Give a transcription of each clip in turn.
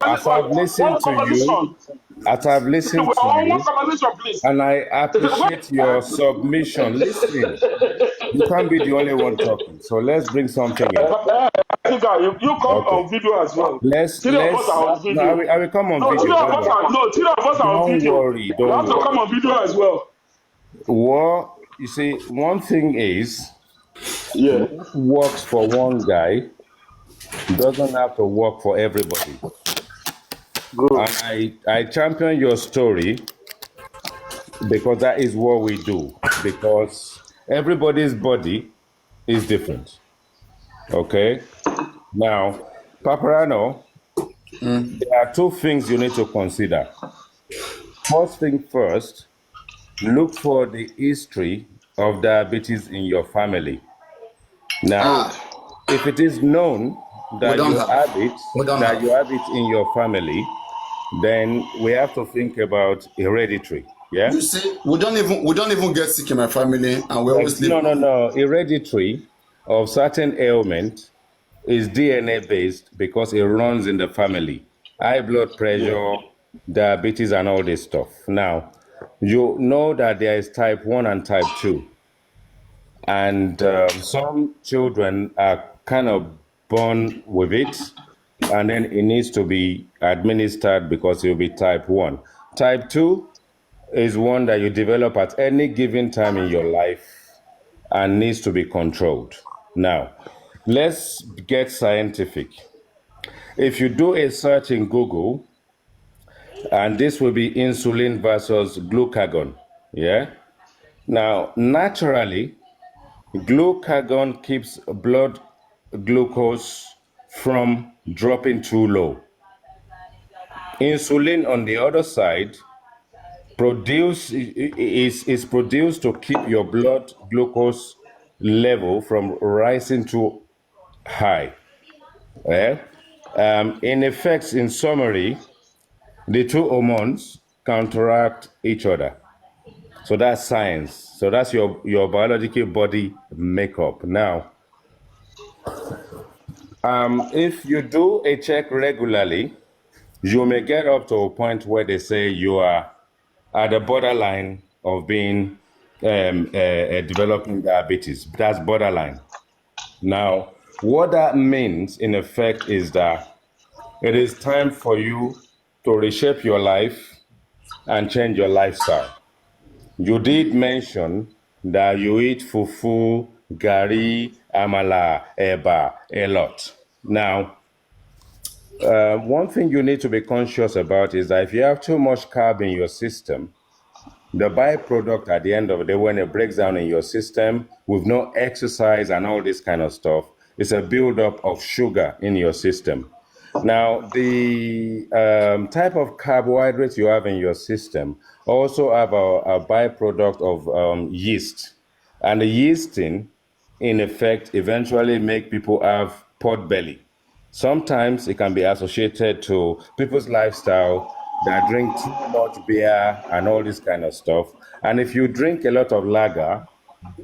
as I've listened One to you, conversation. as I've listened to One you, conversation, please. and I appreciate your submission. Listen, you can't be the only one talking. So let's bring something in. I think you come Okay. on video as well. Three of us Let's are on no, video. I will come on No, video. Don't worry. three of us are on Don't video. worry. You Don't have to come worry. on video as well. Well, you see, one thing is Yeah. what works for one guy doesn't have to work for everybody. Good. And I champion your story because that is what we do. Because everybody's body is different. Okay? Now, Paparano, there are two things you need to consider. First thing first, look for the history of diabetes in your family. Now, if it is known that you have it in your family, then we have to think about hereditary. Yeah. You see, we don't even get sick in my family, and we always live. No. Hereditary of certain ailment is DNA based because it runs in the family. High blood pressure, diabetes, and all this stuff. Now, you know that there is type 1 and type 2. And some children are kind of born with it, and then it needs to be administered because it will be type 1. Type 2 is one that you develop at any given time in your life and needs to be controlled. Now, let's get scientific. If you do a search in Google, and this will be insulin versus glucagon, yeah? Now, naturally, glucagon keeps blood glucose from dropping too low. Insulin, on the other side, is produced to keep your blood glucose level from rising too high. Yeah? In effect, in summary, the two hormones counteract each other. So that's science. So that's your biological body makeup. Now, if you do a check regularly, you may get up to a point where they say you are at the borderline of being developing diabetes. That's borderline. Now, what that means in effect is that it is time for you to reshape your life and change your lifestyle. You did mention that you eat fufu, gari, amala, eba a lot. Now, one thing you need to be conscious about is that if you have too much carb in your system, the byproduct at the end of the day, when it breaks down in your system with no exercise and all this kind of stuff, is a buildup of sugar in your system. Now, the type of carbohydrates you have in your system also have a byproduct of yeast. And the yeasting, in effect, eventually make people have pot belly. Sometimes it can be associated to people's lifestyle that drink too much beer and all this kind of stuff. And if you drink a lot of lager,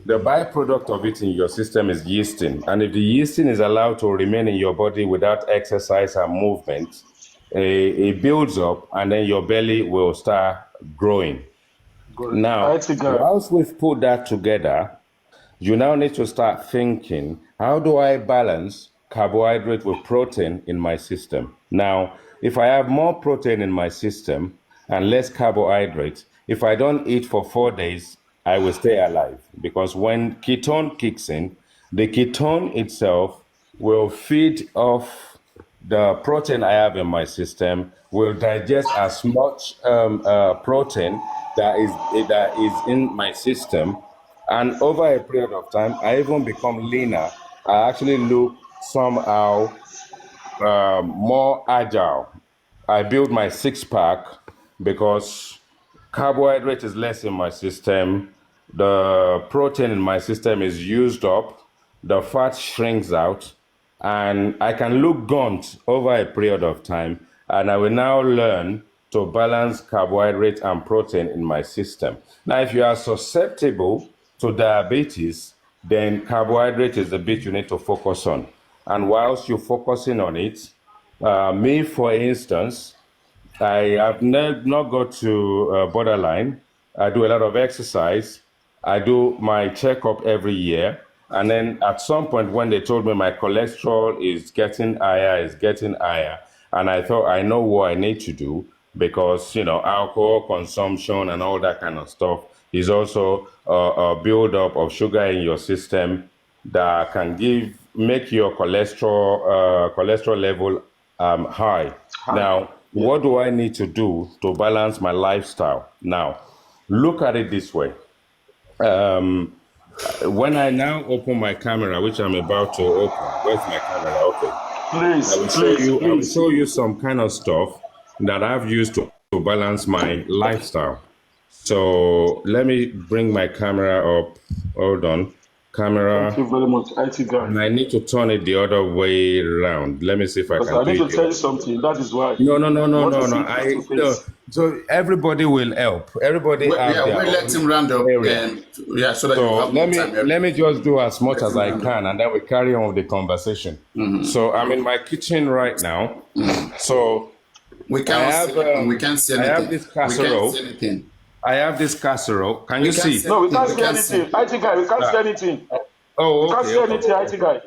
the byproduct of it in your system is yeasting. And if the yeasting is allowed to remain in your body without exercise and movement, it builds up and then your belly will start growing. Good. Now, once we've put that together, you now need to start thinking, how do I balance carbohydrate with protein in my system? Now, if I have more protein in my system and less carbohydrate, if I don't eat for 4 days, I will stay alive. Because when ketone kicks in, the ketone itself will feed off the protein I have in my system, will digest as much protein that is in my system, and over a period of time, I even become leaner. I actually look somehow more agile. I build my six pack because carbohydrate is less in my system. The protein in my system is used up. The fat shrinks out. And I can look gaunt over a period of time. And I will now learn to balance carbohydrate and protein in my system. Now, if you are susceptible to diabetes, then carbohydrate is the bit you need to focus on. And whilst you're focusing on it, Me, for instance, I have not got to borderline. I do a lot of exercise. I do my checkup every year. And then at some point, when they told me my cholesterol is getting higher, and I thought I know what I need to do because, alcohol consumption and all that kind of stuff is also a buildup of sugar in your system that can make your cholesterol level high. Hi. Now, Yeah. what do I need to do to balance my lifestyle? Now, look at it this way. Um, when I now open my camera, which I'm about to open, where's my camera? Okay. Please, I will please. show you some kind of stuff that I've used to balance my lifestyle. So let me bring my camera up. Hold on. Thank Camera. you very much, IT guy. And I need to turn it the other way around. Let me see if I Because can I do need it to the tell other you way. something. That is why. No, no, no, You no, want to no, no. see face to No. face. So everybody will help. Everybody have Yeah, their we'll let own him round up, area. and yeah, so that you So have more time. let me just do as much Let as him I round up. can, and then we carry on with the conversation. So I'm in my kitchen right now. So We I can't have see anything. We can't see I have anything. this We can't see casserole. anything. I have this casserole. Can We you can't see? see No, we anything. can't We see can't see. anything. IT guy, we can't see anything. We Oh, can't okay, see okay. anything, IT guy.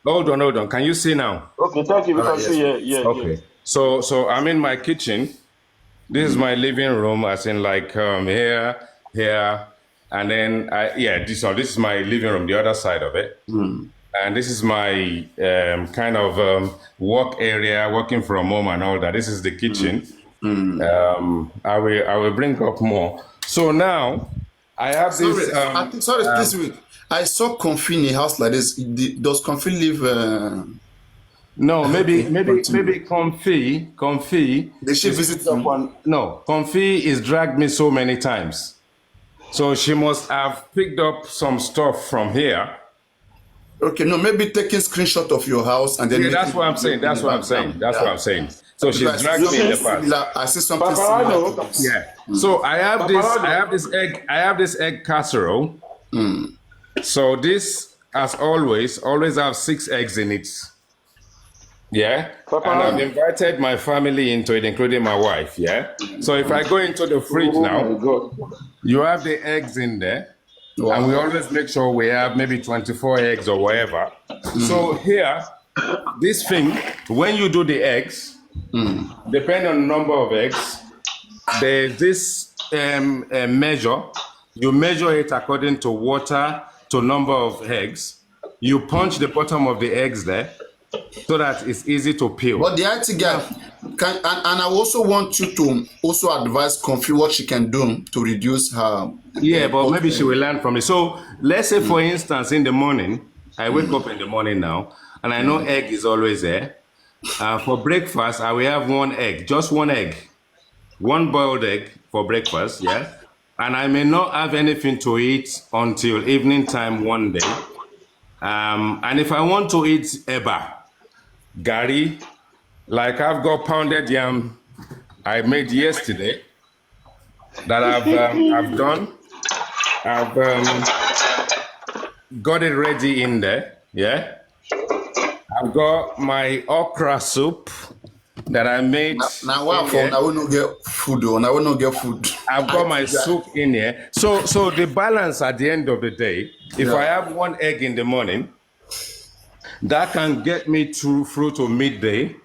Hold on. Can you see now? Okay, thank you. We All right, can yes. see. Yeah. Okay. So I'm in my kitchen. This is my living room, as in like here, and then this is my living room, the other side of it, and this is my kind of work area, working from home and all that. This is the kitchen. I will bring up more. So now I have Sorry, this. I think sorry. This week I saw Comfy in a house like this. Does Comfy live? No, Okay, continue. maybe Comfy Did she is visit picked up you? on. No, Comfy is dragged me so many times. So she must have picked up some stuff from here. Okay, no, maybe taking screenshot of your house and then Yeah, making that's what I'm video saying. in the background. That's what Yeah, I'm saying. So she's because I see dragged You me in something the see, past. similar. I see something similar to Paparano, this. Yeah. So I Paparano. have this egg, I have this egg casserole. So this, as always have 6 eggs in it. Yeah. And I've Paparano. invited my family into it, including my wife. Yeah. So if I go into the fridge Oh now, my God. you have the eggs in there. And we Wow. always make sure we have maybe 24 eggs or whatever. So here, this thing, when you do the eggs, depending on the number of eggs, there's this measure. You measure it according to water to number of eggs. You punch the bottom of the eggs there so that it's easy to peel. But the IT guy Now, can, and I also want you to also advise Comfy what she can do to reduce her. yeah, but Pot, maybe she will learn from it. So let's say, for instance, in the morning, I wake up in the morning now, and I know egg is always there. For breakfast, I will have 1 egg, just 1 egg, one boiled egg for breakfast, yeah. And I may not have anything to eat until evening time one day. And if I want to eat eba, gari, like I've got pounded yam I made yesterday that I've done. I've got it ready in there, yeah. I've got my okra soup that I made now in what for? here. Now we no get food. Oh, now we no get food. I've got my IT guy. soup in here. So the balance at the end of the day, if I Yeah. have 1 egg in the morning, that can get me through to midday.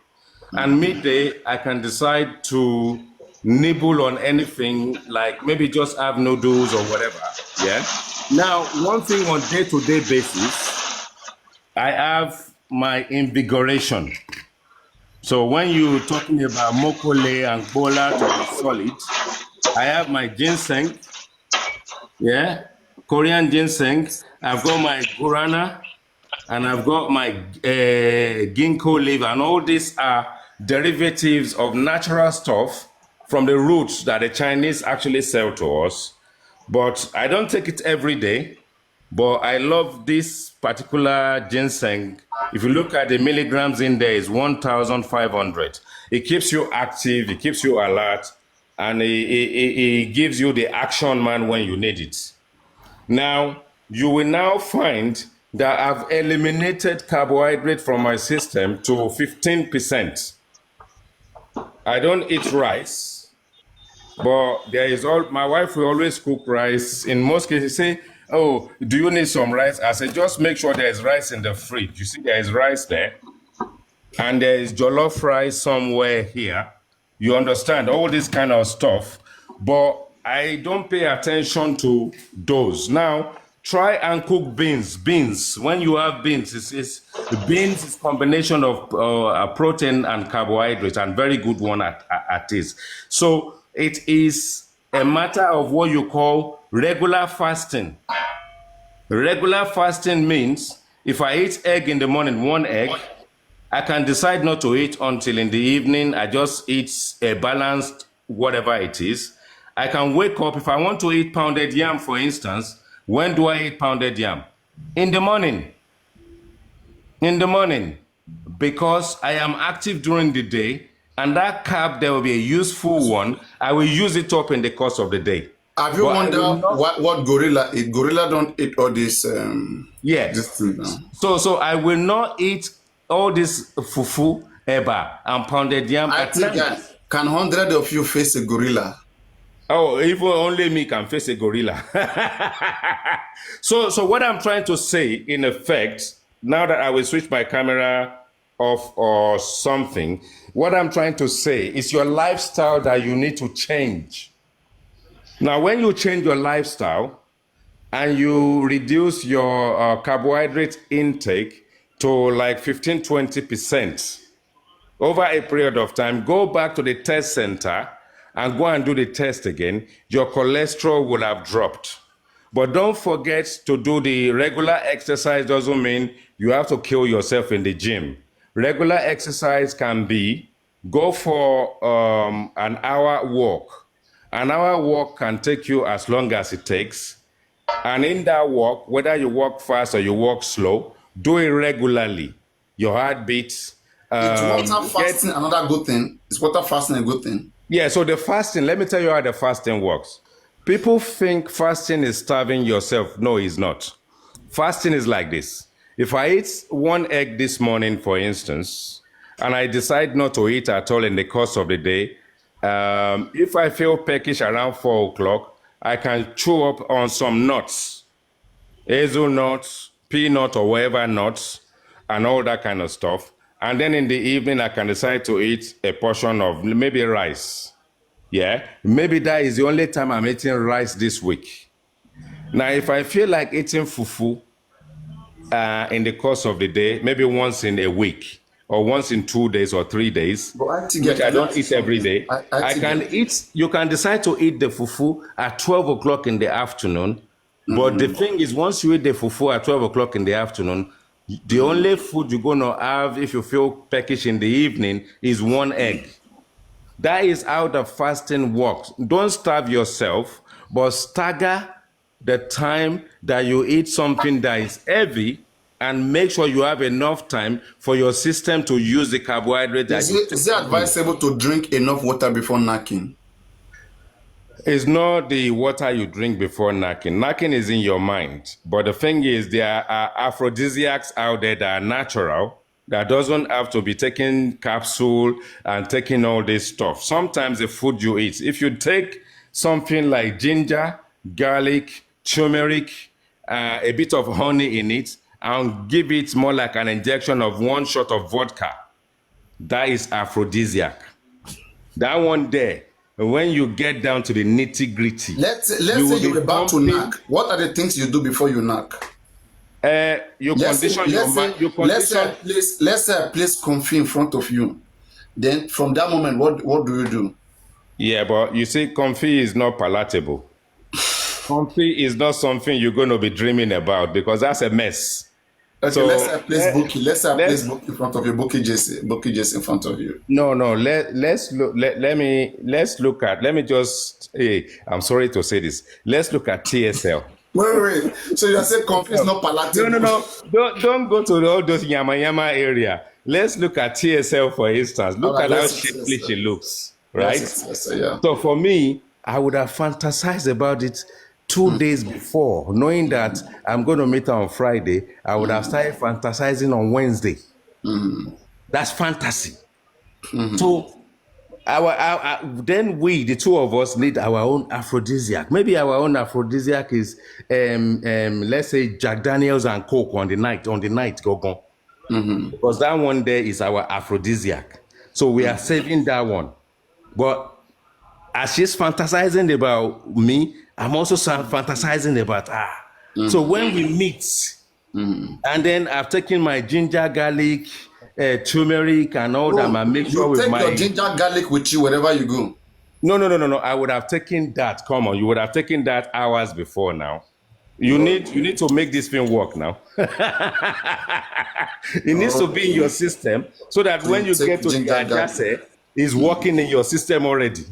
And midday, I can decide to nibble on anything, like maybe just have noodles or whatever. Yeah. Now, one thing on day-to-day basis, I have my invigoration. So when you're talking about mokole and bola to be solid, I have my ginseng, yeah, Korean ginseng. I've got my guarana, and I've got my ginkgo leaf, and all these are derivatives of natural stuff from the roots that the Chinese actually sell to us. But I don't take it every day. But I love this particular ginseng. If you look at the milligrams in there, it's 1,500. It keeps you active, it keeps you alert, and it gives you the action man when you need it. Now, you will now find that I've eliminated carbohydrate from my system to 15%. I don't eat rice, but there is all. My wife will always cook rice. In most cases, say, "Oh, do you need some rice?" I say, "Just make sure there is rice in the fridge. You see, there is rice there, and there is jollof rice somewhere here. You understand all this kind of stuff, but I don't pay attention to those. Now, try and cook beans. Beans. When you have beans, beans is combination of protein and carbohydrate, and very good one at this. So it is a matter of what you call regular fasting. Regular fasting means if I eat egg in the morning, one egg, I can decide not to eat until in the evening. I just eat a balanced whatever it is. I can wake up. If I want to eat pounded yam, for instance, when do I eat pounded yam? In the morning. In the morning. Because I am active during the day, and that carb, there will be a useful one. I will use it up in the course of the day. Have you wondered what gorilla eat? Gorilla don't eat all this. Yes. This thing now. So I will not eat all this fufu, eba, and pounded yam I at think night. can 100 of you face a gorilla? Oh, even only me can face a gorilla. So what I'm trying to say, in effect, now that I will switch my camera off or something, what I'm trying to say is your lifestyle that you need to change. Now, when you change your lifestyle and you reduce your carbohydrate intake to like 15-20% over a period of time, go back to the test center and go and do the test again, your cholesterol will have dropped. But don't forget to do the regular exercise. Doesn't mean you have to kill yourself in the gym. Regular exercise can be go for an hour walk. An hour walk can take you as long as it takes. And in that walk, whether you walk fast or you walk slow, do it regularly. Your heartbeat. Is water fasting another good thing? Is water fasting a good thing? Yeah, so the fasting, let me tell you how the fasting works. People think fasting is starving yourself. No, it's not. Fasting is like this. If I eat one egg this morning, for instance, and I decide not to eat at all in the course of the day, if I feel peckish around 4 o'clock, I can chew up on some nuts, hazelnuts, peanut or whatever nuts, and all that kind of stuff. And then in the evening, I can decide to eat a portion of maybe rice. Yeah, maybe that is the only time I'm eating rice this week. Now, if I feel like eating fufu in the course of the day, maybe once in a week, or once in 2 days or 3 days, which I don't eat every day, I can eat. You can decide to eat the fufu at 12 o'clock in the afternoon. But the thing is, once you eat the fufu at 12 o'clock in the afternoon, the only food you're going to have if you feel peckish in the evening is one egg. That is how the fasting works. Don't starve yourself, but stagger the time that you eat something that is heavy, and make sure you have enough time for your system to use the carbohydrate. Is it advisable to drink enough water before knacking? It's not the water you drink before knacking. Knacking is in your mind. But the thing is, there are aphrodisiacs out there that are natural, that doesn't have to be taking capsule and taking all this stuff. Sometimes the food you eat, if you take something like ginger, garlic, turmeric, a bit of honey in it, and give it more like an injection of 1 shot of vodka, that is aphrodisiac. That one there, when you get down to the nitty gritty. Let's say you're about to knack. What are the things you do before you knack? Let's say I place comfy in front of you. Then from that moment, what do you do? Yeah, but you see, comfy is not palatable. Comfy is not something you're going to be dreaming about, because that's a mess. Okay, so, let's say I place Bookie. Let's say I place Bookie in front of you. Bookie just in front of you. No. Let's look. Let me just. Hey, I'm sorry to say this. Let's look at TSL. Wait. So you are saying comfy is not palatable? No. Don't go to all those yama area. Let's look at TSL, for instance. Look at how shapely she looks, right? Yeah. So for me, I would have fantasized about it 2 days before, knowing that I'm going to meet her on Friday. I would have started fantasizing on Wednesday. That's fantasy. So then we, the two of us, need our own aphrodisiac. Maybe our own aphrodisiac is, let's say, Jack Daniels and Coke on the night, go. Because that one there is our aphrodisiac. So we are saving that one. But as she's fantasizing about me, I'm also fantasizing about her. So when we meet, and then I've taken my ginger, garlic, turmeric, and all that, I make sure you with take my your ginger garlic with you wherever you go. No. I would have taken that. Come on, you would have taken that hours before now. You need to make this thing work now. It needs to be in your system so that when you get to the adjacent, it's working in your system already.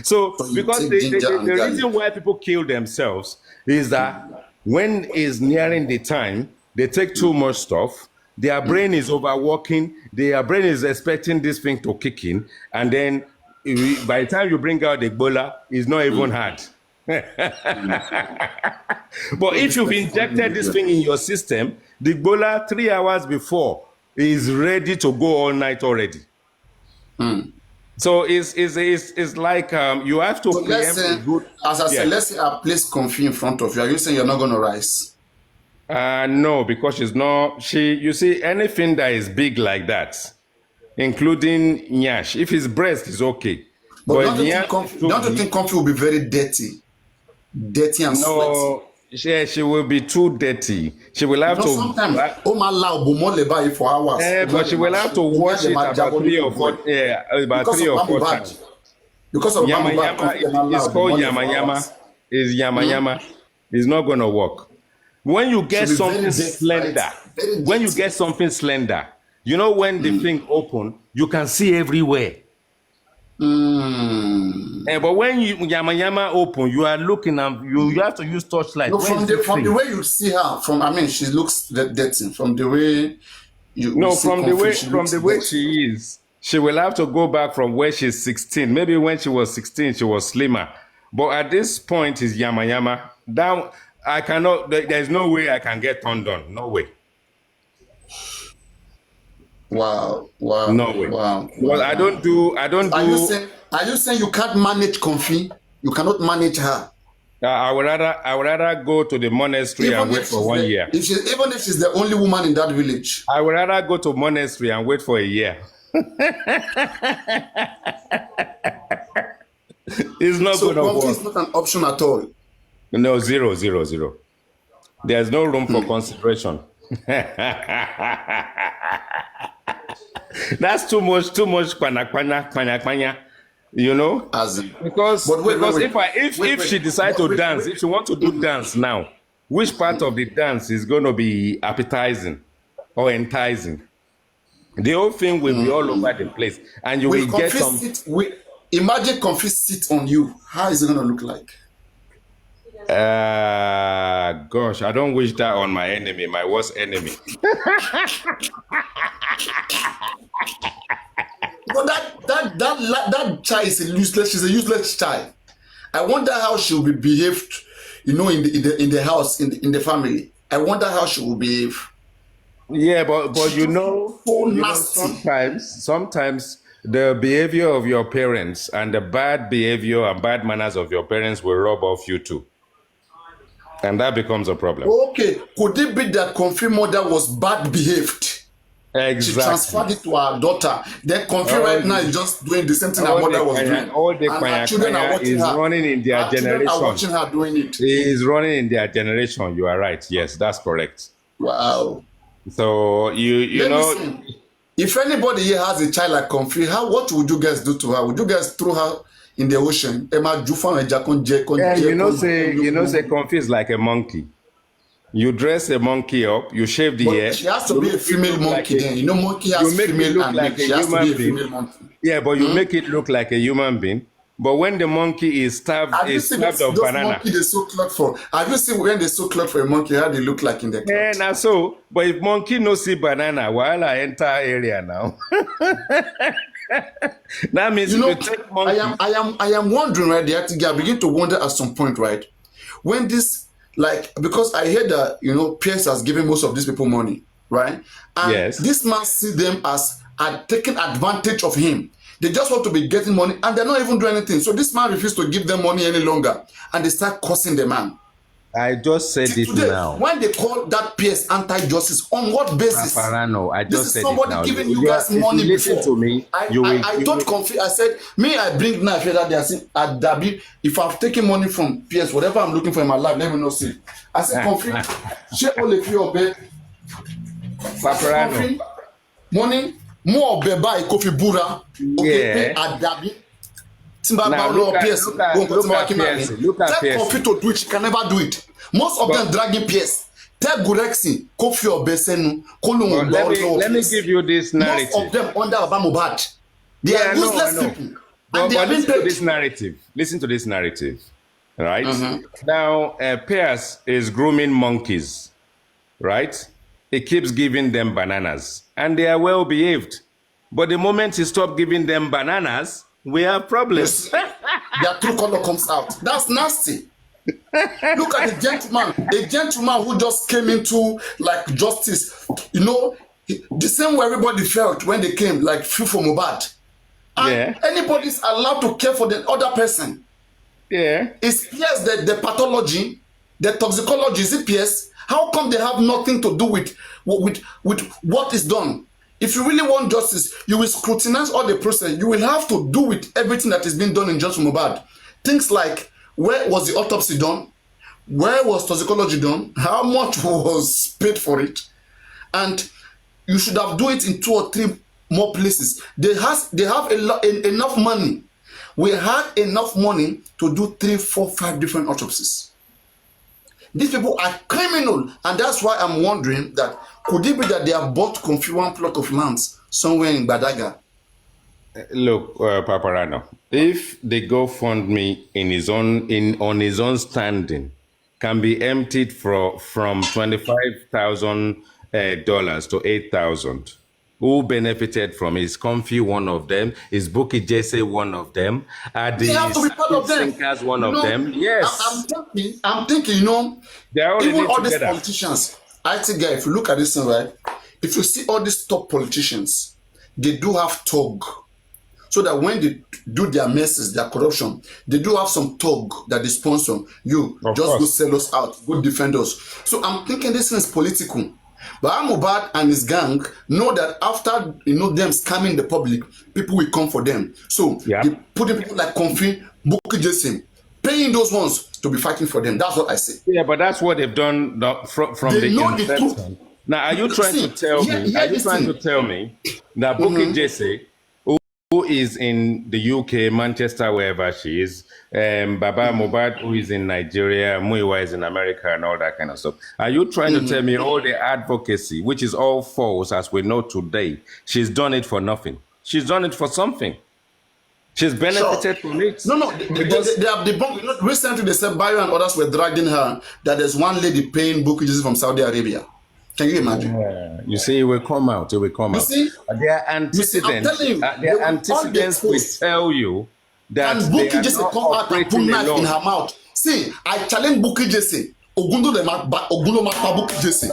So because the reason why people kill themselves is that when it's nearing the time, they take too much stuff. Their brain is overworking. Their brain is expecting this thing to kick in, and then by the time you bring out the Ebola, it's not even hard. But if you've injected this thing in your system, the Ebola 3 hours before is ready to go all night already. So it's like you have to preempt a good. As I said, let's say I place confit in front of you. Are you saying you're not going to rise? No, because she's not. You see, anything that is big like that, including nyash, if it's breast, is okay. But don't you think confit will be very dirty? Dirty and sweaty? She will be too dirty. She will have to. Sometimes, for hours. But she will have to wash it about 3 or 4. Yeah, about 3 or 4 times. Because of yama yama, it's called yama yama. Is yama yama? It's not going to work. When you get something slender, when you get something slender, you know when the thing open, you can see everywhere. But when yama yama open, you are looking and you have to use torchlight. No, from the way you see her, she looks dirty. From the way from the way she is, she will have to go back from where she's 16. Maybe when she was 16, she was slimmer. But at this point, is yama yama. Down, I cannot. There's no way I can get turned on. No way. Wow. No way. Wow. Well, I don't do. Are you saying you can't manage confit? You cannot manage her? I would rather go to the monastery and wait for 1 year. Even if she's the only woman in that village. I would rather go to monastery and wait for a year. It's not going to work. So confit is not an option at all. No, 0. There's no room for consideration. That's too much kwana, you know? Because if she decides to dance, if she wants to do dance now, which part of the dance is going to be appetizing or enticing? The whole thing will be all over the place, and you will get some. Imagine confit sit on you. How is it going to look like? Gosh, I don't wish that on my enemy, my worst enemy. But that child is she's a useless child. I wonder how she will be behaved, in the house, in the family. I wonder how she will behave. Yeah, but sometimes the behavior of your parents and the bad behavior and bad manners of your parents will rub off you too. And that becomes a problem. Okay, could it be that confit mother was bad behaved? Exactly. She transferred it to her daughter. Then confit right now is just doing the same thing her mother was doing. All the kwanya is running in their generation. Are watching her doing it. It is running in their generation. You are right. Yes, that's correct. Wow. So you know. Listen, if anybody here has a child like confit, what would you guys do to her? Would you guys throw her in the ocean? Say confit is like a monkey. You dress a monkey up, you shave the hair. She has to be a female monkey then. Monkey has female and like she has to be a female monkey. Yeah, but you make it look like a human being. But when the monkey is starved of banana. Monkey they sew cloth for. Have you seen when they sew cloth for a monkey, how they look like in the cloth? Yeah, now so. But if monkey no see banana, while I enter area now. That means you take monkey. I am wondering, right? I begin to wonder at some point, right? When this, because I heard that Pierce has given most of these people money, right? And yes. This man see them as taking advantage of him. They just want to be getting money and they're not even doing anything. So this man refused to give them money any longer and they start cursing the man. I just said it Today, now. when they call that PS anti-justice, on what basis? Papariano, I just said it now. This is somebody giving you guys money if you before. To me, I don't confuse. I said, I bring knife that they are saying at Dabi. If I've taken money from PS, whatever I'm looking for in my life, let me know. See, I said, confuse. Share all of you obey. Papariano. Money, more obey by Kofi Bura. Okay, at Dabi. Now, look at PS. Tell Kofi to do it. She can never do it. Most of them dragging PS. Tell Gurexi, Kofi Obesenu, Kolum. Let me give you this narrative. Most of them under Obama. They are useless people. But listen to this narrative. Listen to this narrative. Right? Now, PS is grooming monkeys. Right? He keeps giving them bananas. And they are well behaved. But the moment he stops giving them bananas, we have problems. Their true color comes out. That's nasty. Look at the gentleman who just came into like justice. You know, the same way everybody felt when they came, like feel for Mohbad. And anybody's allowed to care for the other person. Yeah. It's PS the pathology, the toxicology, is it PS? How come they have nothing to do with what is done? If you really want justice, you will scrutinize all the process. You will have to do with everything that is being done in Justice Mohbad. Things like, where was the autopsy done? Where was toxicology done? How much was paid for it? And you should have do it in 2 or 3 more places. They have enough money. We had enough money to do 3, 4, 5 different autopsies. These people are criminal, and that's why I'm wondering that could it be that they have bought one plot of lands somewhere in Badaga? Look, Papariano, if the GoFundMe on his own standing can be emptied from $25,000 to $8,000, who benefited from it? Is Comfy one of them? Is Bukky Jesse one of them? Are the have to be part of them. One of them? Yes. I'm thinking, you know, they're all even all together. these politicians. I think, if you look at this thing, right, if you see all these top politicians, they do have tug. So that when they do their messes, their corruption, they do have some tug that they sponsor. You of just course. go sell us out, go defend us. So I'm thinking this thing is political. But Mohbad and his gang know that after them scamming the public, people will come for them. So they put in people like Comfy, Bukky Jesse, paying those ones to be fighting for them. That's what I say. Yeah, but that's what they've done from they the know inception. the truth. Now, are you trying to tell me? Are you trying to tell me that Bukky Jesse, who is in the UK, Manchester, wherever she is, Baba Mohbad, who is in Nigeria, Muiwa is in America, and all that kind of stuff. Are you trying to tell me all the advocacy, which is all false, as we know today, she's done it for nothing? She's done it for something. She's benefited from it. No, they have debunked. Recently, they said Bayo and others were dragging her that there's one lady paying Bukky Jesse from Saudi Arabia. Can you imagine? Yeah. You see, it will come out. It will come out. See? Their antecedents, their antecedents will tell you that and Bukky Jesse come out and put knife in her mouth. See, I challenge Bukky Jesse. Ogundo mapa Bukky Jesse.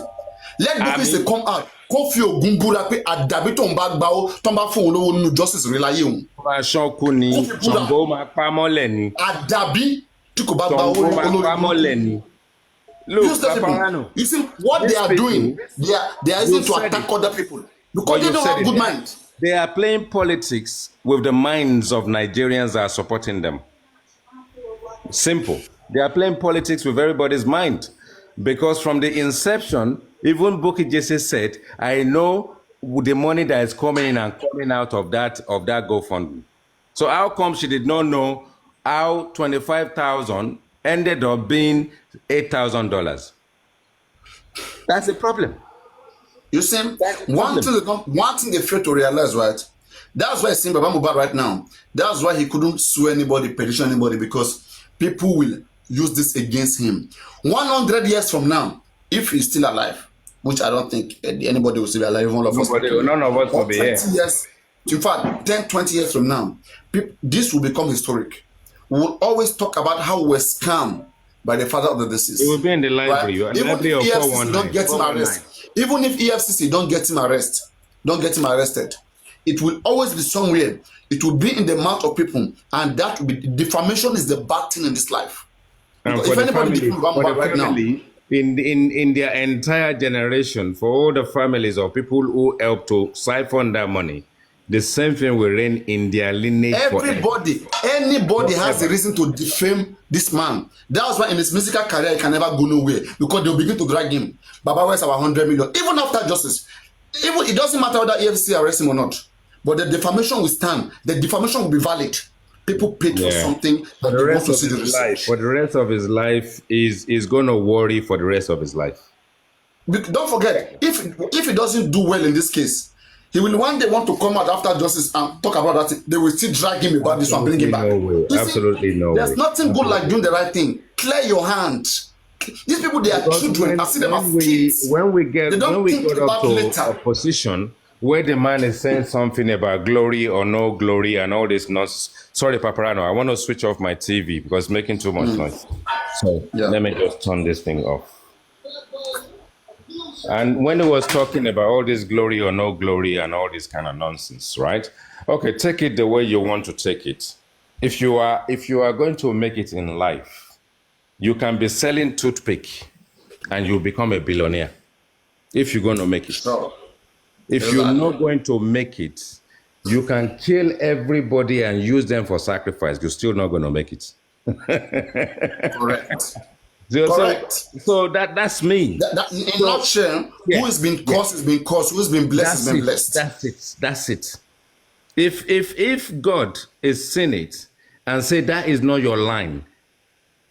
Let Bukky Jesse come out. Kofi Ogunbura pe adabi to nba gba o to nba fún olówó nínú justice relaye un. Ṣọ́kú ni Ṣàngó máa pamọ́lẹ̀ ni. Adabi tí kò bá gba owó Ṣàngó máa pamọ́lẹ̀ ni. Look, Papariano, you see what they are doing. They are using to attack other people because they don't have good mind. They are playing politics with the minds of Nigerians that are supporting them. Simple. They are playing politics with everybody's mind. Because from the inception, even Bukky Jesse said, I know the money that is coming in and coming out of that GoFundMe. So how come she did not know how 25,000 ended up being $8,000? That's the problem. You see, one thing they fail to realize, right? That's why I see Baba Mohbad right now. That's why he couldn't sue anybody, petition anybody, because people will use this against him. 100 years from now, if he's still alive, which I don't think anybody will still be alive, none of us will be here. Years, in fact, 10, 20 years from now, this will become historic. We will always talk about how we were scammed by the father of the deceased. It will be in the library. Right? Even if EFCC don't get him arrested, even if EFCC don't get him arrested, it will always be somewhere. It will be in the mouth of people, and that will be defamation is the bad thing in this life. And Because for if the anybody family, defends one for the right now, family, in their entire generation, for all the families of people who help to siphon that money, the same thing will reign in their lineage everybody, anybody has a reason to defame this man. That's why in his musical career he can never go nowhere, because they'll begin to drag him. Baba, where's our 100 million? Even after justice, even it doesn't matter whether EFCC arrest him or not, but the defamation will stand. The defamation will be valid. People paid for something that they want to see the research. For the rest of his life, is going to worry for the rest of his life. Don't forget, if he doesn't do well in this case, he will one day want to come out after justice and talk about that. They will still drag him about this one, bring him back. No way. Absolutely no way. There's nothing good like doing the right thing. Clear your hand. These people, they are children. I see them as kids. When we get up to a position where the man is saying something about glory or no glory and all this nonsense. Sorry, Papariano, I want to switch off my TV because it's making too much noise. So let me just turn this thing off. And when he was talking about all this glory or no glory and all this kind of nonsense, right? Okay, take it the way you want to take it. If you are going to make it in life, you can be selling toothpick and you'll become a billionaire if you're going to make it. If you're not going to make it, you can kill everybody and use them for sacrifice. You're still not going to make it. Correct. Correct. So that's me. In a nutshell, who has been cursed has been cursed. Who has been blessed has been blessed. That's it. If God is seeing it and say that is not your line,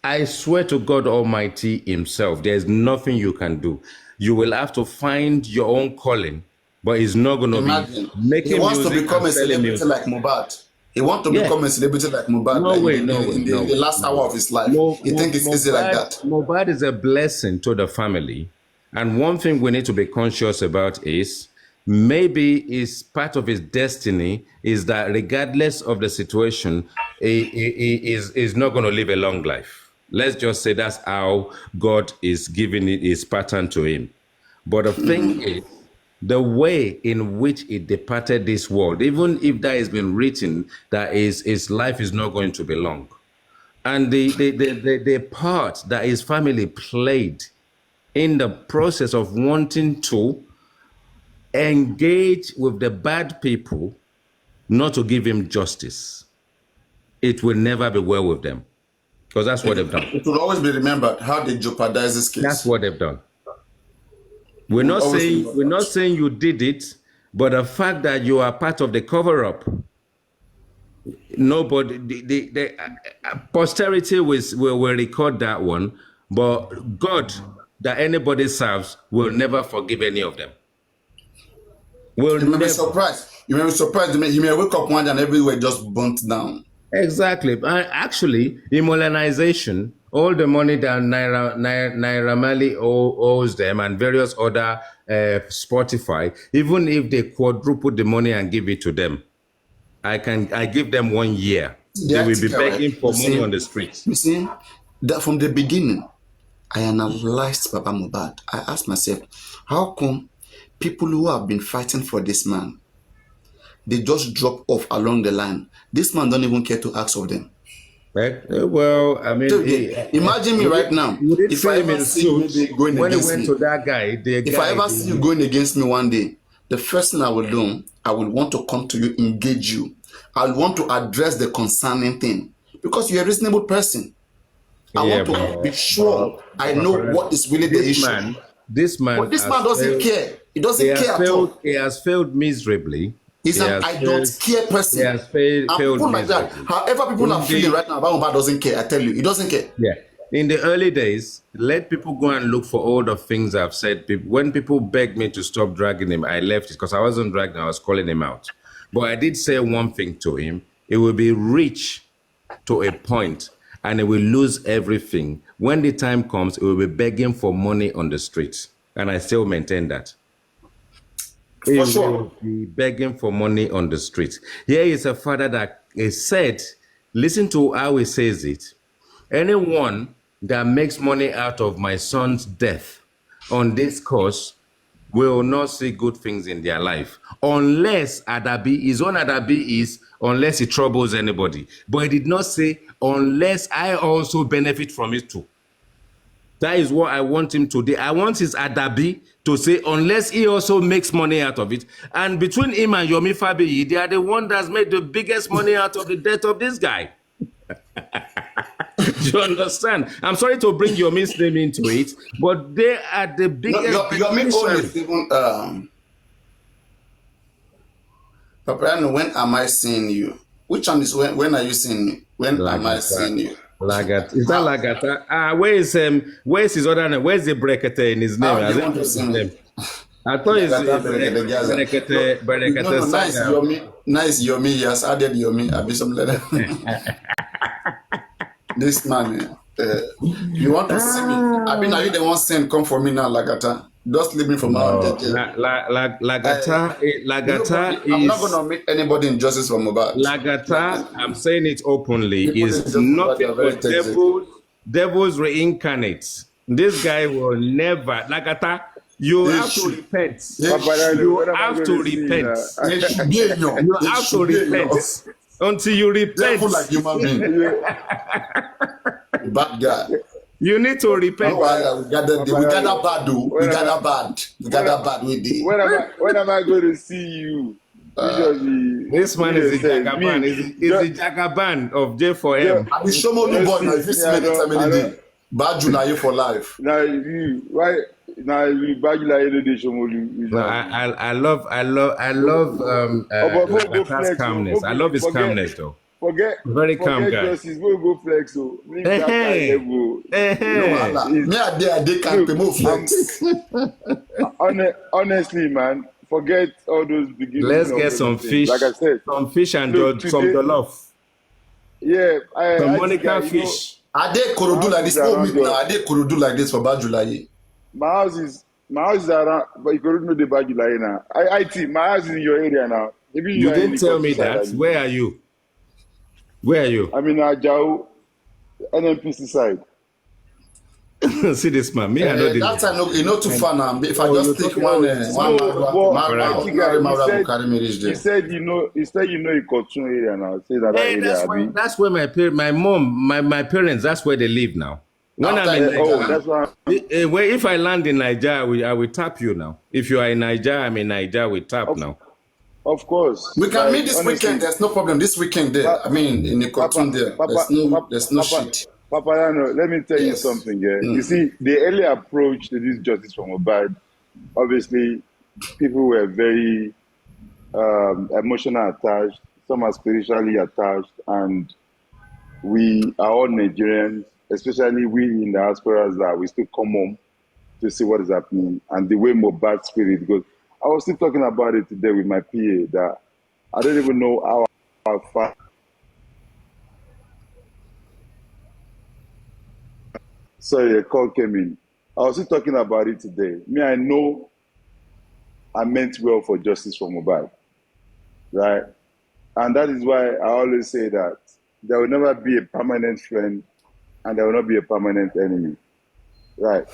I swear to God Almighty Himself, there's nothing you can do. You will have to find your own calling, but it's not going to be making music. He wants to become a celebrity like Mohbad. He wants to become a celebrity like Mohbad. In the last hour of his life. You think it's easy like that? Mohbad is a blessing to the family. And one thing we need to be conscious about is maybe is part of his destiny is that regardless of the situation, he is not going to live a long life. Let's just say that's how God is giving it his pattern to him. But the thing is, the way in which he departed this world, even if that has been written, that his life is not going to be long. And the part that his family played in the process of wanting to engage with the bad people, not to give him justice, it will never be well with them. Because that's what they've done. It will always be remembered how they jeopardize this case. That's what they've done. We're not saying you did it, but the fact that you are part of the cover-up, nobody, the posterity will record that one, but God that anybody serves will never forgive any of them. You may be surprised. You may be surprised. You may wake up one day and everywhere just burnt down. Exactly. Actually, immobilization, all the money that Naira Marley owes them and various other Spotify, even if they quadruple the money and give it to them, I give them 1 year. They will be begging for money on the streets. You see, that from the beginning, I analyzed Baba Mohbad. I asked myself, how come people who have been fighting for this man, they just drop off along the line? This man don't even care to ask of them. Right? Well, I mean, imagine me right now. If I ever see you going against me, if I ever see you going against me one day, the first thing I will do, I will want to come to you, engage you. I will want to address the concerning thing because you're a reasonable person. I want to be sure I know what is really the issue. This man doesn't care. He doesn't care at all. He has failed miserably. He's an I don't care person. He has failed like that. However people are feeling right now, Baba doesn't care. I tell you, he doesn't care. Yeah. In the early days, let people go and look for all the things I've said. When people begged me to stop dragging him, I left it because I wasn't dragging, I was calling him out. But I did say one thing to him. It will be rich to a point and it will lose everything. When the time comes, it will be begging for money on the streets. And I still maintain that. For sure. Will be begging for money on the streets. Here is a father that is said, listen to how he says it. Anyone that makes money out of my son's death on this course will not see good things in their life unless Adabi, his own Adabi is unless it troubles anybody. But he did not say unless I also benefit from it too. That is what I want him to do. I want his Adabi to say unless he also makes money out of it. And between him and Yomi Fabiyi, they are the one that's made the biggest money out of the death of this guy. Do you understand? I'm sorry to bring Yomi's name into it, but they are the biggest. Yomi own is even Papariano, when am I seeing you? Which one is when are you seeing me? When am I seeing you? Lagat. Is that Lagata? Where's his other name? Where's the Brekete in his name? How do you want to see me? I thought it's Brekete. No, nice Yomi. He has added Yomi. I'll be some letter. This man, you want to see me? I mean, are you the one saying come for me now, Lagata? Just leave me from now. Lagata is. I'm not going to meet anybody in justice for Mohbad. Lagata, I'm saying it openly, is nothing but devil's reincarnate. This guy will never. Lagata, you have to repent. You have to repent. You have to repent. Until you repent. Devil like human being. Bad guy. You need to repent. We got that bad, dude. We got that bad. We got that bad with it. When am I going to see you? This man is the Jagaban. He's the Jagaban of J4M. I will show more new boy now. If you see me anytime any day. Bad July for life. Now you why now you bad July day show more. I love Lagata's calmness. I love his calmness though. Very calm guy. Justice, go flex. So Me I can't move flex. Honestly, man, forget all those beginnings. Let's get some fish. Like I said, some fish and some jollof. Yeah, some Monica fish. Are they Korodu like this? No meat now. Are they Korodu like this for Bad July? My house is around, but you couldn't know the Bad July now. My house is in your area now. Maybe you didn't tell me that. Where are you? Where are you? I'm in Ajao, NNPC side. See this man. Me, I know that time, you know, too far now. If I just take one he said, you know, a cartoon area now. Say that area. That's where my mom, my parents, that's where they live now. When I'm in Nigeria, that's why. If I land in Nigeria, I will tap you now. If you are in Nigeria, I'm in Nigeria, we tap now. Of course. We can meet this weekend. There's no problem. This weekend there. I mean, in the cartoon there. There's no shit. Papariano, let me tell you something. Yeah? You see, the early approach to this justice from Mohbad, obviously, people were very emotional attached. Some are spiritually attached, and we are all Nigerians, especially we in the diasporas that we still come home to see what is happening and the way Mohbad spirit goes. I was still talking about it today with my PA that I don't even know how far. Sorry, a call came in. I was still talking about it today. I know I meant well for justice for Mohbad, right? And that is why I always say that there will never be a permanent friend and there will not be a permanent enemy, right?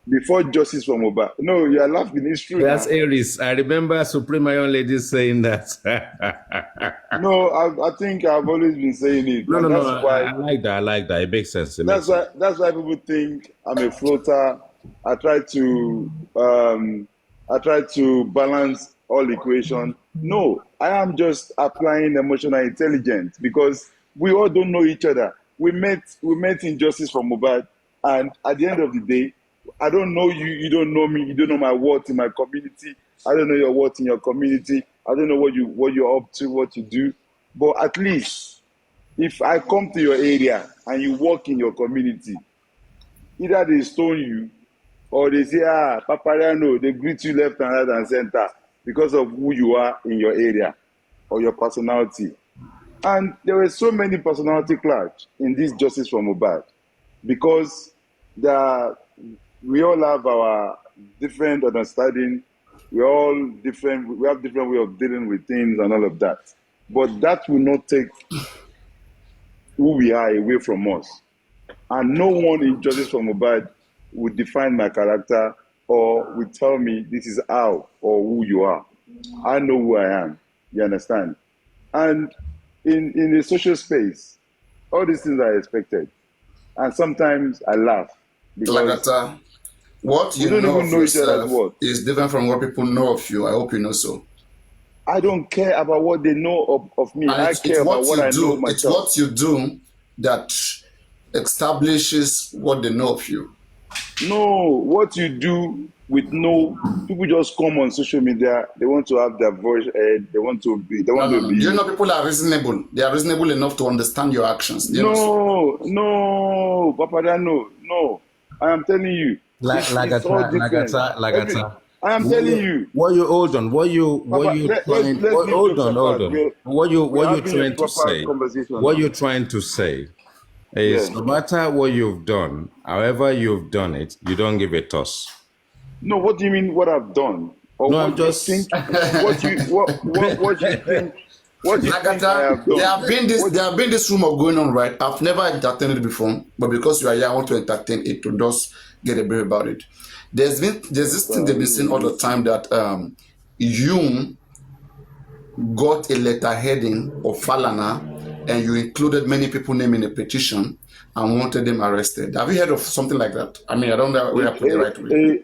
Before justice for Mohbad. No, you are laughing. It's true. That's Aries. I remember Supreme Iron Lady saying that. No, I think I've always been saying it. No. I like that. I like that. It makes sense. That's why people think I'm a floater. I try to balance all equation. No, I am just applying emotional intelligence because we all don't know each other. We met in justice for Mohbad, and at the end of the day, I don't know you, you don't know me, you don't know my worth in my community. I don't know your worth in your community. I don't know what you're up to, what you do. But at least, if I come to your area and you work in your community, either they stone you or they say, Papariano, they greet you left and right and center because of who you are in your area or your personality. And there were so many personality clash in this justice for Mohbad because we all have our different understanding. We're all different. We have different way of dealing with things and all of that. But that will not take who we are away from us. And no one in justice for Mohbad would define my character or will tell me this is how or who you are. I know who I am. You understand? And in the social space, all these things are expected. And sometimes I laugh because Lagata, what we you don't know even of know each other's yourself words. is different from what people know of you. I hope you know so. I don't care about what they know of me. And I care about what I know myself. It's what you do that establishes what they know of you. No, what you do with no people just come on social media. They want to have their voice heard. They want to be. They want to be. You know, people are reasonable. They are reasonable enough to understand your actions. No, papariano, no. I am telling you, it's all different. Lagata. I am telling you. What you hold on? What you trying? Hold on. What you trying to say? What you're trying to say is no matter what you've done, however you've done it, you don't give a toss. No, what do you mean? What I've done? Or no, what I'm just you think? What you think? What you think I have done? There have been this rumor going on, right? I've never entertained it before, but because you are here, I want to entertain it to just get a brief about it. There's this thing they've been saying all the time that you got a letter heading of Falana and you included many people named in a petition and wanted them arrested. Have you heard of something like that? I mean, I don't know where I put it right way.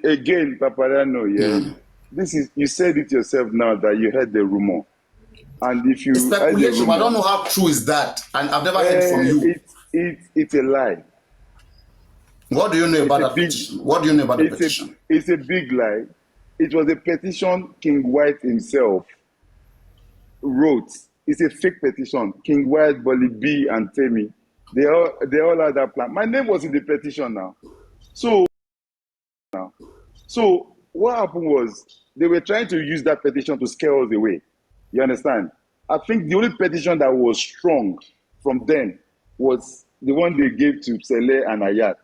Again, papariano, this is, you said it yourself now that you heard the rumor. And if you it's speculation, rumor, I don't know how true is that, and I've never heard from you. It's a lie. What do you know about that petition? What do you know about the petition? It's a big lie. It was a petition King White himself wrote. It's a fake petition. King White, Bolly B, and Temi, they all had that plan. My name was in the petition now. So what happened was they were trying to use that petition to scare us away. You understand? I think the only petition that was strong from then was the one they gave to Sele and Ayat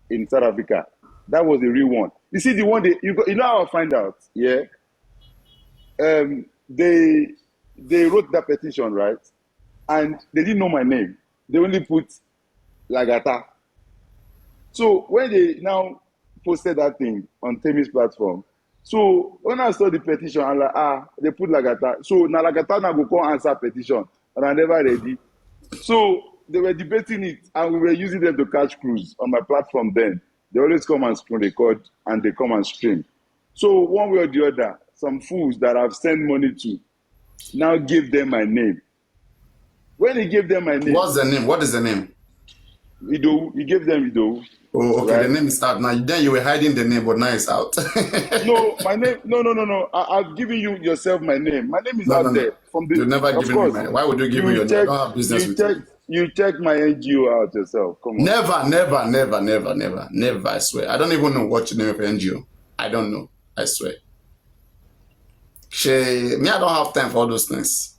in South Africa. That was the real one. You see, the one you know how I find out? Yeah. They wrote that petition, right? And they didn't know my name. They only put Lagata. So when they now posted that thing on Temi's platform, so when I saw the petition, I'm like, they put Lagata. So now Lagata now go come answer petition, and I never ready. So they were debating it, and we were using them to catch crews on my platform then. They always come and screen record, and they come and stream. So one way or the other, some fools that I've sent money to now give them my name. When he gave them my name. What's the name? What is the name? Ido. He gave them Ido. Oh, okay. Right? The name is out now. Then you were hiding the name, but now it's out. No, my name. No. I've given you yourself my name. My name is out there. From the. You've never given me my name. Why would you give me your name? I don't have business with you. You check my NGO out yourself. Come on. Never. I swear. I don't even know what your name of NGO. I don't know. I swear. Me, I don't have time for all those things.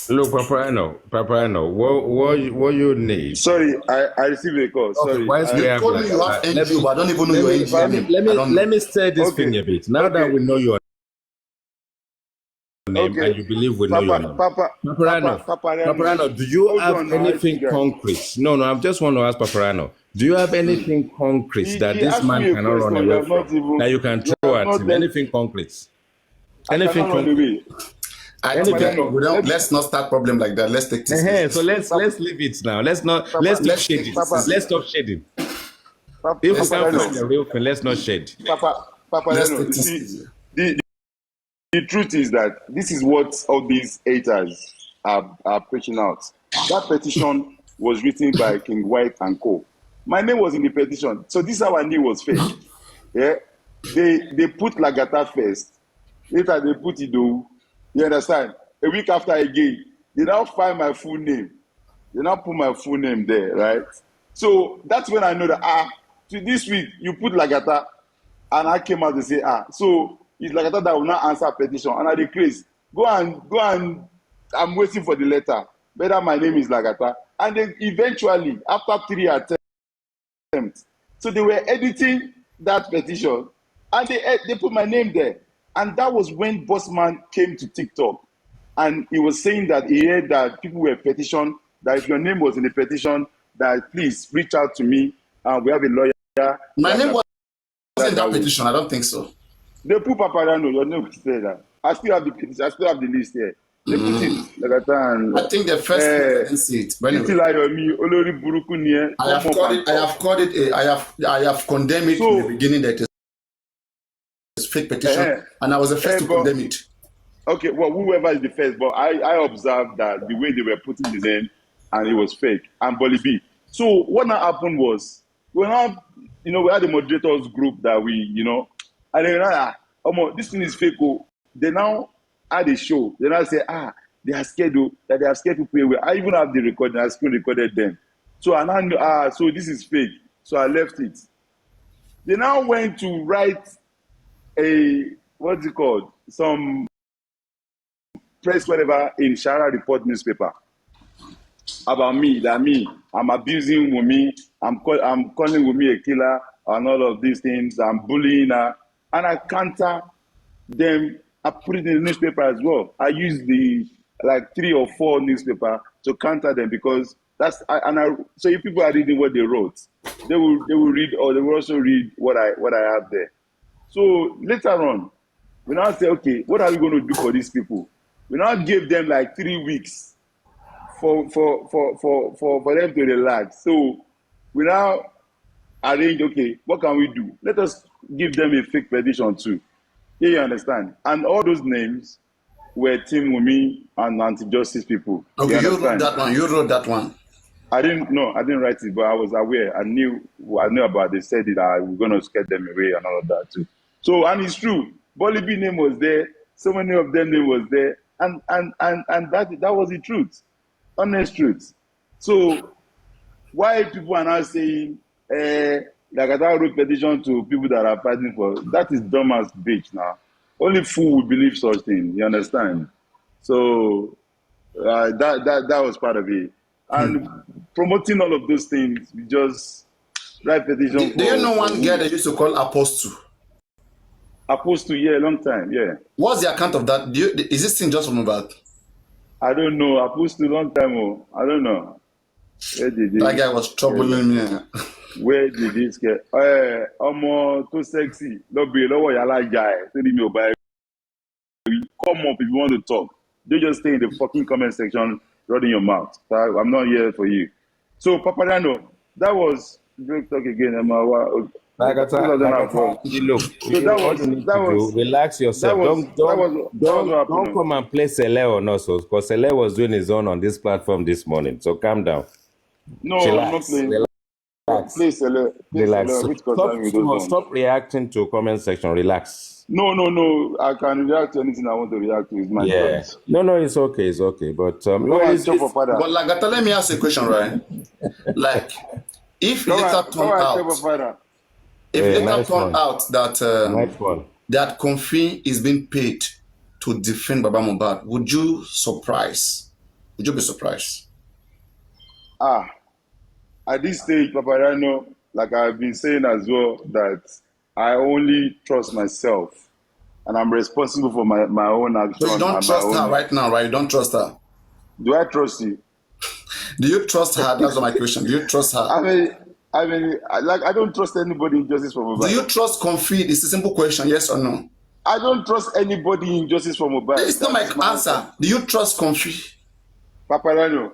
Look, papariano, what you need? Sorry, I received a call. Sorry. Why is you told me you have NGO, but I don't even know your NGO name. Let me say this thing a bit. Now that we know your name and you believe we know your name. Papariano, do you have anything concrete? No, I just want to ask Papariano. Do you have anything concrete that this man cannot run away from? That you can throw at him? Anything concrete? Anything concrete? Let's not start problem like that. Let's take this. So let's leave it now. Let's stop shading. Let's stop shading. If we can't find the real thing, let's not shade. The truth is that this is what all these haters are preaching out. That petition was written by King White and Co. My name was in the petition, so this is how I knew it was fake. Yeah, they put Lagata first. Later they put Ido. You understand? A week after again, they now find my full name. They now put my full name there, right? So that's when I know that this week you put Lagata, and I came out to say so it's Lagata that will not answer petition. And I decrease. Go and I'm waiting for the letter. Better my name is Lagata. And then eventually, after 3 attempts, so they were editing that petition, and they put my name there. And that was when Bossman came to TikTok, and he was saying that he heard that people were petitioned, that if your name was in the petition, that please reach out to me, and we have a lawyer. My name was in that petition. I don't think so. They put papariano. Your name was there. I still have the petition. I still have the list here. They put it. I think the first I didn't see it. But anyway, I have condemned it in the beginning that it's fake petition, and I was the first to condemn it. Okay, well, whoever is the first, but I observed that the way they were putting his name, and it was fake, and Bolibi. So what now happened was, we had the moderators group that we, and they were like, this thing is fake. They now had a show. They now say, they are scared that they have scared people away. I even have the recording. I screen recorded them. So I now knew, so this is fake. So I left it. They now went to write some press whatever in Shara Report newspaper about me, I'm abusing Wumi, I'm calling Wumi a killer and all of these things, I'm bullying her, and I counter them. I put it in the newspaper as well. I use the 3 or 4 newspaper to counter them because so if people are reading what they wrote, they will read, or they will also read what I have there. So later on, we now say, okay, what are we going to do for these people? We now give them 3 weeks for them to relax. So we now arrange, okay, what can we do? Let us give them a fake petition too. Yeah, you understand? And all those names were Team Wumi and anti-justice people. Okay, you wrote that one. You wrote that one. I didn't write it, but I was aware. I knew about it. They said it. I was going to scare them away and all of that too. So, and it's true. Bolibi name was there. So many of them name was there. And that was the truth, honest truth. So why people are now saying I wrote petition to people that are fighting for, that is dumb as bitch now. Only fool would believe such things. You understand? So that was part of it. And promoting all of those things, we just write petition. Do you know one guy they used to call Apostle? Apostle, yeah, long time, yeah. What's the account of that? Is this thing just from about? I don't know. Apostle, long time. I don't know. That guy was troubling me. Where did this get? Too sexy. Don't be lower, yala guy. Come up if you want to talk. Don't just stay in the fucking comment section running your mouth. I'm not here for you. So, Papariano, that was great talk again. Relax yourself. Don't come and play Sele on us, because Sele was doing his own on this platform this morning. So calm down. No, I'm not playing. Play Sele. Stop reacting to comment section. Relax. No. I can react to anything I want to react to. It's my choice. No, it's okay. But but let me ask a question, right? If later turn out that Konfi is being paid to defend Baba Mohbad, would you be surprised? At this stage, Papariano, like I've been saying as well, that I only trust myself, and I'm responsible for my own actions. So you don't trust her right now, right? You don't trust her. Do I trust you? Do you trust her? That's my question. Do you trust her? I don't trust anybody in justice for Mohbad. Do you trust Konfi? It's a simple question, yes or no? I don't trust anybody in justice for Mohbad. It's not my answer. Do you trust Konfi? Papariano,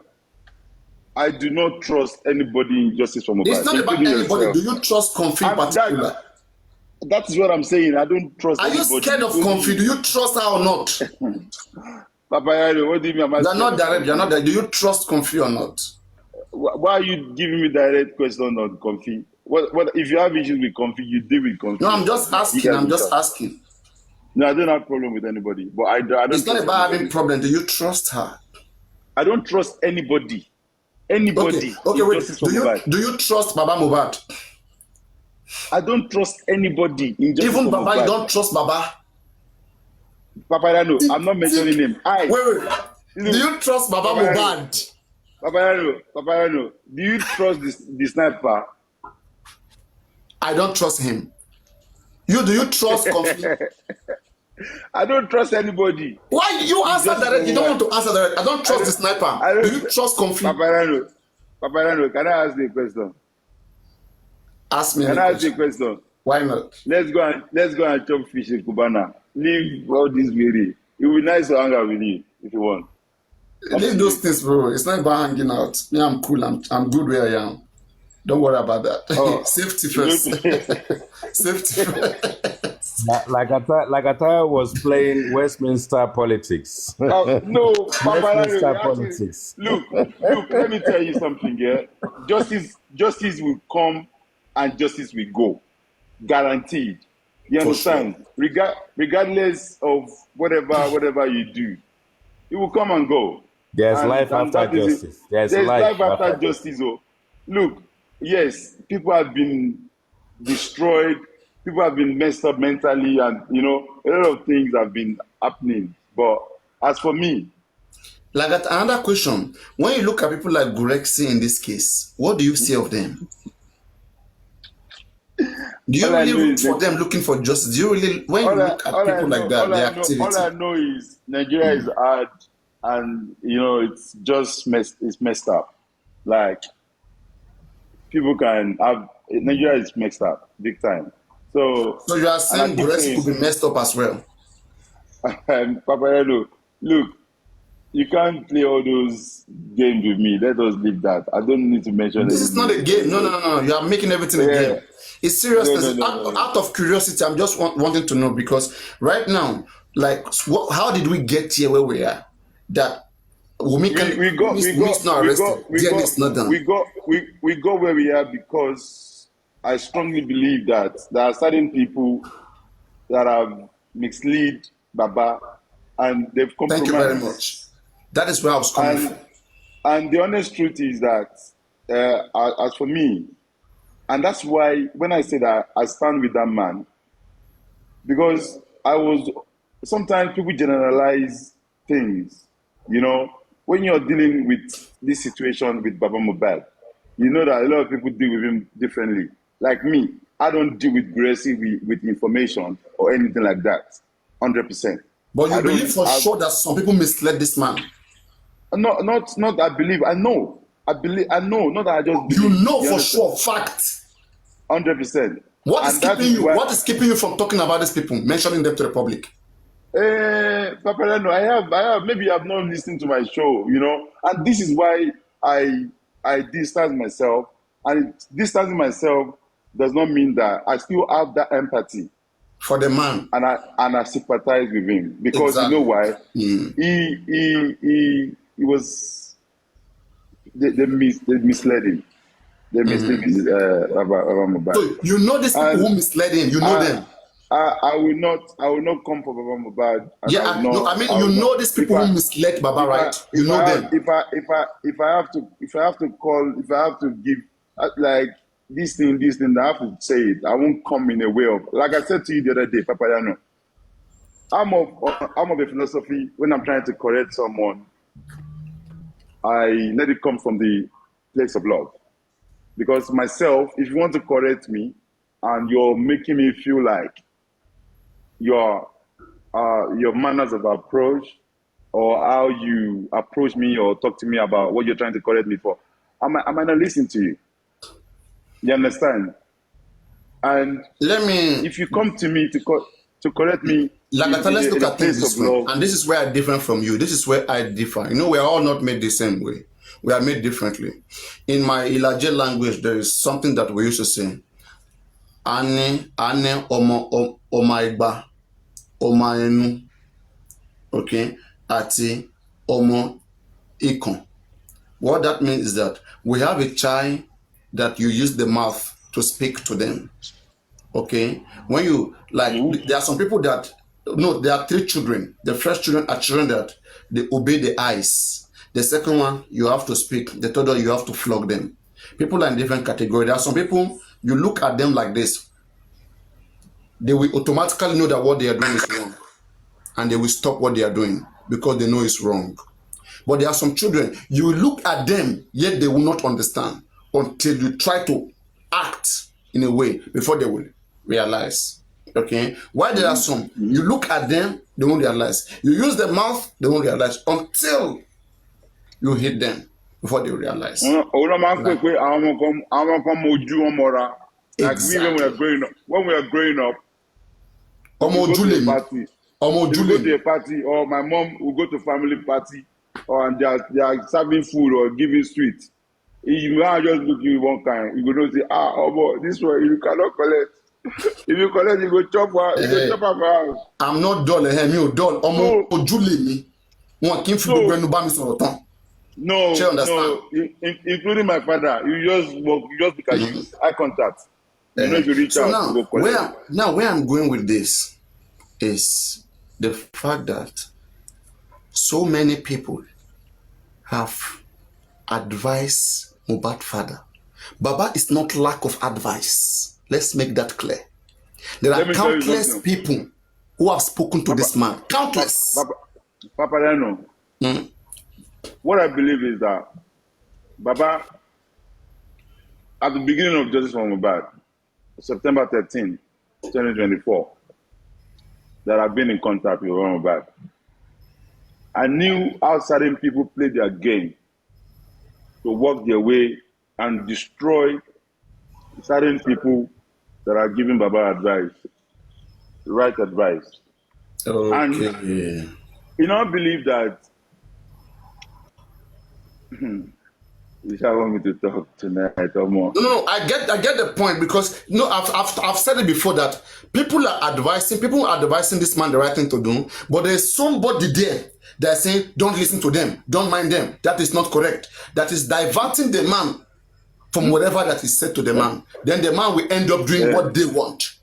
I do not trust anybody in justice for Mohbad. It's not about anybody. Do you trust Konfi in particular? That is what I'm saying. I don't trust anybody. Are you scared of Konfi? Do you trust her or not? Papariano, what do you mean? You're not direct. Do you trust Konfi or not? Why are you giving me direct question on Konfi? What if you have issues with Konfi, you deal with Konfi. No, I'm just asking. No, I don't have problem with anybody. But I don't. It's not about having problem. Do you trust her? I don't trust anybody. Anybody. Okay, wait. Do you trust Baba Mohbad? I don't trust anybody in justice. Even Baba, Mohbad. You don't trust Baba? Papariano, I'm not mentioning him. Wait. Do you trust Baba Mohbad? Papariano, do you trust the sniper? I don't trust him. Do you trust Konfi? I don't trust anybody. Why you answer direct? You don't want to answer direct. I don't trust the sniper. Do you trust Konfi? Papariano, can I ask you a question? Ask me. Can I ask you a question? Why not? Let's go and chop fish in Cubana. Leave all this weary. It will be nice to hang out with you if you want. Leave those things, bro. It's not about hanging out. Me, I'm cool. I'm good where I am. Don't worry about that. Oh, Safety first. Safety first. Like I thought I was playing Westminster politics. No, Westminster Papa, politics. look, let me tell you something, yeah. Justice will come and justice will go. Guaranteed. You understand? Sure. Regardless of whatever you do, it will come and go. There's life after justice. There's life after justice. Oh. Look, yes, people have been destroyed, people have been messed up mentally, and a lot of things have been happening. But as for me, like that, another question: when you look at people like Gurexi in this case, what do you say of them? Do you really root for them looking for justice? Do you really, when you look at people like that, their activity? All I know is Nigeria is hard, and it's just messed up. Like, people can have Nigeria is messed up big time. So you are saying Gurexi could be messed up as well? Papariano, look, you can't play all those games with me. Let us leave that. I don't need to mention this. Is not a game. No. You are making everything a game. It's serious. No. Out of curiosity, I'm just wanting to know, because right now, like, how did we get here where we are? That we got where we are because I strongly believe that there are certain people that have misled Baba and they've compromised. Thank you very much. That is where I was coming from. And the honest truth is that, as for me, and that's why when I say that I stand with that man, because sometimes people generalize things, when you're dealing with this situation with Baba Mohbad, you know that a lot of people deal with him differently. Like me, I don't deal with Gurexi with information or anything like that, 100%. But you believe for sure that some people misled this man? No, not I believe. I know. I know. Not that I just believe. You know for sure, fact. 100%. What is keeping you? What is keeping you from talking about these people, mentioning them to the public? Papariano, I have. Maybe you have not listened to my show, and this is why I distance myself. And distancing myself does not mean that I still have that empathy for the man, and I sympathize with him because exactly. You know why? He was they misled him. They misled Baba. So you know these people who misled him. You know them. I will not come for Baba Mohbad. Yeah, you know these people who misled Baba, right? You know them. If I have to give like this thing, I have to say it. I won't come in a way of, like I said to you the other day, Papariano. I'm of a philosophy when I'm trying to correct someone, I let it come from the place of love. Because myself, if you want to correct me and you're making me feel like your manners of approach or how you approach me or talk to me about what you're trying to correct me for, I might not listen to you. You understand? And if you come to me to correct me, let's look at things this way. And this is where I differ from you. This is where I differ. We are all not made the same way. We are made differently. In my Ilaje language, there is something that we used to say. Ane omo omaigba omaenu. Okay? Ati omo ikon. What that means is that we have a child that you use the mouth to speak to them. Okay? When you, there are some people that, there are 3 children. The first children are children that they obey the eyes. The second one, you have to speak. The third one, you have to flog them. People are in different categories. There are some people, you look at them like this. They will automatically know that what they are doing is wrong. And they will stop what they are doing because they know it's wrong. But there are some children, you will look at them, yet they will not understand until you try to act in a way before they will realize. Okay? While there are some, you look at them, they won't realize. You use the mouth, they won't realize until you hit them before they realize. Like me when we are growing up. When we are growing up, we go to a party. We go to a party, or my mom will go to family party, or and they are serving food or giving sweets. You can't just look you one kind. You go not say, oh boy, this one you cannot collect. If you collect, you go chop one. You go chop a house. I'm not dull. Me dull. Ọmọ ojúlé mi. Wọn kì í fi gbogbo ẹnu bá mi sọ̀rọ̀ tán. No, including my father. You just look at you, eye contact. You know, if you reach out, now, you go collect. Where I'm going with this is the fact that so many people have advised Mohbad father. Baba is not lack of advice. Let's make that clear. There are countless people who have spoken to this man. Countless. Papariano. What I believe is that Baba, at the beginning of Justice for Mohbad, September 13, 2024, that I've been in contact with Mohbad, I knew how certain people play their game to work their way and destroy certain people that are giving Baba advice, right advice. Okay. And you know, I believe that you shall want me to talk tonight or more. No, I get the point, because I've said it before that people are advising this man the right thing to do, but there's somebody there that is saying don't listen to them, don't mind them. That is not correct. That is diverting the man from whatever that is said to the man. Then the man will end up doing what they want,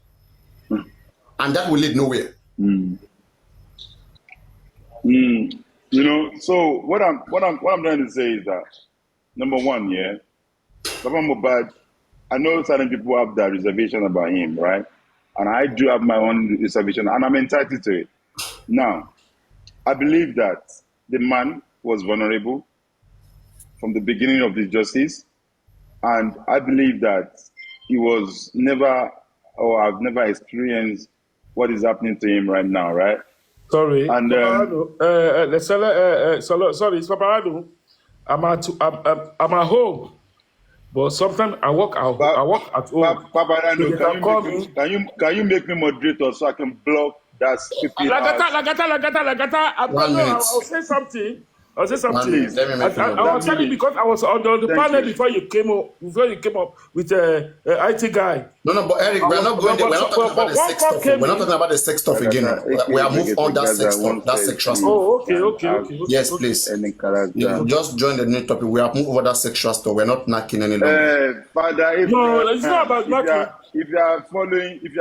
and that will lead nowhere. You know, so what I'm trying to say is that, number one, Baba Mohbad, I know certain people have their reservation about him, right? And I do have my own reservation, and I'm entitled to it. Now, I believe that the man was vulnerable from the beginning of this justice, and I believe that he was never, or I've never experienced what is happening to him right now, right? Sorry, and sorry, it's Papariano. I'm at home, but sometimes I work out. I work at home. Papariano, can you make me moderator so I can block that stupid Lagata. I'll say something. I'll say something. I was telling because I was on the panel before you came up. With IT guy. No, but Eric, we're not going there. We're not talking about the sex stuff. We're not talking about the sex stuff again. We are moved on that sex stuff, that sexual stuff. Oh, okay. Yes, please. Just join the new topic. We are moved over that sexual stuff. We're not knocking any longer. Father, no, it's not about knocking. If you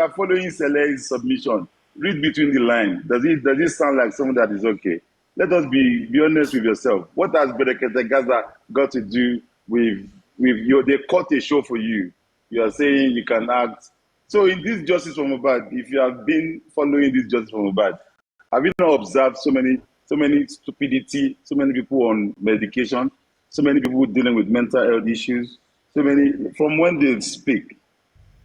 are following Sele's submission, read between the lines. Does it sound like someone that is okay? Let us be honest with yourself. What has Berekete Gaza got to do with you? They cut a show for you. You are saying you can act. So in this Justice for Mohbad, if you have been following this Justice for Mohbad, have you not observed so many stupidity, so many people on medication, so many people dealing with mental health issues, so many, from when they speak,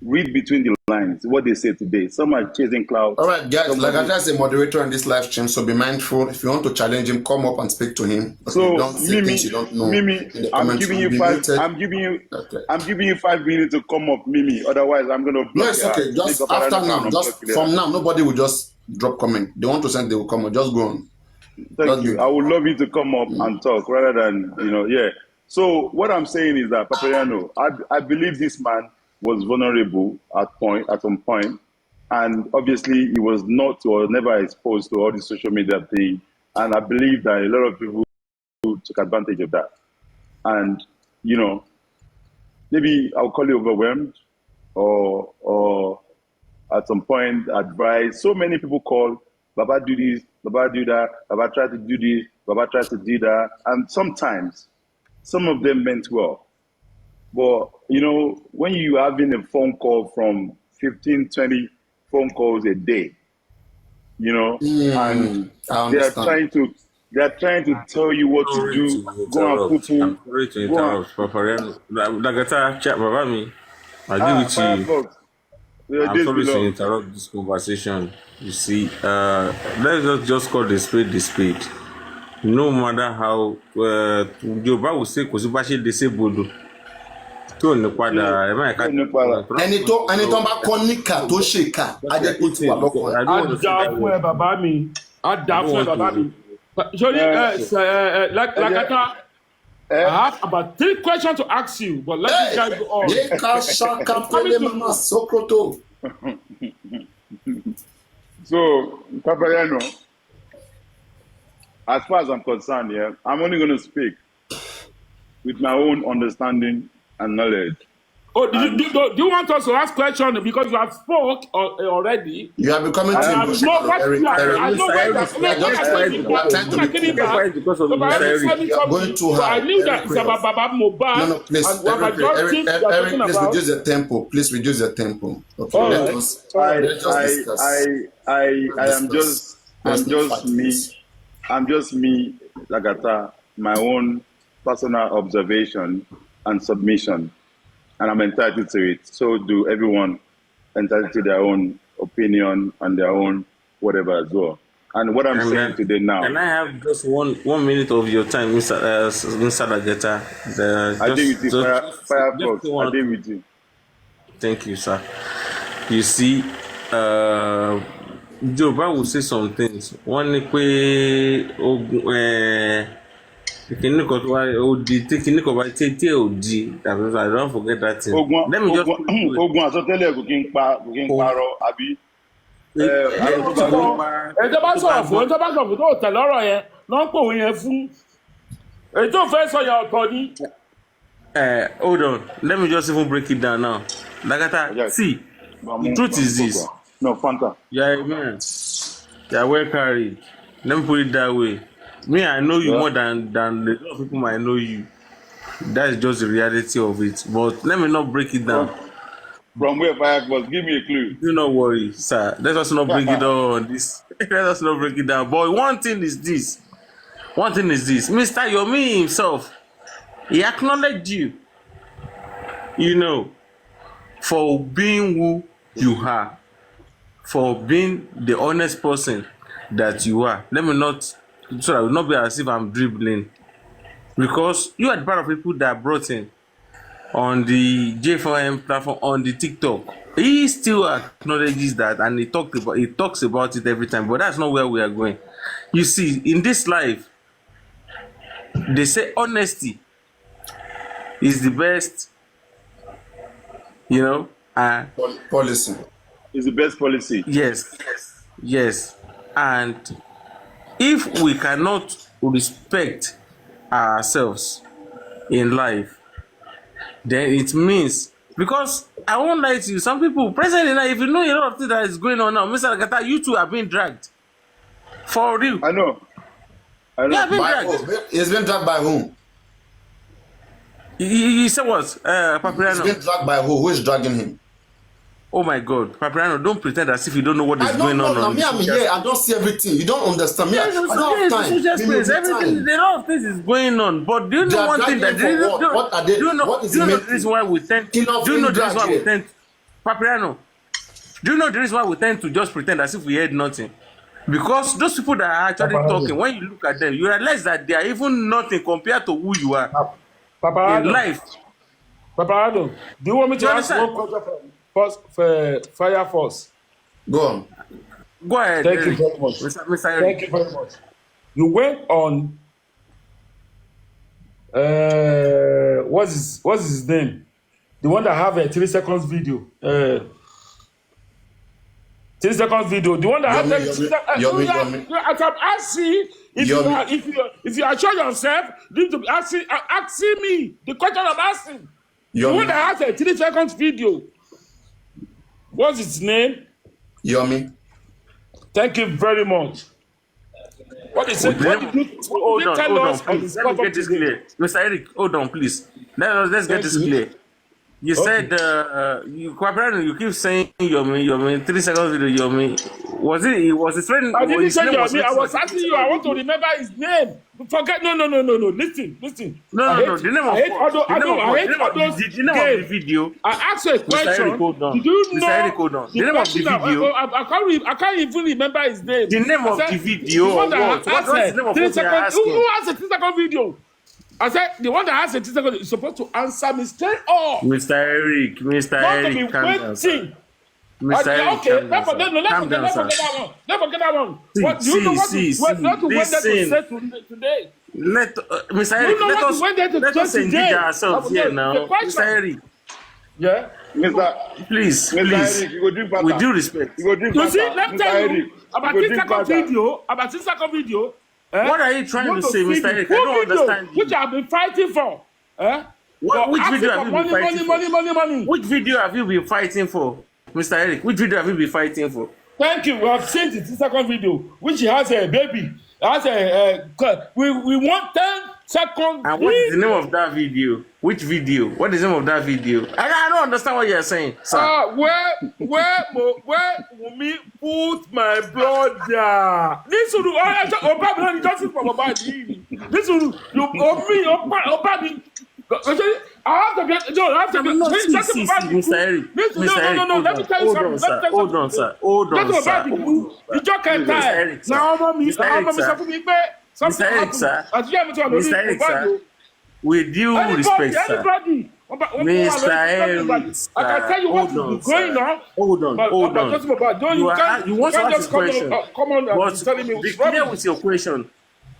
read between the lines, what they say today. Some are chasing clouds. All right, guys, like I just a moderator in this live stream, so be mindful. If you want to challenge him, come up and speak to him. So, don't say things you don't know. Mimi, I'm giving you 5 minutes to come up, Mimi. Otherwise, I'm going to block. No, it's okay. Just after now, just from now, nobody will just drop comment. They want to send, they will come up. Just go on. Thank you. I would love you to come up and talk rather than, So what I'm saying is that, Papariano, I believe this man was vulnerable at some point, and obviously he was not or never exposed to all the social media thing, and I believe that a lot of people took advantage of that. And maybe I'll call you overwhelmed, or at some point advice. So many people call, Baba do this, Baba do that, Baba try to do this, Baba tries to do that, and sometimes some of them meant well. But, when you are having a phone call from 15, 20 phone calls a day, and they are trying to tell you what to do. Go and poo-poo. I'm sorry to interrupt, Papariano. Lagata, chat, Baba me. I give it to you. I'm sorry to interrupt this conversation. You see, let's just call the spade. No matter how, Yoruba will say, Kosubashi disabled. tó ní padà ẹ má ká ẹni tó bá kọ́ níkà tó ṣèkà ajẹ́ kó ti wà lọ́kàn. Ada fún ẹ bàbá mi. Ada fún ẹ bàbá mi. Sorry, Lagata, I have about 3 questions to ask you, but let me guys go on. So, Papariano, as far as I'm concerned, yeah, I'm only going to speak with my own understanding and knowledge. Oh, do you want us to ask questions because you have spoke already? You are becoming too emotional. I know what going too hard. I knew that it's about Baba Mohbad. No, please, Eric, please reduce the tempo. Please reduce the tempo. Okay, I'm just me, Lagata, my own personal observation and submission. And I'm entitled to it. So do everyone entitled to their own opinion and their own whatever as well. And what I'm saying today now. Can I have just one minute of your time, Mr. Lagata? I deal with you, Firefox. I deal with you. Thank you, sir. You see, Joe will say some things. One I don't forget that thing. Let me just hold on. Let me just even break it down now. Lagata, see, the truth is this. No, Fanta. Yeah, man. You are well carried. Let me put it that way. Me, I know you more than a lot of people might know you. That's just the reality of it. But let me not break it down. From where Firefox? Give me a clue. Do not worry, sir. Let us not break it down. Let us not break it down. But one thing is this. Mr. Yomi himself, he acknowledged you. You know, for being who you are, for being the honest person that you are. Let me not, so that will not be as if I'm dribbling. Because you are the part of people that brought in on the J4M platform, on the TikTok. He still acknowledges that and he talks about it every time, but that's not where we are going. You see, in this life, they say honesty is the best, you know, policy. Is the best policy. Yes. And if we cannot respect ourselves in life, then it means, because I won't lie to you, some people presently now, if you know a lot of things that is going on now, Mr. Lagata, you two are being dragged for real. I know. Yeah, being dragged. He's been dragged by whom? He said what? Papariano. He's been dragged by who? Who is dragging him? Oh my God, Papariano, don't pretend as if you don't know what is going on. I'm here. I don't see everything. You don't understand me. I don't have time. Everything, a lot of things is going on. But do you know one thing that do you know the reason why we tend? Do you know the reason why we tend? Papariano, do you know the reason why we tend to just pretend as if we heard nothing? Because those people that are actually talking, when you look at them, you realize that they are even nothing compared to who you are in life. Papariano, do you want me to ask one question for Fire Force? Go on. Go ahead. Thank you very much. Thank you very much. You went on. What's his name? The one that have a 3 seconds video. 3 seconds video. The one that has 3 seconds. I'm asking if you assure yourself, need to be asking me the question I'm asking. The one that has a 3 seconds video. What's its name? Yomi. Thank you very much. What is it? Hold on, please. Let me get this clear. Mr. Eric, hold on, please. Let's get this clear. You said, you keep saying Yomi, 3 seconds video, Yomi. Was his friend? I didn't say Yomi. I was asking you. I want to remember his name. Forget. No. Listen. No. The name of the video. I asked you a question. Did you know? Mr. Eric, hold on. The name of the video. I can't even remember his name. The name of the video. What is the name of the video? Who has a 3 second video? I said the one that has a 30 seconds is supposed to answer me straight off. Mr. Eric, Not to be waiting. Mr. Eric, Okay, let's forget that one. Let's forget that one. What do you know what to wait there to say today? Mr. Eric, let us engage ourselves here now. Mr. Eric. Yeah? Please. Eric, you go drink water. With due respect. You see, let me tell you about this second video. What are you trying to say, Mr. Eric? I don't understand you. Which I've been fighting for. Which video have you been fighting for? Money. Which video have you been fighting for, Mr. Eric? Which video have you been fighting for? Thank you. We have seen the second video, which has a baby. We want 10 seconds. And what is the name of that video? Which video? What is the name of that video? I don't understand what you're saying, sir. Where Wumi put my brother? This will do. Justice for my body. This will do. You I have to get. Mr. Eric. No. Let me tell you something. Hold on, sir. The joke can't die. Now, Mr. Eric, sir. With due respect, sir. Mr. Eric, sir. I can tell you what's going on. Hold on. You want to ask a question. But be clear with your question.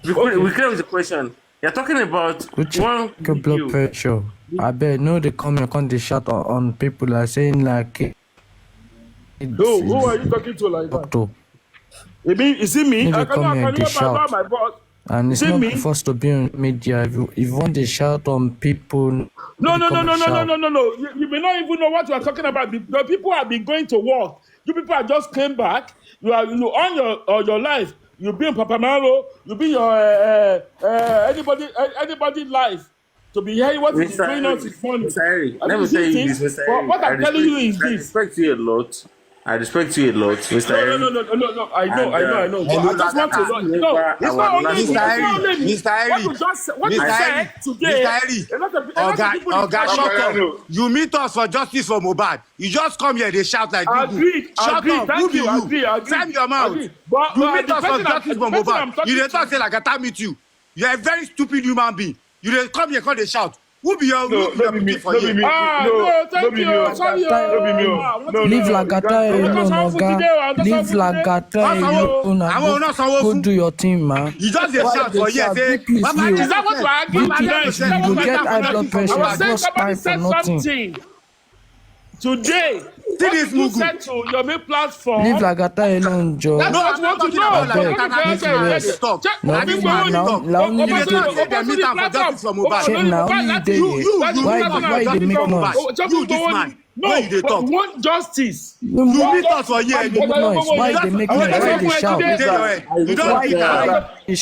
Be clear with the question. You're talking about one blood pressure. I bet no they come and come they shout on people are saying like who are you talking to like that? Is it me? I can hear my voice. And it's not forced to be on media. If you want to shout on people, no. You may not even know what you are talking about. The people have been going to work. You people have just came back. You on your life. You be in papariano. You be your anybody life. To be hearing what is going on is funny. Sorry, let me tell you this, Mr. Eric. What I'm telling you is this. I respect you a lot. Mr. Eric. No. I know. But I just want to know. No, it's not only Mr. Eric. What you said today. Mr. Eric. Shut up. You meet us for justice for Mohbad. You just come here, they shout like agreed. Shut up. Thank you. Time your mouth. You meet us for justice for Mohbad. You dey talk say like I meet you. You are a very stupid human being. You dey come here, they shout. Who be your people for you? No, thank you. Sorry. Leave Lagata alone, Oga. Leave Lagata alone. Go do your thing, man. You just dey shout for here, say, is that what you are arguing? You get high blood pressure. Go spy for nothing. Today, what you said to your main platform. Leave Lagata alone, Joe. That's what you want to know. Why they make noise? You this man. No, but we want justice. You meet us for here. Why they make noise? Why they shout? You don't shout. You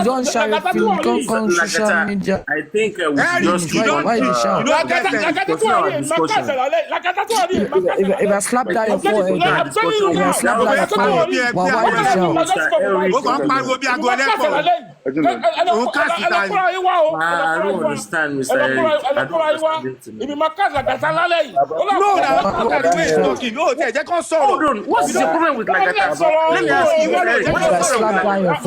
don't shout your film. Come on social media. I think we just why they shout? If I slap down your forehead, why they shout? I don't understand, Mr. Eric. I don't understand. Hold on. What's the problem with Lagata? Let me ask you, Eric. What's your problem with Lagata?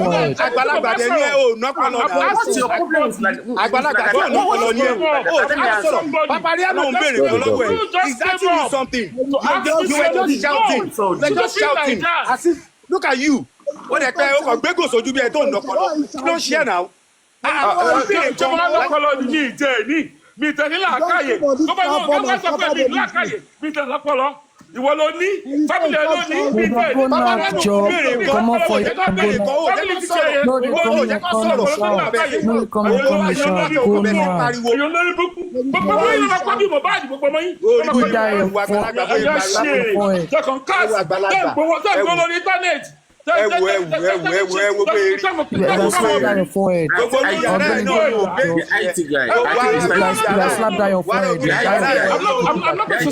Look at you. What the hell? Bego so you be don't share now. Ìwọ ló ní family ló ní bí bẹ́ẹ̀ ni bàbá rẹ̀ ló béèrè come for it family ti ṣe no dey come you lórí buku gbogbo yín ló pa bí Mohbad gbogbo mọ́ yín ó die for it second class dem gbogbo lórí internet slap down your forehead. I'm not going to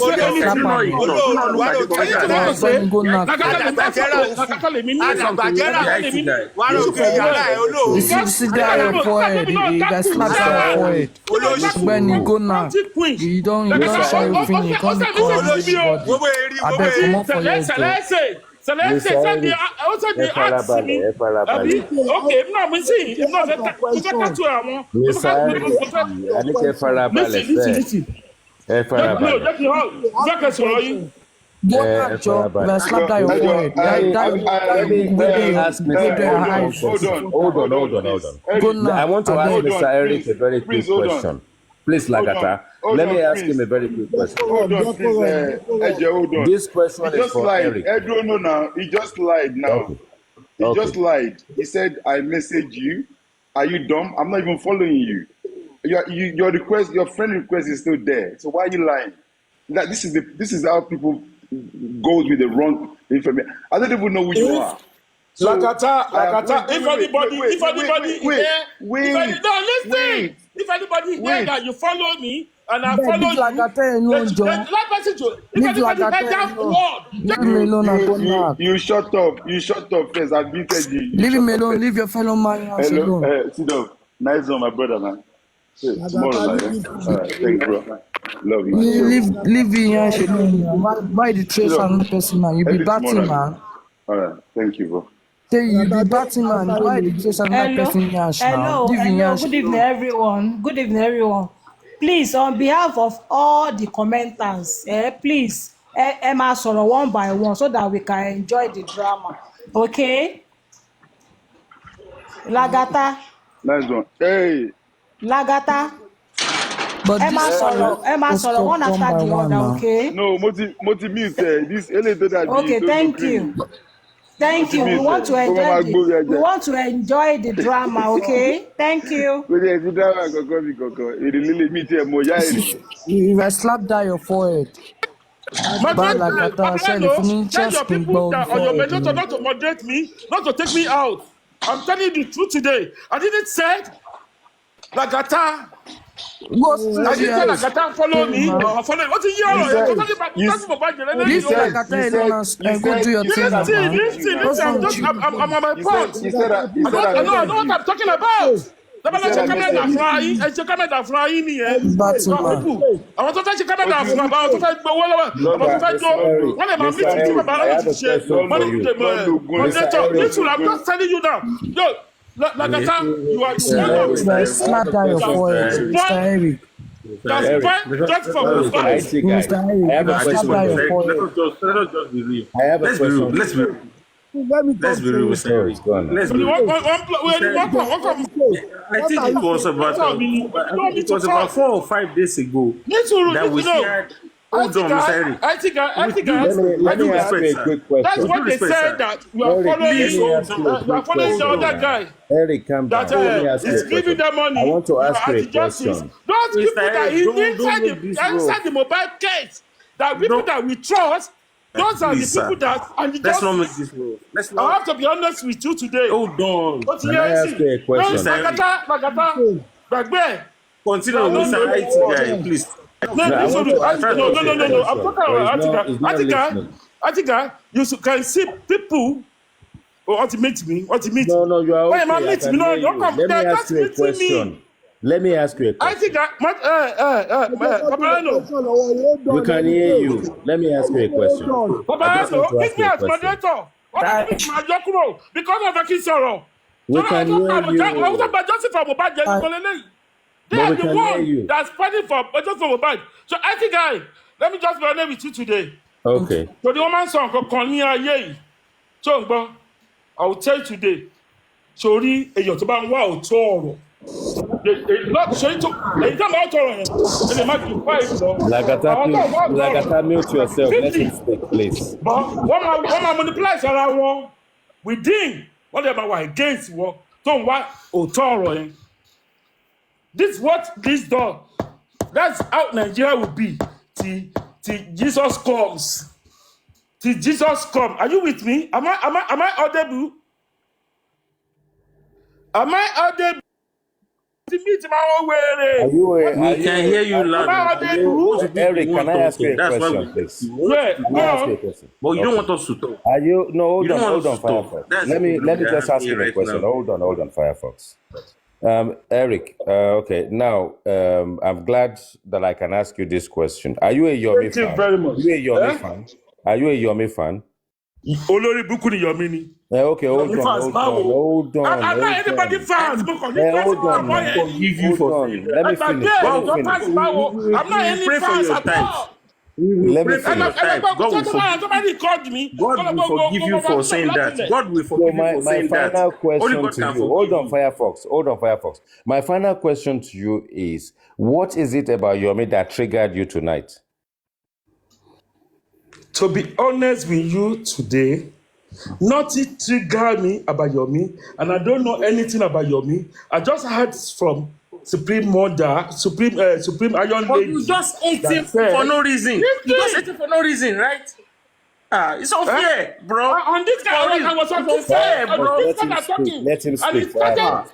say anything. Sit down your forehead. You can slap down your forehead. When you go now, you don't show your finger. You can't call this body. I bet come up for you. So let's say they also they ask me. Okay, if not me see, if not to am. Listen. No, that's all. That's all. Go job. Slap that your forehead. Hold on. I want to ask Mr. Eric a very quick question. Please, Lagata, let me ask him a very quick question. Hold on, please, hold on. This question is for Eric. Edro, no, now. He just lied now. He just lied. He said, I messaged you. Are you dumb? I'm not even following you. Your request, your friend request is still there. So why are you lying? Like, this is how people go with the wrong information. I don't even know who you are. So, Lagata, if anybody here that you follow me and I follow you, let you shut up. You shut up first. I've been telling you. Leave him alone. Leave your fellow man alone. Sit down. Nice one, my brother, man. Tomorrow, man. All right, thank you, bro. Love you. Leave him alone. Why the trace another person, man? You be batting, man. All right, thank you, bro. You be batting, man. Why the trace another person, Hello. Good evening, everyone. Please, on behalf of all the commenters, please, Emma sọ̀rọ̀ one by one so that we can enjoy the drama. Okay? Lagata. Nice one. Hey. Lagata. Emma sọ̀rọ̀ one after the other, okay? No, mute. This okay, thank you. Thank you. We want to enjoy the drama, okay? Thank you. If I slap that your forehead. Papariano, tell your people that on your mediator not to moderate me, not to take me out. I'm telling you the truth today. I didn't say Lagata. I didn't say Lagata follow me. Follow. What is your? Listen. I'm on my point. I know what I'm talking about. I want to take camera I'm just telling you now. Yo, Lagata, you are slap down your forehead, Mr. Eric. Just for Mr. I have a question. I have a question. Let's be real with Eric. Let's be real. I think it was about 4 or 5 days ago that we shared. Hold on, Mr. Eric. I think I do respect. That's what they said that you are following the other guy. Eric, come down. That is giving them money. I want to ask you a question. Those people that inside the mobile case, that people that we trust. Those are the people that let's not make this rule. I have to be honest with you today. Hold on. Can I ask you a question? Magata. Continue, Mr. IT guy, please. No. I'm talking about Atika. You can see people who want to meet me. No, you are okay. Let me ask you a question. I think Papariano. We can hear you. Let me ask you a question. Papariano, give me as moderator. Because of the Kisoro. We can hear you. They are the one that's fighting for just for mobile. So I think let me just be honest with you today. Okay. So the woman song called So I will tell you today. Sorry, a yotoba wa otoro. Not saying to Lagata, mute yourself. Let him speak, please. But one monopolize around one within whatever we're against war. Don't want otoro. This is what this does. That's how Nigeria will be till Jesus comes. Till Jesus comes. Are you with me? Am I audible? Am I audible? We can hear you loud. Eric, can I ask you a question, please? But you don't want us to talk. Hold on, Firefox. Let me just ask you a question. Hold on, Firefox. Eric, okay, now I'm glad that I can ask you this question. Are you a Yomi fan? Thank you very much. Are you a Yomi fan? Olórí Bukuni Yomini. Okay, hold on. I'm not anybody fans. Hold on. Let me finish. I'm not any fans at all. Let me finish. Somebody called me. God will forgive you for saying that. God will forgive you for saying that. My final question to you. Hold on, Firefox. My final question to you is: what is it about Yomi that triggered you tonight? To be honest with you today, nothing triggered me about Yomi, and I don't know anything about Yomi. I just heard from Supreme Iron Lady. But you just ate him for no reason. You just ate him for no reason, right? It's unfair, bro. On this guy, I was unfair, bro. Let him speak. Fear God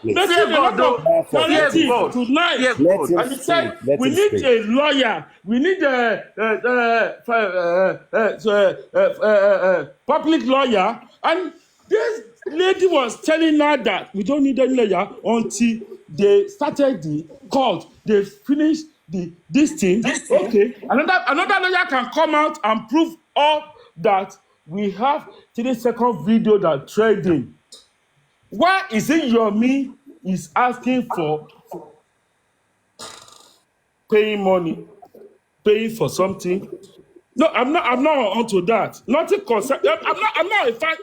tonight. And he said, we need a lawyer. We need a public lawyer. And this lady was telling her that we don't need any lawyer until they started the court. They finished this thing. Okay. Another lawyer can come out and prove all that we have 3-second video that trading. Why is it Yomi is asking for paying money, paying for something? No, I'm not onto that. Nothing concern. I'm not a fan.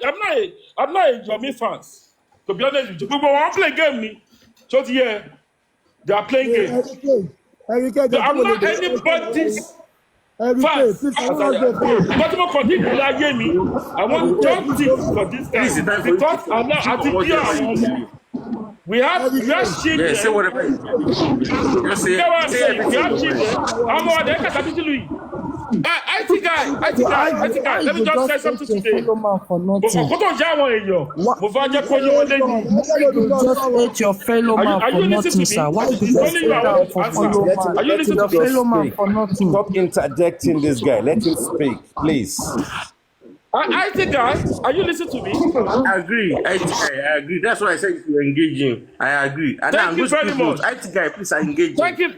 I'm not a Yomi fans. To be honest with you, people want to play game. So yeah, they are playing game. I'm not anybody's. Fast. I want justice for this guy because I'm not at the we have children. Yeah, say whatever. We have children. I'm on the IT guy. Let me just say something today. You just ate your fellow man for nothing, sir. Why did you say that for fellow man? Are you listening to fellow man for nothing? Stop interjecting this guy. Let him speak, please. IT guy, are you listening to me? I agree. I agree. That's why I said you're engaging. I agree. And Thank you very much. IT guy, please engage. Thank you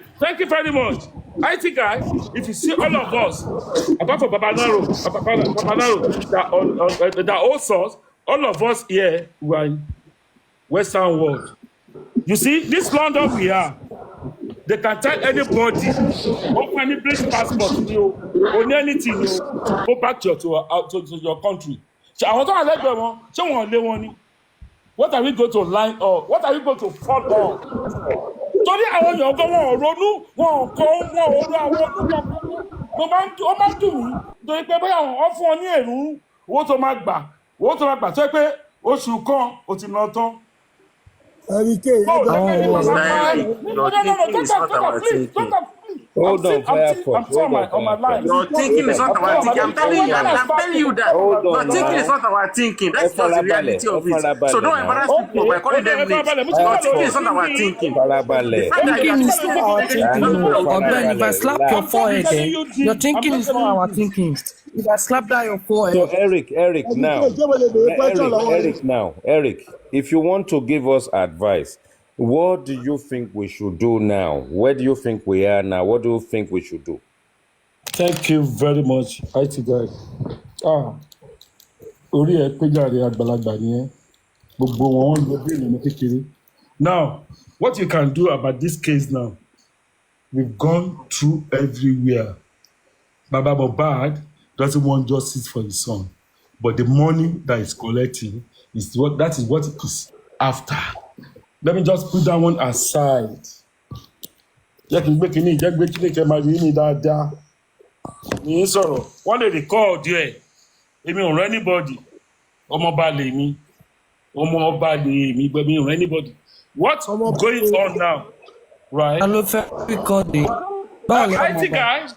very much. IT guy, if you see all of us, apart from Babanaro, the old source, all of us here were in Western world. You see, this London we are, they can tell anybody, open any British passport, or anything, go back to your country. So I want to let them on. What are we going to line up? What are we going to fall on? Torí àwọn èèyàn gan wọn ò ronú wọn ò ronú àwọn olùkọ́ ó máa ń dùn mí torí pé bóyá wọn fún ọ ní èrú owó tó máa gbà tó yẹ pé oṣù kan ò ti ná tán. Hold on, Firefox. Your thinking is not our thinking. I'm telling you that. Your thinking is not our thinking. That's just the reality of it. So don't embarrass people by calling them names. Your thinking is not our thinking. Thinking is not our thinking. Or Ben, if I slap your forehead, your thinking is not our thinking. If I slap that your forehead. So Eric, if you want to give us advice, what do you think we should do now? Where do you think we are now? What do you think we should do? Thank you very much, IT guy. Orí ẹ pé jàre àgbàlagbà nìyẹn. Gbogbo wọn ń lọ bí ènìyàn kékeré. Now, what you can do about this case now? We've gone through everywhere. Baba Mohbad doesn't want justice for his son, but the money that he's collecting is what it is after. Let me just put that one aside. Jẹ́ kí n gbé kínní kẹ́ máa rí ní dáadáa. Ní sọ̀rọ̀, wọ́n lè record ẹ̀. Èmi ò rẹ́ anybody. Ọmọ ọba lè mi. But mi ò rẹ́ anybody. What's going on now? Right? I love recording. IT guy.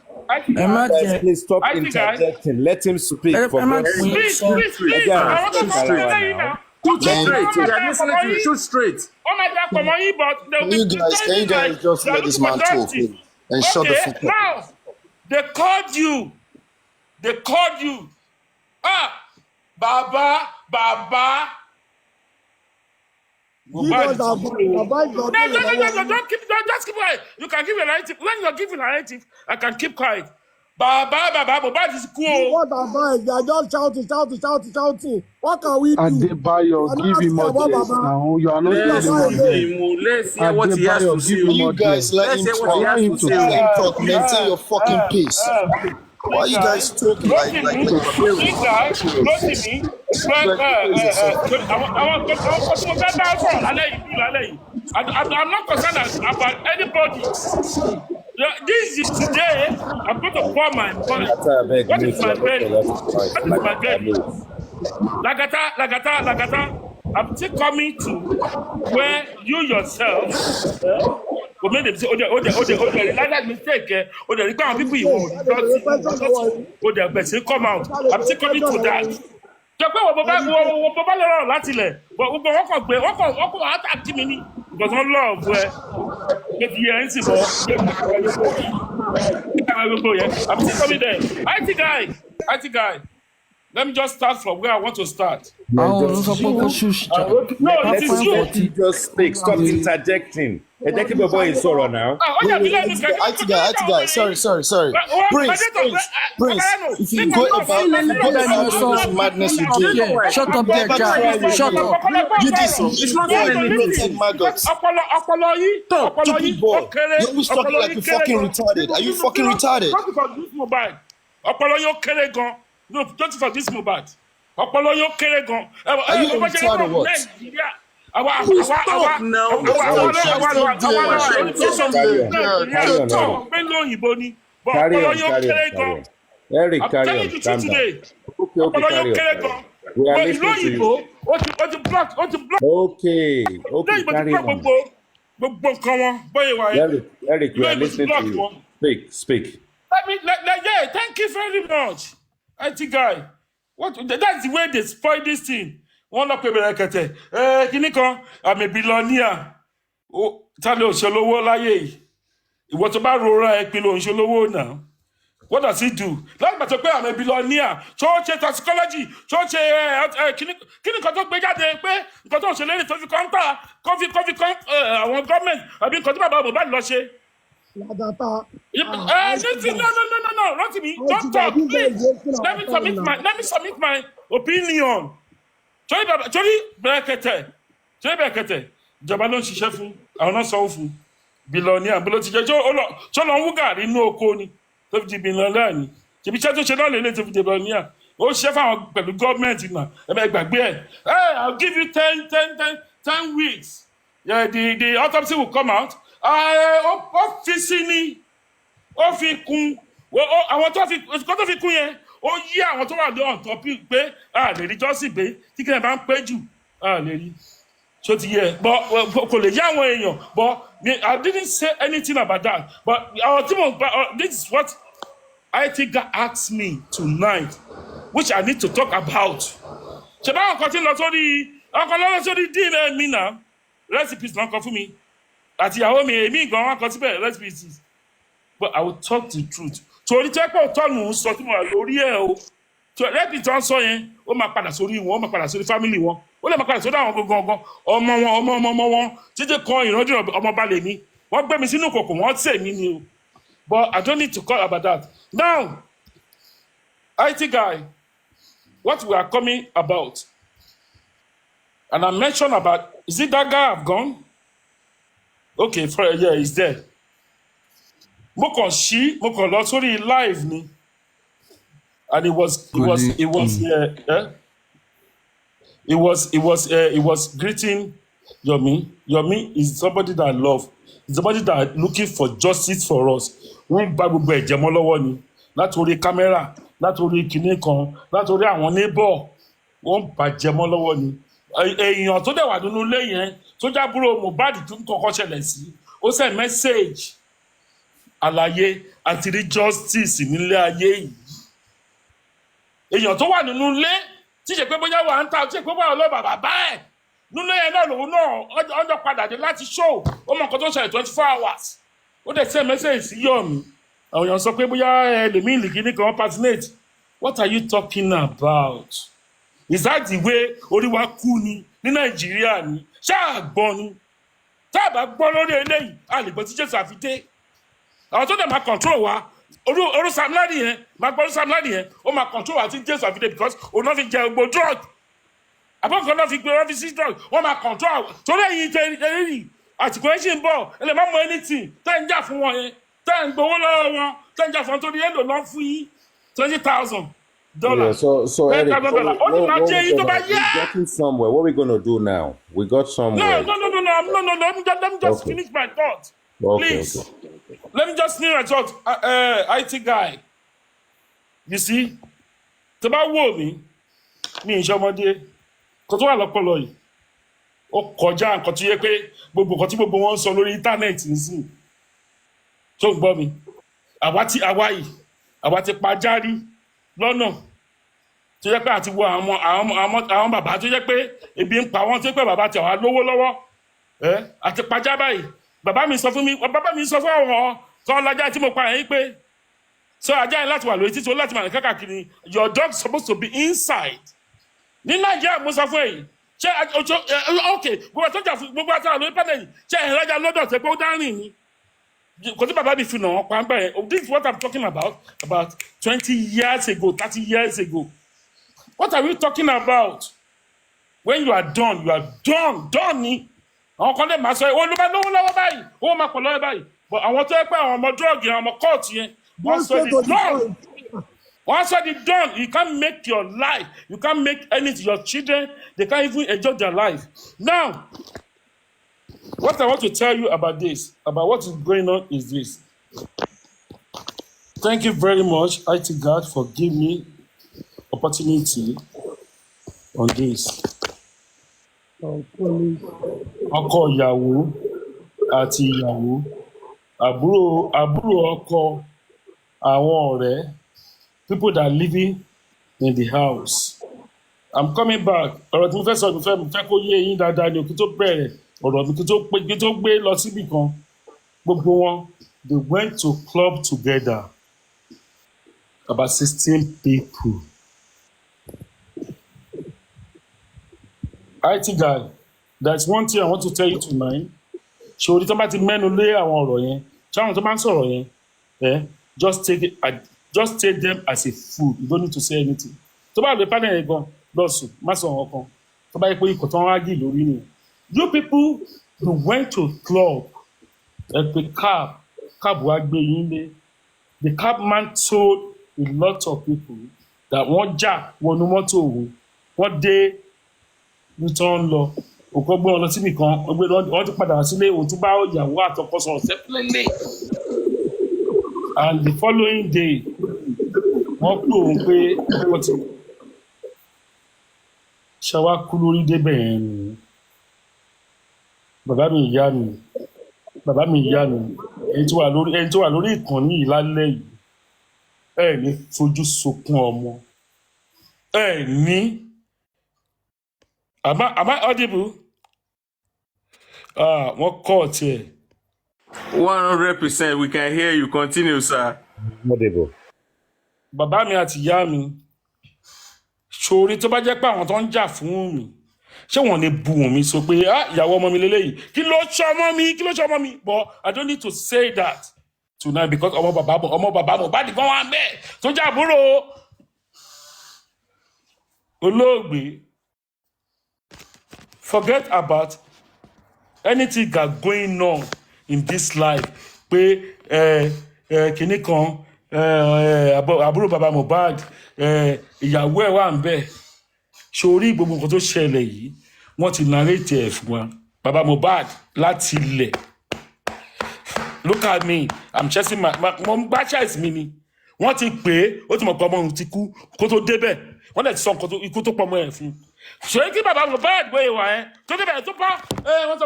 Please stop interjecting. Let him speak. Please. I want to Shoot straight. Shoot straight. Can you guys just let this man talk and shut the fuck up? Now, they called you. Baba. You guys No, don't keep quiet. You can give a narrative. When you're giving a narrative, I can keep quiet. Baba, Mohbad is cool. What advice? They are just shouting. What can we do? Adebayo, give him audience now. You are not telling him. Let's hear what he has to say. You guys let him talk. Maintain your fucking peace. Why are you guys talking like this guy, I'm not concerned about anybody. This is today. I'm going to pour my money. What is my belly? What is my belly? Lagata. I'm still coming to where you yourself will make them say, like mistake. People you want come out. I'm still coming to that. Because one love where if you ain't I'm still coming there. IT guy. Let me just start from where I want to start. No, it is you. Just speak. Stop interjecting. Boy is sorrow now. IT guy. Sorry. Prince. If you go about madness you do. Shut up there, guy. Shut up. You it's not maggots. Stupid boy. You're always talking like you're fucking retarded. Are you fucking retarded? No, don't for this Mohbad. Ọpọlọ yóò kéré gan. Are you retarded or what? Stop now. Carry on. Eric, carry on. Calm down. Okay, carry on. We are listening to you. Okay, carry on. Eric, we are listening to you. Speak. Thank you very much. IT guy. That's the way they spoil this thing. One up Kete. Kiniko, I'm a billionaire. Oh, Talo Sholowo Laye. What about Rora Ekpilo Sholowo now? What does he do? Like Matope, I'm a billionaire. Church toxicology. Church Kiniko talk bigger than pay. Because Shelly to the counter. Coffee, our government. I've been talking about Loshe. No, not to me. Don't talk, please. Let me submit my opinion. Sorry, Brekete. Ìjọba ló ń ṣiṣẹ́ fún àwọn náà sanwó fún billionaire bó ló ti jẹ́ ṣọ́nà ń wúgà nínú oko ni tó fi di billionaire ni ṣèbí iṣẹ́ tó ṣe náà lélẹ̀ tó fi di billionaire ó ṣiṣẹ́ fáwọn pẹ̀lú gọ́ọ̀mẹ̀ntì náà ẹ̀bẹ̀ gbàgbé ẹ̀ I'll give you 10 weeks. Yeah, the autopsy will come out. Ó fi sí ni ó fi kún àwọn tó fi kún yẹn ó yí àwọn tó wà lọ́wọ́ tó pé a lè rí jọ́sìn pé tí kìnìún bá ń pẹ́ jù a lè rí so ti yẹ kò lè yí àwọn èèyàn but I didn't say anything about that but this is what IT guy asked me tonight which I need to talk about. ṣe báwọn kan ti lọ sórí dín mi náà recipes náà kan fún mi àti ìyàwó mi èmi gan wọn kan síbẹ̀ recipes but I will talk the truth. Torí tí ẹ̀pọ̀ tọ́nù ń sọ tí mo wà lórí ẹ̀ o rẹ́pì tó ń sọ yẹn ó máa padà sórí wọn ó máa padà sórí fámìlì wọn ó lè máa padà sórí àwọn gangan ọmọ wọn títí kan ìrandíran ọmọọba lè ní wọ́n gbé mi sínú kòkò wọ́n tẹ̀ mí ni o but I don't need to call about that. Now IT guy what we are coming about and I mentioned about is it that guy I've gone okay yeah he's there. Mo kàn lọ sórí live ni and it was greeting Yomi. Yomi is somebody that I love. He's somebody that looking for justice for us. Wọ́n gba gbogbo ẹ̀jẹ̀ mọ́ lọ́wọ́ ni látòrí kámẹ́rà látòrí kinní kan látòrí àwọn neighbor wọ́n bàjẹ́ mọ́ lọ́wọ́ ni. Èèyàn tó dẹ̀ wà nínú ilé yẹn tó jábúrò Mohbad tó ń kọ́kọ́ ṣẹlẹ̀ sí ó send message àlàyé àti rí justice nílé ayé yìí èèyàn tó wà nínú ilé tí ṣe pé bóyá wà ń ta tí ṣe pé bóyá ọlọ́ọ̀ bàbá ẹ̀ nínú yẹn náà lòun náà ọjọ́ padà dé láti show ó mọ nǹkan tó ń ṣẹlẹ̀ 24 hours ó dẹ̀ send message sí Yomi àwọn èèyàn sọ pé bóyá ẹlòmíì nìkí ní kan personate what are you talking about is that the way orí wa kú ni ní Nàìjíríà ni ṣáà gbọ́ ni tá a bá gbọ́ lórí eléyìí a lè gbọ́ tí Jésù àfi dé àwọn tó dẹ̀ máa control wa Oru Sam Larry yẹn, máa gbọ́ Sam Larry yẹn, ó máa control àti Jésù àfidé because òun náà fi jẹ gbogbo drug. Àbọ̀kan náà fi gbé ọ́fíìsì drug, wọ́n máa control. Torí ẹ̀yin tẹ̀lé àtìkò ẹ̀ ṣì ń bọ̀, ẹ lè má mọ anything, tẹ́ ń jà fún wọn yẹn, tẹ́ ń gbowó lọ́wọ́ wọn, tẹ́ ń jà fún wọn torí èlò náà fún yín $20,000. Yeah, so Eric, we're getting somewhere. What are we going to do now? We got somewhere. No. Let me just finish my thought. Please. Okay. Let me just finish my thought. IT guy. You see? Tó bá wò mí, mi ń ṣọmọdé. Kò tó wà lọ́pọlọ yìí. Ó kọjá nǹkan tí yẹ pé gbogbo nǹkan tí gbogbo wọn sọ lórí íńtánẹ́ẹ̀tì nsìn. Tó ń gbọ́ mi. Àwa ti pajárí lọ́nà. Tó yẹ pé àti wo àwọn bàbá tó yẹ pé ebi ń pa wọ́n tó yẹ pé bàbá tí àwa lówó lọ́wọ́ àti pajá báyìí bàbá mi sọ fún àwọn kan lájà tí mo pa yẹn pé so ajá yẹn láti wà lórí títí ó láti máa rìn káàkiri your dog supposed to be inside ní Nàìjíríà mo sọ fún èyí ṣé ok gbogbo àtọ́jà fún gbogbo àtọ́jà lórí pẹ́lẹ́ yìí ṣé ẹ̀rọ ajá lọ́dọ̀ tẹ́ pé ó dárìn ni kò tí bàbá mi fi nà wọ́n pa ń bẹ̀rẹ̀ this is what I'm talking about 20 years ago 30 years ago. What are we talking about? When you are done done ni. Àwọn kan lè máa sọ ìwọ ló bá lówó lọ́wọ́ báyìí, ó máa pọ̀ lọ́wọ́ báyìí. But àwọn tó yẹ pé àwọn ọmọ drug yẹn, àwọn court yẹn, wọ́n sọ the done. Wọ́n sọ the done. You can't make your life. You can't make anything. Your children, they can't even enjoy their life. Now, what I want to tell you about this, about what is going on is this. Thank you very much, IT God, for giving me opportunity on this. Ọkọ ìyàwó àti ìyàwó, àbúrò ọkọ, àwọn ọ̀rẹ́, people that are living in the house. I'm coming back. Ọ̀rọ̀ tí mo fẹ́ sọ mo fẹ́ kó yé yín dáadáa ni òkú tó bẹ̀rẹ̀ ọ̀rọ̀ mi kí tó gbé lọ síbì kan. Gbogbo wọn, they went to club together. About 16 people. IT guy, that's one thing I want to tell you tonight. Ṣé orí tó bá ti mẹ́nu lé àwọn ọ̀rọ̀ yẹn, ṣé àwọn tó bá ń sọ̀rọ̀ yẹn, just take them as a fool. You don't need to say anything. Tó bá lè pálẹ̀ yẹn gan, lọ́sùn, má sọ wọn kan. Tó bá yẹ pé ikọ̀ tó ń wá gì lórí nìyẹn. You people who went to club, pé cab wá gbé yín lé. The cab man told a lot of people that wọ́n jà wọnú mọ́tò òun, wọ́n dé nítorí ń lọ òkú gbé wọn lọ síbì kan wọ́n ti padà sílé òun tún bá ìyàwó àtọkọ sọ̀rọ̀ separately and the following day wọ́n pè òun pé wọ́n ti ṣàwá kú lórí débẹ̀ yẹn ni bàbá mi ìyá mi ẹni tó wà lórí ìkànnì yìí lálẹ́ yìí ẹ ní fojú sunkún ọmọ ẹ ní. Am I audible? What caught here? 100%. We can hear you. Continue, sir. Audible. Bàbá mi àti ìyá mi. Ṣòrí tó bá jẹ́ pé àwọn tó ń jà fún mi. Ṣé wọ́n lè bu mi sọ pé ìyàwó ọmọ mi lélẹ́yìí? Kí ló ṣọmọ mi? But I don't need to say that tonight because ọmọ bàbá Mohbad gan wà bẹ́ẹ̀ tó jà àbúrò olóògbé. Forget about anything that going on in this life. Pé kìnnì kan àbúrò bàbá Mohbad ìyàwó ẹ̀ wà ń bẹ̀. Sórí gbogbo nǹkan tó ṣẹlẹ̀ yìí wọ́n ti narrate ẹ̀ fún wa. Bàbá Mohbad láti ilẹ̀. Look at me, I'm chasing my chase mi ni. Wọ́n ti pè é, ó ti mọ̀ pé ọmọ òun ti kú kó tó débẹ̀. Wọ́n dẹ̀ ti sọ nǹkan ikú tó pọ̀ mọ́ ẹ̀ fún. Ṣé kí bàbá Mohbad gbé ìwà ẹ̀ tó débẹ̀ tó pa wọ́n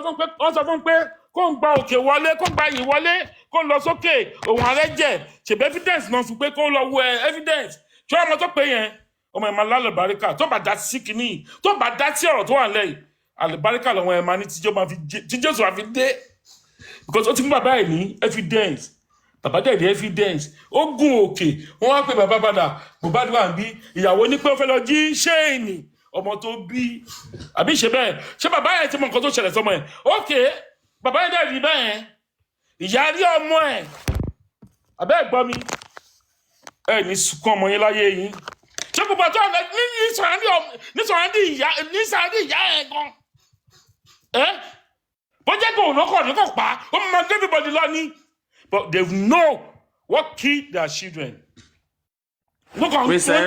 sọ fún pé kó ń gba òkè wọlé kó ń gba yìí wọlé kó ń lọ sókè òun ààrẹ jẹ ṣèbí evidence náà fún pé kó lọ wo evidence ṣé ọmọ tó pé yẹn ọmọ ẹ̀ máa lálẹ́ bàríkà tó bá dá sí kìíní tó bá dá sí ọ̀rọ̀ tó wà lẹ́yìn àlùbáríkà lọ́wọ́ ẹ̀ máa ní tí Jésù àfi dé because ó ti fún bàbá ẹ̀ ní evidence bàbá dẹ̀ ní evidence ó gùn òkè wọ́n wá pé bàbá padà Mohbad wà bí ìyàwó ní pé ó fẹ́ lọ jí ṣéènì ọmọ tó bí àbí ṣe bẹ́ẹ̀ ṣé bàbá ẹ̀ ti mọ nǹkan tó ṣẹlẹ̀ sọmọ ẹ̀ ókè bàbá ẹ̀ dẹ̀ rí bẹ́ẹ̀ ìyá rí ọmọ ẹ̀ àbẹ́ ẹ̀ gbọ́ mi ẹ ní sunkún ọmọ yín láyé yín ṣé gbogbo àjọ ní sàràndì ìyá ẹ̀ gan bó jẹ́ kó òun ní kò pa ó máa gbé everybody lọ ní but they know what killed their children. No, don't talk.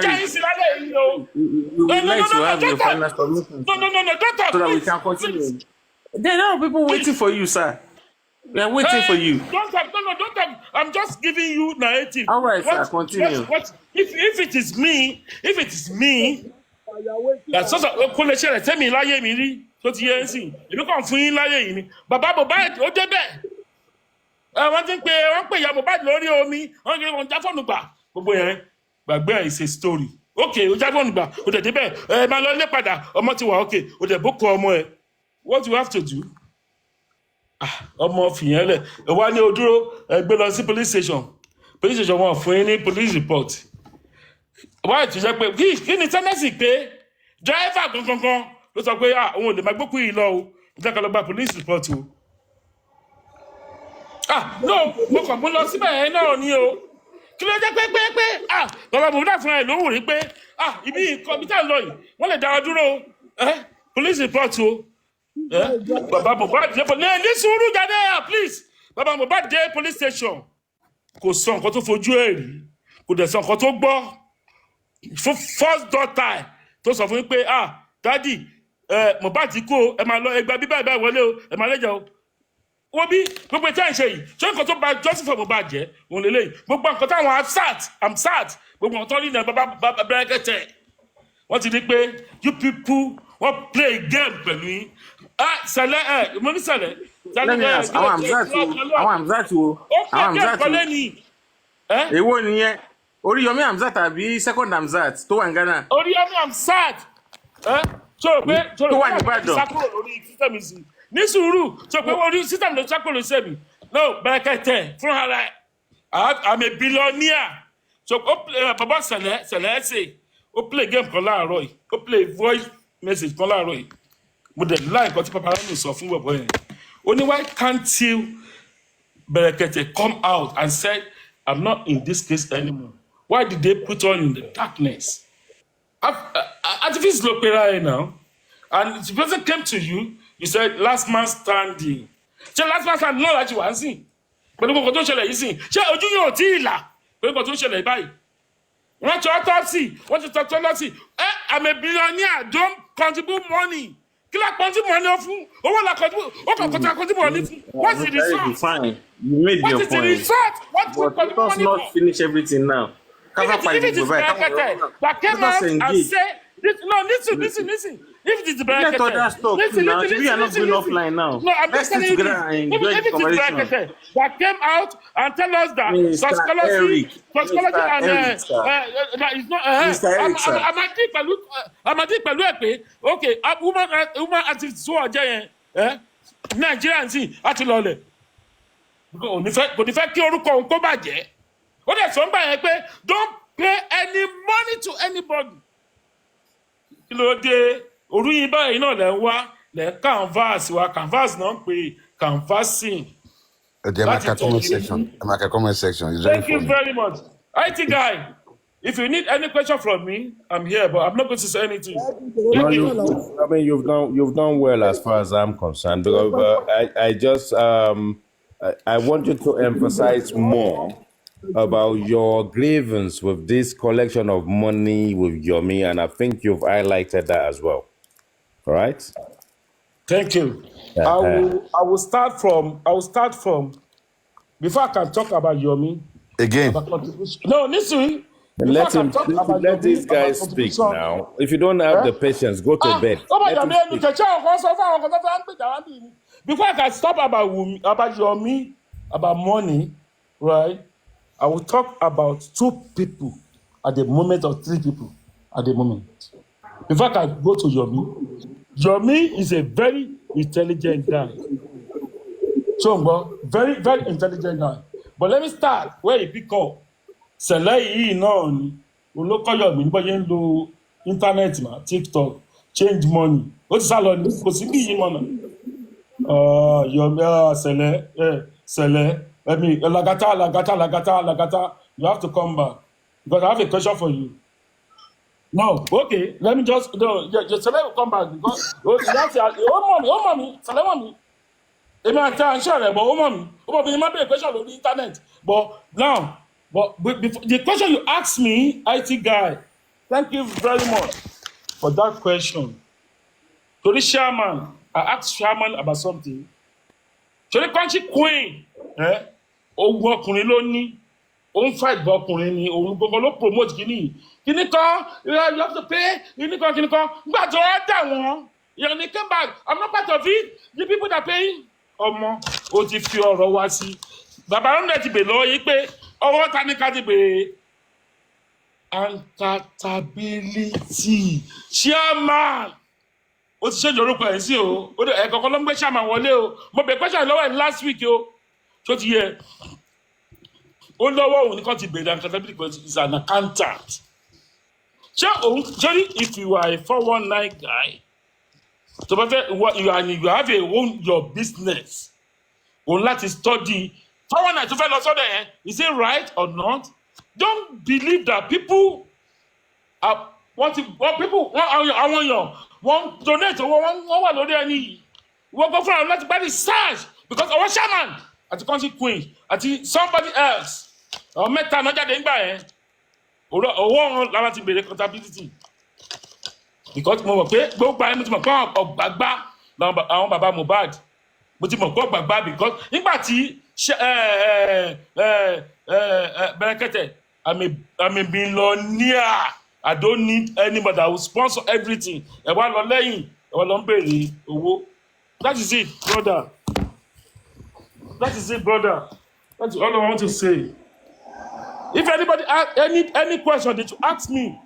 No, Don't talk. So that we can continue. There are people waiting for you, sir. We are waiting for you. Don't talk. Don't talk. I'm just giving you narrative. All right, sir, continue. If it is me, that's also collection. Tell me, lie me, rí. So ti yẹn sìn. Èmi kàn fún yín láyé yìí ni. Bàbá Mohbad ó débẹ̀. Wọ́n ti ń pè ìyá Mohbad lórí omi. Wọ́n já fóònù gbà. Gbogbo yẹn. Gbàgbé is a story. Okay, o já fóònù gbà. O dẹ̀ débẹ̀. Máa lọ ilé padà. Ọmọ ti wà okay. O dẹ̀ bókọ ọmọ ẹ̀. What you have to do? Ọmọ fìyẹn lẹ̀. Wá ní o dúró. Gbé lọ sí police station. Police station wọn fún yín ní police report. Why ti jẹ́ pé kí ni tẹ́lẹ̀sì pé driver gangan ló sọ pé òun ò lè máa gbókùn yìí lọ o. Ìjẹ́ ká lọ gba police report o. No, mo kàn mú lọ síbẹ̀ yẹn náà ni o. Kí ló jẹ́ pé bàbá Mohbad fúnra ẹ̀ ló wù rí pé ibi nǹkan bí tá à ń lọ yìí wọ́n lè dá wa dúró police report o. Bàbá Mohbad dé ní sùúrù jáde please. Bàbá Mohbad dé police station. Kò sọ nǹkan tó fojú ẹ̀ rí. Kò dẹ̀ sọ nǹkan tó gbọ́. Fún first daughter tó sọ fún mi pé dádì Mohbad ti kú o ẹ máa lọ ẹgbẹ́ bíbá ìbá ìwọlé o ẹ máa lẹ́jà o. Wọ́n bí gbogbo ìtẹ́ ìṣe yìí ṣé nǹkan tó ba Joseph Mohbad jẹ́ òun lélẹ́yìn gbogbo nǹkan táwọn I'm sad gbogbo nǹkan tó rí náà bàbá bẹ́rẹ́kẹ́tẹ̀ wọ́n ti di pé you people wọ́n play game pẹ̀lú yín sẹ̀lẹ̀ mo ní sẹ̀lẹ̀. àwọn Hamzat wo èwo nìyẹn Oríyọmí Hamzat tàbí second Hamzat tó wà ní Ghana. Oríyọmí Hamzat tó wà ní Ìbàdàn ní sùúrù tó pé orí system ló sákòlò sẹ́mi no bẹ́rẹ́kẹ́tẹ̀ fún ara I'm a billionaire so bàbá sẹ̀lẹ̀ ẹ̀sẹ̀ ó play game kan láàárọ̀ yìí ó play voice message kan láàárọ̀ yìí mo dẹ̀ láì kan tí papariano sọ fún bọ̀bọ̀ yẹn ó ní why can't you bẹ́rẹ́kẹ́tẹ̀ come out and say I'm not in this case anymore why did they put on in the darkness activists ló pera ẹ̀ now and the person came to you said last man standing ṣé last man standing náà láti wá sí pẹ̀lú gbogbo tó ń ṣẹlẹ̀ yìí sí ṣé ojú yóò tí ì là pẹ̀lú gbogbo tó ń ṣẹlẹ̀ báyìí wọ́n ti autopsy wọ́n ti autopsy I'm a billionaire don't contribute money kí la contribute money fún owó la contribute ó kàn contribute money fún what's the result fine you made your point what is the result what we contribute money for. Let us not finish everything now. If it is that came out and say listen. If it is the bracket, listen. We are not going offline now. No, I'm just telling you. If it is bracket that came out and tell us that toxicology and it's not. I'm a deep pẹ̀lú okay, woman activists who are there, Nigerians see àti lọlẹ̀. Kò ní fẹ́ kí orúkọ òun kó bàjẹ́. Ó dẹ̀ sọ ń gbà yẹn pé don't pay any money to anybody. Kí ló dé? Òru yìí báyìí náà lẹ́ ń wá lẹ́ canvas wa canvas náà ń pè canvassing. Comment section. Thank you very much. IT guy, if you need any question from me, I'm here, but I'm not going to say anything. No, I mean you've done well as far as I'm concerned. But I just I want you to emphasize more about your grievance with this collection of money with Yomi, and I think you've highlighted that as well. All right. Thank you. I will start from before I can talk about Yomi. Again. No, listen. Let these guys speak now. If you don't have the patience, go to bed. Before I can stop about Yomi, about money, right? I will talk about 2 people at the moment, or 3 people at the moment. Before I can go to Yomi, Yomi is a very intelligent guy. So, very, very intelligent guy. But let me start where he pick up. Sẹ̀lẹ̀ yìí náà ni olókọ́ Yomi nígbà yẹn ń lo internet ma TikTok change money. Ó ti sá lọ ní kò sí bí yìí mọ̀ náà. Yomi Sẹ̀lẹ̀. I mean, Lagata, you have to come back. Because I have a question for you. No, okay. Let me just Saleh will come back because that's mommy, Saleh mommy. Èmi àti àǹṣẹ́ rẹ̀, but mommy, you might be a question on the internet. But now, the question you asked me, IT guy, thank you very much for that question. To the chairman, I asked chairman about something. To the country queen, ogun ọkùnrin ló ní, ó ń fight bọ́ ọkùnrin ni, òun gbogbo ló promote kìíní. Kìíní kan, you have to pay, kìíní kan. Nígbà tó wá dà wọ́n, ìyẹn came back, I'm not part of it, the people that pay. Ọmọ, ó ti fi ọ̀rọ̀ wá sí. Bàbá Rúndẹ̀ ti bè lọ́wọ́ yìí pé ọwọ́ ta ní ká ti bèrè. Accountability, chairman. Ó ti ṣèjọ orúkọ ẹ̀ sí o, ẹ̀kọ̀ọ̀kan ló ń gbé chairman wọlé o. Mo bẹ̀ question lọ́wọ́ ẹ̀ last week o. Tó ti yẹ. Ó lọ́wọ́ òun nìkan ti bèrè accountability because he's an accountant. Ṣé if you are a 419 guy, so you have your business, òun láti study 419 tó fẹ́ lọ sọ́dọ̀ ẹ̀, is it right or not? Don't believe that people want àwọn èèyàn wọ́n donate owó wọ́n wà lórí ẹni yìí. Wọ́n go fún àwọn láti bá the search because our chairman àti country queen àti somebody else mẹ́ta náà jáde nígbà yẹn owó wọn làwọn ti bèrè accountability because mo mọ̀ pé gbogbo ayé mo ti mọ̀ pé ọ̀gbàgbà àwọn bàbá Mohbad mo ti mọ̀ pé ọ̀gbàgbà because nígbà tí Bẹ̀rẹ̀kẹ̀tẹ̀ I'm a billionaire. I don't need anybody that will sponsor everything. Ẹ wá lọ lẹ́yìn, ẹ wá lọ ń bèrè owó. That is it, brother. That is it, brother. That's all I want to say. If anybody has any question that you ask me,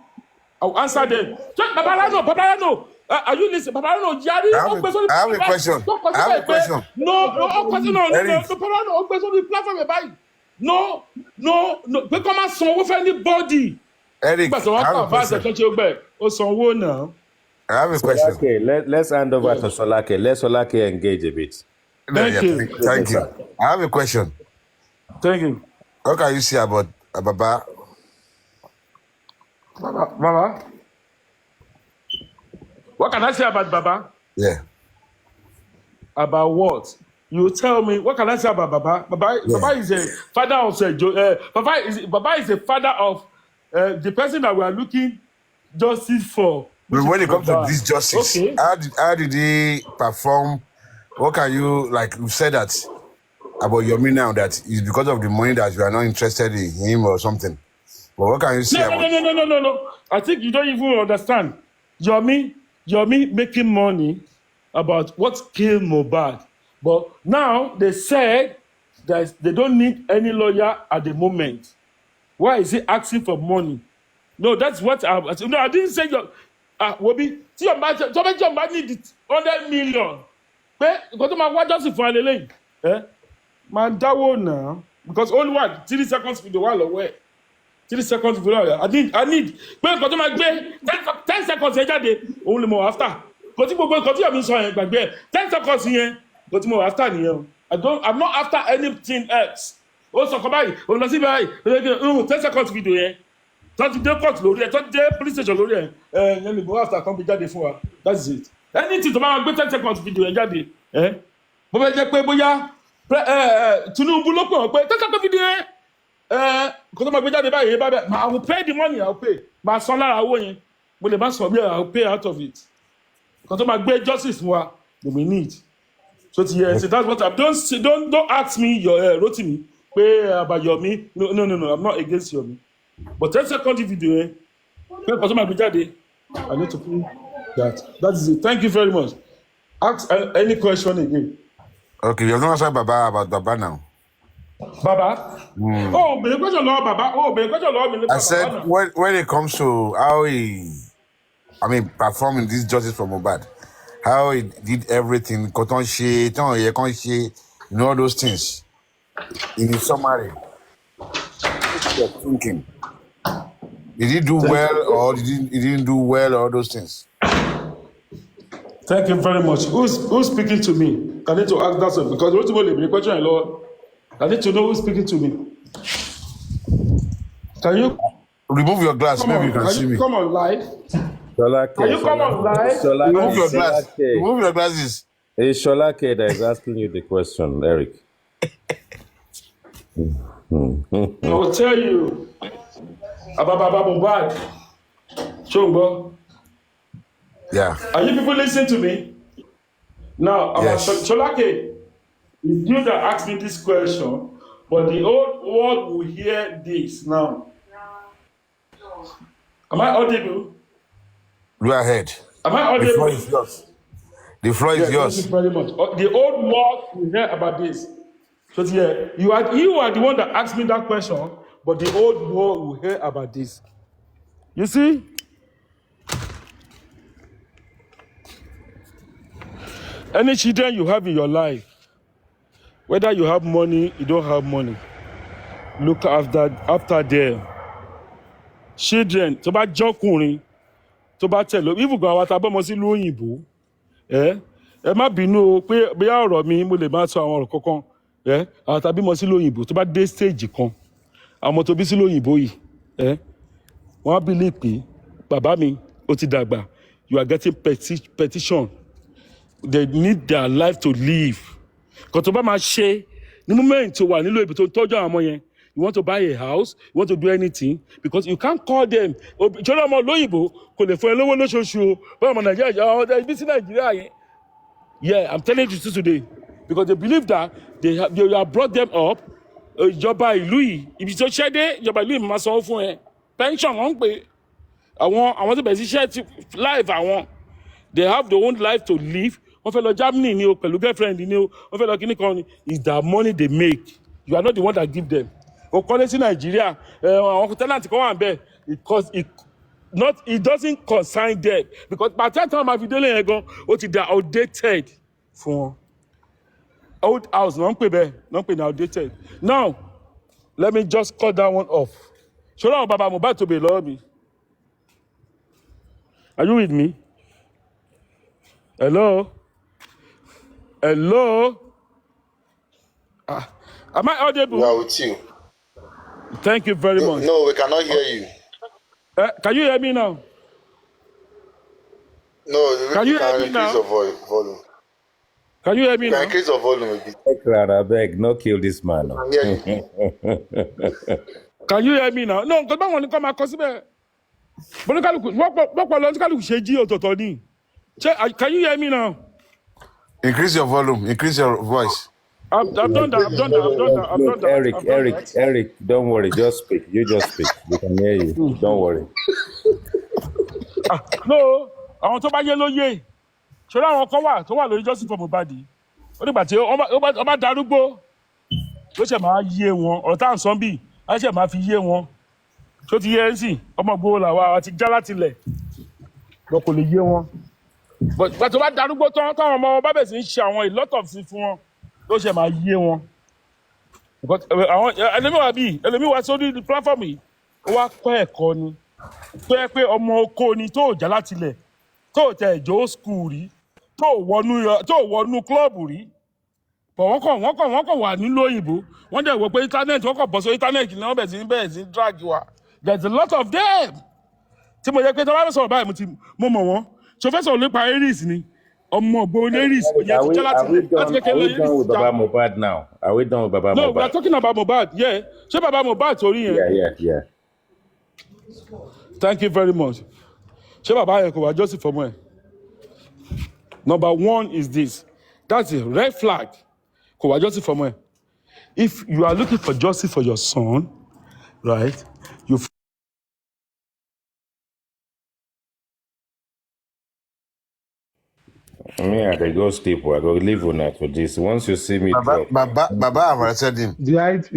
I will answer them. Papariano, are you listening? Papariano, Yari, I have a question. No, Papariano, platform. No. Pé kọ́ máa sanwó fún anybody. Eric, I have a question. I have a question. Okay, let's hand over to Solake. Let Solake engage a bit. Thank you. I have a question. Thank you. What can you say about Baba? Baba? What can I say about Baba? Yeah. About what? You tell me. What can I say about Baba? Baba is a father of Baba is a father of the person that we are looking justice for. But when it comes to this justice, okay. How did he perform? What can you, like you said that about Yomi now, that it's because of the money that you are not interested in him or something. But what can you say about No. I think you don't even understand. Yomi making money about what killed Mohbad. But now they said that they don't need any lawyer at the moment. Why is he asking for money? No, that's what I didn't say Wobi. See your man need it 100 million. Because my what just for the man dawo now. Because only 3 seconds video while away. 3 seconds video. I need. Because my 10 seconds only more after. Because you mean so 10 seconds here. But more after I'm not after anything else. Also, come by. 10 seconds video here. 30 court lórí ẹ̀ 30 police station lórí ẹ̀ ẹni go after come be jáde fún wa. That's it. Anything tó máa gbé 10 seconds video yẹn jáde bó bẹ jẹ́ pé bóyá Tinubu ló pè wọ́n pé 10 seconds video yẹn kó tó máa gbé jáde báyìí I will pay the money I will pay máa san lára owó yẹn mo lè má sọ bí I will pay out of it kó tó máa gbé justice fún wa we need. So that's what I'm don't ask me your Rotimi pé about Yomi. No, I'm not against Yomi. But 10 seconds video, I need to prove that. That is it. Thank you very much. Ask any question again. Okay, you're not answering Baba about Baba now. Baba? Oh, but the question Lord Baba. I said when it comes to how he, performing this justice for Mohbad, how he did everything, all those things. In his summary, you're thinking. Did he do well or he didn't do well, all those things? Thank you very much. Who's speaking to me? I need to ask that one because ultimately the question I need to know who's speaking to me. Can you? Remove your glass. Maybe you can see me. Come on live. Sholake, Are you come on live? Remove your glass. Remove your glasses. It's Sholake that is asking you the question, Eric. I will tell you about Baba Mohbad. Chongo. Yeah. Are you people listening to me? Now, about Sholake, it's you that asked me this question, but the old world will hear this now. Am I audible? Go ahead. Am I audible? The floor is yours. The floor is yours. Thank you very much. The old world will hear about this. So yeah, you are the one that asked me that question, but the old world will hear about this. You see? Any children you have in your life, whether you have money, you don't have money, look after them. Children, tó bá jọkùnrin, tó bá tẹ̀lé, even gan àwọn àtàbọ̀mọ́ sí lóyìnbó, ẹ má bínú o pé bí ọ̀rọ̀ mi mo lè máa sọ àwọn ọ̀rọ̀ kankan, àwọn àtàbímọ sí lóyìnbó, tó bá dé stage kan, àwọn tó bí sí lóyìnbó yìí, wọ́n á believe pé bàbá mi ó ti dàgbà, you are getting petition. They need their life to live. Kò tó bá máa ṣe ní moment tó wà nílò ibi tó tọ́jú àwọn ọmọ yẹn. You want to buy a house, you want to do anything, because you can't call them. Ìjọba ọmọ lóyìnbó kò lè fún ẹ lówó lóṣooṣù o. Báwo ọmọ Nàìjíríà ibi sí Nàìjíríà yẹn. Yeah, I'm telling you today, because they believe that they have brought them up. Ìjọba ìlú yìí, ibi tó ṣẹ́ dé, ìjọba ìlú yìí máa sanwó fún ẹ. Pension wọ́n ń pè àwọn tó bẹ̀rẹ̀ sí ṣẹ́ life àwọn. They have their own life to live. Wọ́n fẹ́ lọ Germany ni o, pẹ̀lú girlfriend ni o, wọ́n fẹ́ lọ kíní kan ni. It's the money they make. You are not the one that give them. O kọ́lé sí Nàìjíríà, àwọn tenant kan wà bẹ́ẹ̀, it doesn't concern them, because by the time máa fi délé yẹn gan, ó ti da outdated fún wọn. Old house náà ń pè bẹ́ẹ̀, náà ń pè ní outdated. Now, let me just cut that one off. Ṣọlá àwọn bàbá Mohbad tó bèèrè lọ́wọ́ mi. Are you with me? Hello? Hello? Am I audible? We are with you. Thank you very much. No, we cannot hear you. Can you hear me now? No, can you hear me increase now? Your volume. Can you hear me now? Increase your volume a bit. Clara, beg, no kill this man. Can you hear me now? No, because I want to come across there. But can you hear me now? Increase your volume. Increase your voice. I've done that. Eric, don't worry. Just speak. You just speak. We can hear you. Don't worry. No, I want to buy yellow ye. Ṣé àwọn kan wà tó wà lórí justice for Mohbad? Ó nígbà tí ọba darúgbó ló ṣe máa yé wọn. Ọ̀rọ̀ tá à ń sọ bí, á ṣe máa fi yé wọn. Ṣó ti yé sí, ọmọ gbówó làwa àti já láti lẹ̀. Lọ kò lè yé wọn. But tó bá darúgbó tán táwọn ọmọ bá bẹ̀ sí ń ṣe àwọn a lot of things fún wọn. Ló ṣe máa yé wọn. Because àwọn ẹlòmíì wá sórí platform yìí, ó wá kọ́ ẹ̀kọ́ ni. Tó yẹ pé ọmọ oko ni tó já láti lẹ̀, tó tẹ̀ ẹ̀jọ́ school rí, tó wọnú klọ́ọ̀bù rí. But wọ́n kàn wà nílùú òyìnbó. Wọ́n dẹ̀ wò pé internet, wọ́n kàn bọ̀ sórí internet ní wọ́n bẹ̀ sí drag wa. There's a lot of them. Tí mo yẹ pé tí wọ́n bá sọ̀rọ̀ báyìí mo mọ̀ wọ́n. Ṣo fẹ́ sọ̀rọ̀ nípa Aries ni? Ọmọ ògbó Aries. Are we done with Baba Mohbad now? Are we done with Baba Mohbad? No, we are talking about Mohbad. Yeah. Ṣé Baba Mohbad torí yẹn? Yeah. Thank you very much. Ṣé bàbá yẹn kò wá justice for me? Number one is this. That's a red flag. Kò wá justice for me. If you are looking for justice for your son, right? I go sleep. I go leave on that for this. Once you see me, Baba, I've arrested him. The IT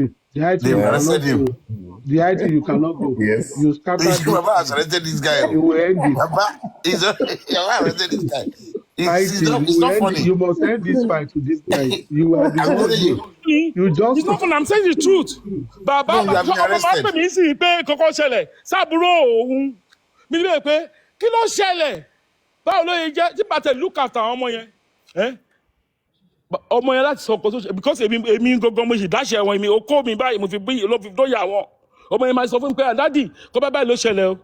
you cannot go. Yes. You scattered. Baba has arrested this guy. You will end it. Baba, he's arrested this guy. It's not funny. You must end this fight to this guy. You are the one. You just. It's not funny. I'm saying the truth. Baba, you have been arrested. Baba, mi sì pé kọ́kọ́ ṣẹlẹ̀. Sábúrò òun. Mi lè pé kí ló ṣẹlẹ̀? Báwo ló yẹ jẹ́ tí bàtẹ̀ look after àwọn ọmọ yẹn? Ọmọ yẹn láti sọ ọkọ tó ṣe because èmi gangan mo sì dáṣẹ wọn èmi okó mi báyìí mo fi bí ló fi dóyà wọn. ọmọ yẹn máa sọ fún mi pé dádì kọ́ báyìí ló ṣẹlẹ̀ o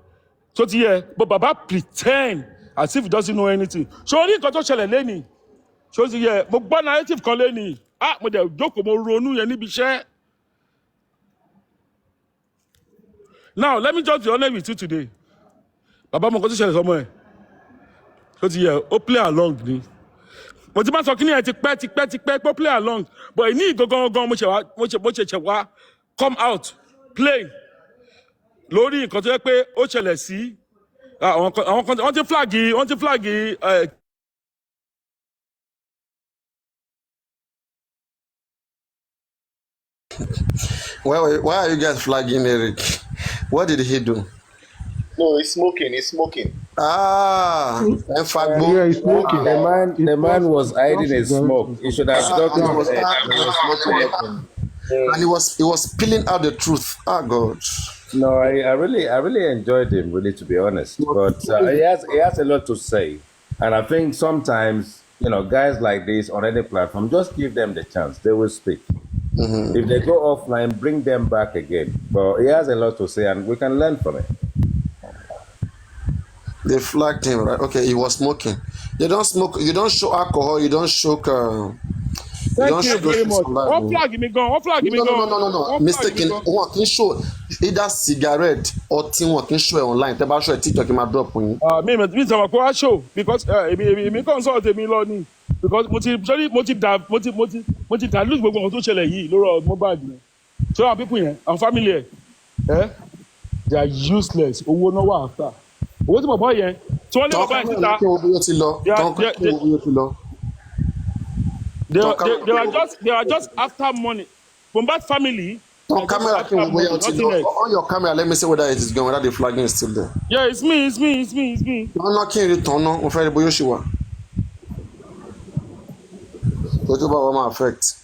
tó ti yẹ but bàbá pretend as if he doesn't know anything ṣé orí nǹkan tó ṣẹlẹ̀ lẹ́nìí ṣé ó ti yẹ mo gbọ́ narrative kan lẹ́nìí mo dẹ̀ jókòó mo ronú yẹn níbi iṣẹ́. Now let me just be honest with you today bàbá mo kọ́ tó ṣẹlẹ̀ sọmọ ẹ̀ tó ti yẹ ó play along ni mo ti máa sọ kíní ẹ̀ ti pẹ́ pé play along but ní ìgangan mo ṣẹ̀ṣẹ̀ wá come out play lórí nǹkan tó yẹ pé ó ṣẹlẹ̀ sí àwọn kan wọ́n ti flag Why are you guys flagging Eric? What did he do? No, he's smoking. He's smoking. Yeah, he's smoking. The man was hiding his smoke. He should have stopped and he was spilling out the truth. Oh God. No, I really enjoyed him, really, to be honest. But he has a lot to say, and I think sometimes guys like this on any platform, just give them the chance. They will speak. Mm-hmm. If they go offline, bring them back again. But he has a lot to say, and we can learn from it. They flagged him, right? Okay, he was smoking. You don't smoke. You don't show alcohol. You don't show. Thank you very much. What flag me gone? What flag me gone? No. Mistaken. One can show either cigarette or thing. One can show online. Tell about show TikTok. My drop on you. Me some go show because me consult me learning because mo ti dilute gbogbo nǹkan tó ṣẹlẹ̀ yìí lórí Mohbad ni. So our people here, our family here, they are useless. Owó náà wà after. Owó tí bàbá yẹn tí wọ́n lé bàbá yẹn síta. They are just after money. Mohbad family. On camera, on your camera, let me see whether it is going, whether the flagging is still there. Yeah, it's me. I'm not kidding you, Tono. I'm afraid Boyoshiwa. What about my effect?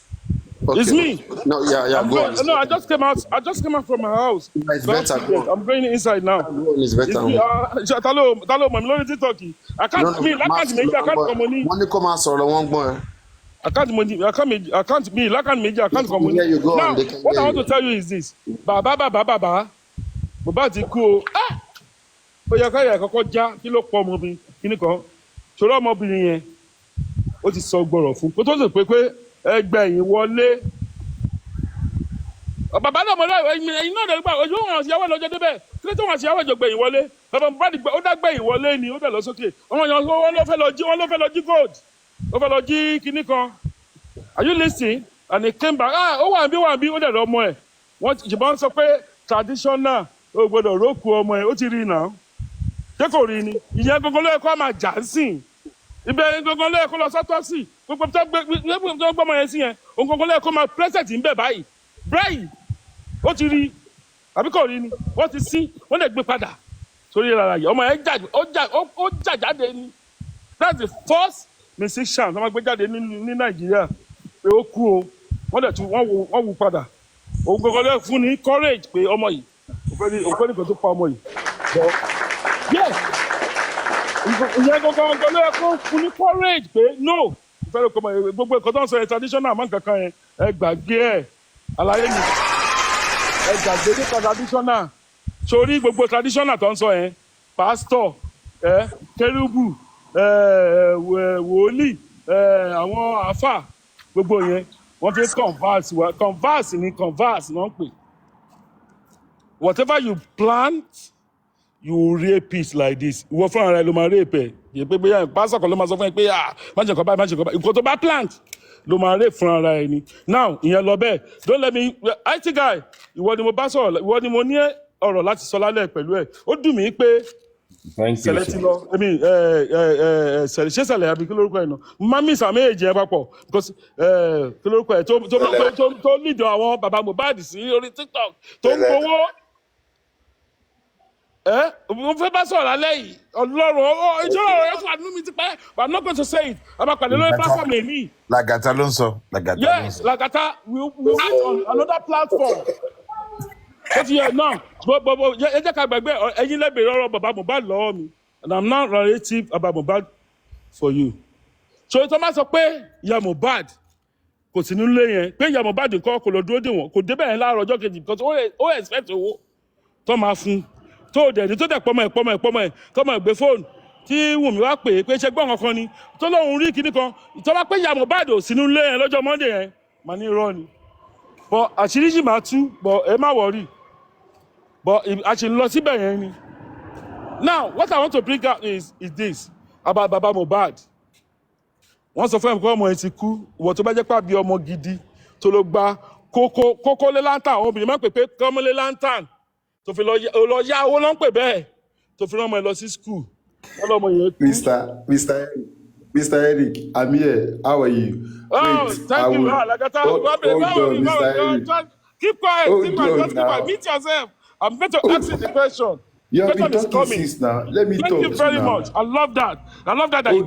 Okay. It's me. No, go on. No, I just came out from my house. It's better. I'm going inside now. It's better. Talo, my TikTok. I can't come money. Money come out, so one boy. I can't come money. There you go. Now, what I want to tell you is this. Baba. Ti kú o. Ó yẹ ká yẹ kọ́kọ́ já kí ló pọ̀ ọmọbìnrin kíní kan. Ṣòro ọmọbìnrin yẹn. Ó ti sọ gbọ́rọ̀ fún. Kó tó sì pé ẹgbẹ̀yìn wọlé. Bàbá náà mọ̀ náà ẹ̀yin náà dẹ̀gbà ojú wọn àṣìyàwó lọ́jọ́ débẹ̀. Kí ló tó wọn àṣìyàwó ìjọ gbẹ̀yìn wọlé? Bàbá ó dágbẹ̀yìn wọlé ni ó dẹ̀ lọ sókè. Ọmọ yẹn wọ́n ló fẹ́ lọ jí gold. Ó fẹ́ lọ jí kinní kan. Are you listening? And he came back. Ó wà bí ó dẹ̀ lọ ọmọ ẹ̀. Wọ́n ṣùgbọ́n sọ pé traditional ó gbọ́dọ̀ rókù ọmọ ẹ̀ ó ti rí náà. Ṣé kò rí ni? Ìyẹn gbogbo ló yẹ kó máa jà ń sìn. Ibẹ̀ gbogbo ló yẹ kó lọ sọ́tọ̀ sí. Gbogbo tó gbọ́mọ yẹn sí yẹn. Òun gbogbo ló yẹ kó máa preset ń bẹ̀ báyìí. Báyìí ó ti rí àbí kò rí ni? Wọ́n ti sí wọ́n lè gbé padà sórí ìrara yìí. Ọmọ yẹn ó jà jáde ni. That's the first musician tó máa gbé jáde ní Nàìjíríà pé ó kú o wọ́n dẹ̀ tún wọ́n wù padà òun gbogbo lè fún ní courage pé ọmọ yìí òfin nìkan tó pa ọmọ yìí ìyẹn gbogbo lè fún ní courage pé no ìfẹ́ ló kọ́ ọmọ yìí gbogbo ẹ̀kọ́ tó ń sọ ẹ̀ traditional àmọ́ nǹkan kan yẹn ẹ gbàgbé ẹ̀ àlàyé mi ẹ gbàgbé nípa traditional sórí gbogbo traditional tó ń sọ yẹn pastor kérúbù wòlíì àwọn àfà gbogbo yẹn wọ́n fi converse náà pè whatever you plant you will reap it like this ìwọ fúnra rẹ ló máa reap ẹ yẹ pé bóyá pásọ kan ló máa sọ fún ẹ pé má ṣe nǹkan báyìí nǹkan tó bá plant ló máa reap fúnra rẹ ni now ìyẹn lọ bẹ́ẹ̀ don't let me IT guy ìwọ ni mo bá sọ̀rọ̀ ìwọ ni mo ní ọ̀rọ̀ láti sọ lálẹ́ pẹ̀lú ẹ ó dùn mí pé sẹlẹ ti lọ ṣé sẹlẹ àbí kí lórúkọ ẹ náà mami sàmì èjì ẹ papọ̀ because kí lórúkọ ẹ tó nídìí àwọn baba Mohbad sí orí TikTok tó ń gbowó mo fẹ́ bá sọ̀rọ̀ lálẹ́ yìí ọlọ́run ìjọba ọ̀rọ̀ ẹ̀sùn àdúgbò mi ti pẹ́ but I'm not going to say it abapàdé lórí platform èmi. Lagata ló ń sọ. Yes, Lagata we act on another platform. Ó ti yẹ náà gbogbo ẹ jẹ́ ká gbàgbé ẹ̀yin lẹ́bẹ̀rẹ̀ ọ̀rọ̀ bàbá Mohbad lọ́wọ́ mi and I'm not relative about Mohbad for you. So ìtọ́ máa sọ pé ìyá Mohbad kò sí nílé yẹn pé ìyá Mohbad nǹkan kò lọ dúró dè wọ́n kò débẹ̀ yẹn láàárọ̀ ọjọ́ kejì because ó expect owó tó máa fún tó dẹ̀ pọ́mọ ẹ̀ tó máa gbé fóònù tí Wùmí wá pè é pé ṣe gbọ́n kankan ni tó lóun rí kinní kan tó bá pé ìyá Mohbad ò sínú ilé yẹn lọ́jọ́ Monday yẹn màá ní irọ́ ni but àṣírí sì máa tú but ẹ má wọrí but àṣì ń lọ síbẹ̀ yẹn ni. Now what I want to bring out is this about Baba Mohbad. Wọ́n sọ fún ẹ̀ pé ọmọ ẹ̀ ti kú ìwọ tó bá jẹ́ pàbí ọmọ gidi tó ló gba kókó lé lantern àwọn obìnrin máa ń pè pé kọ́mọ lé lantern tó fi lọ yá owó ló ń pè bẹ́ẹ̀ tó fi rán ọmọ ẹ̀ lọ sí school. Mr. Eric, I'm here. How are you? Oh, thank you. Hold on, Mr. Eric. Keep quiet. Just keep quiet. Meet yourself. I'm going to ask you the question. You have been talking since now. Let me talk. Thank you very much. I love that that you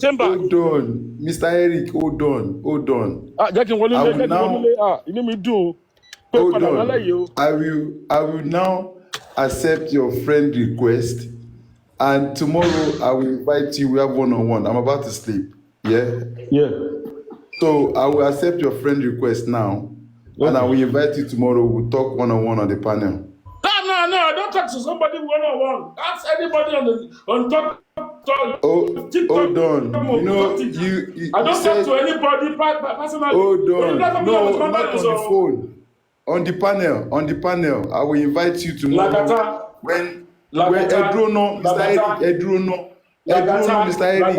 came back. Hold on. Mr. Eric, hold on. Hold on. I will now accept your friend request. And tomorrow I will invite you. We have one-on-one. I'm about to sleep. Yeah? Yeah. So I will accept your friend request now. Okay. And I will invite you tomorrow. We'll talk one-on-one on the panel. No. Don't talk to somebody one-on-one. Ask anybody on talk. Hold on. You I don't talk to anybody personally. Hold on. No, not on the phone. On the panel. I will invite you tomorrow. When Edrono, Mr. Eric, Edrono, Mr. Eric.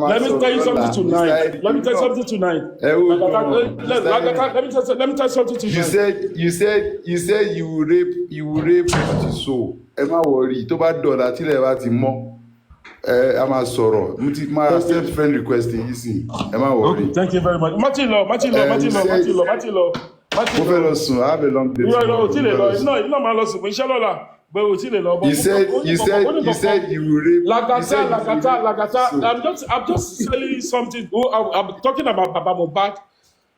Let me tell you something tonight. Let me tell you something tonight. You said you will rape what you sow. Emma worry. To bá dọ̀la tí lè bá ti mọ́. A máa sọ̀rọ̀. My accept friend request easy. Emma worry. Okay, thank you very much. Machilo. Mo fẹ́ lọ sùn. I have a long day. No, máa lọ sùn fún iṣẹ́ lọ́la. But o ti lè lọ. You said you will rape. Lagata. I'm just telling you something. I'm talking about Baba Mohbad.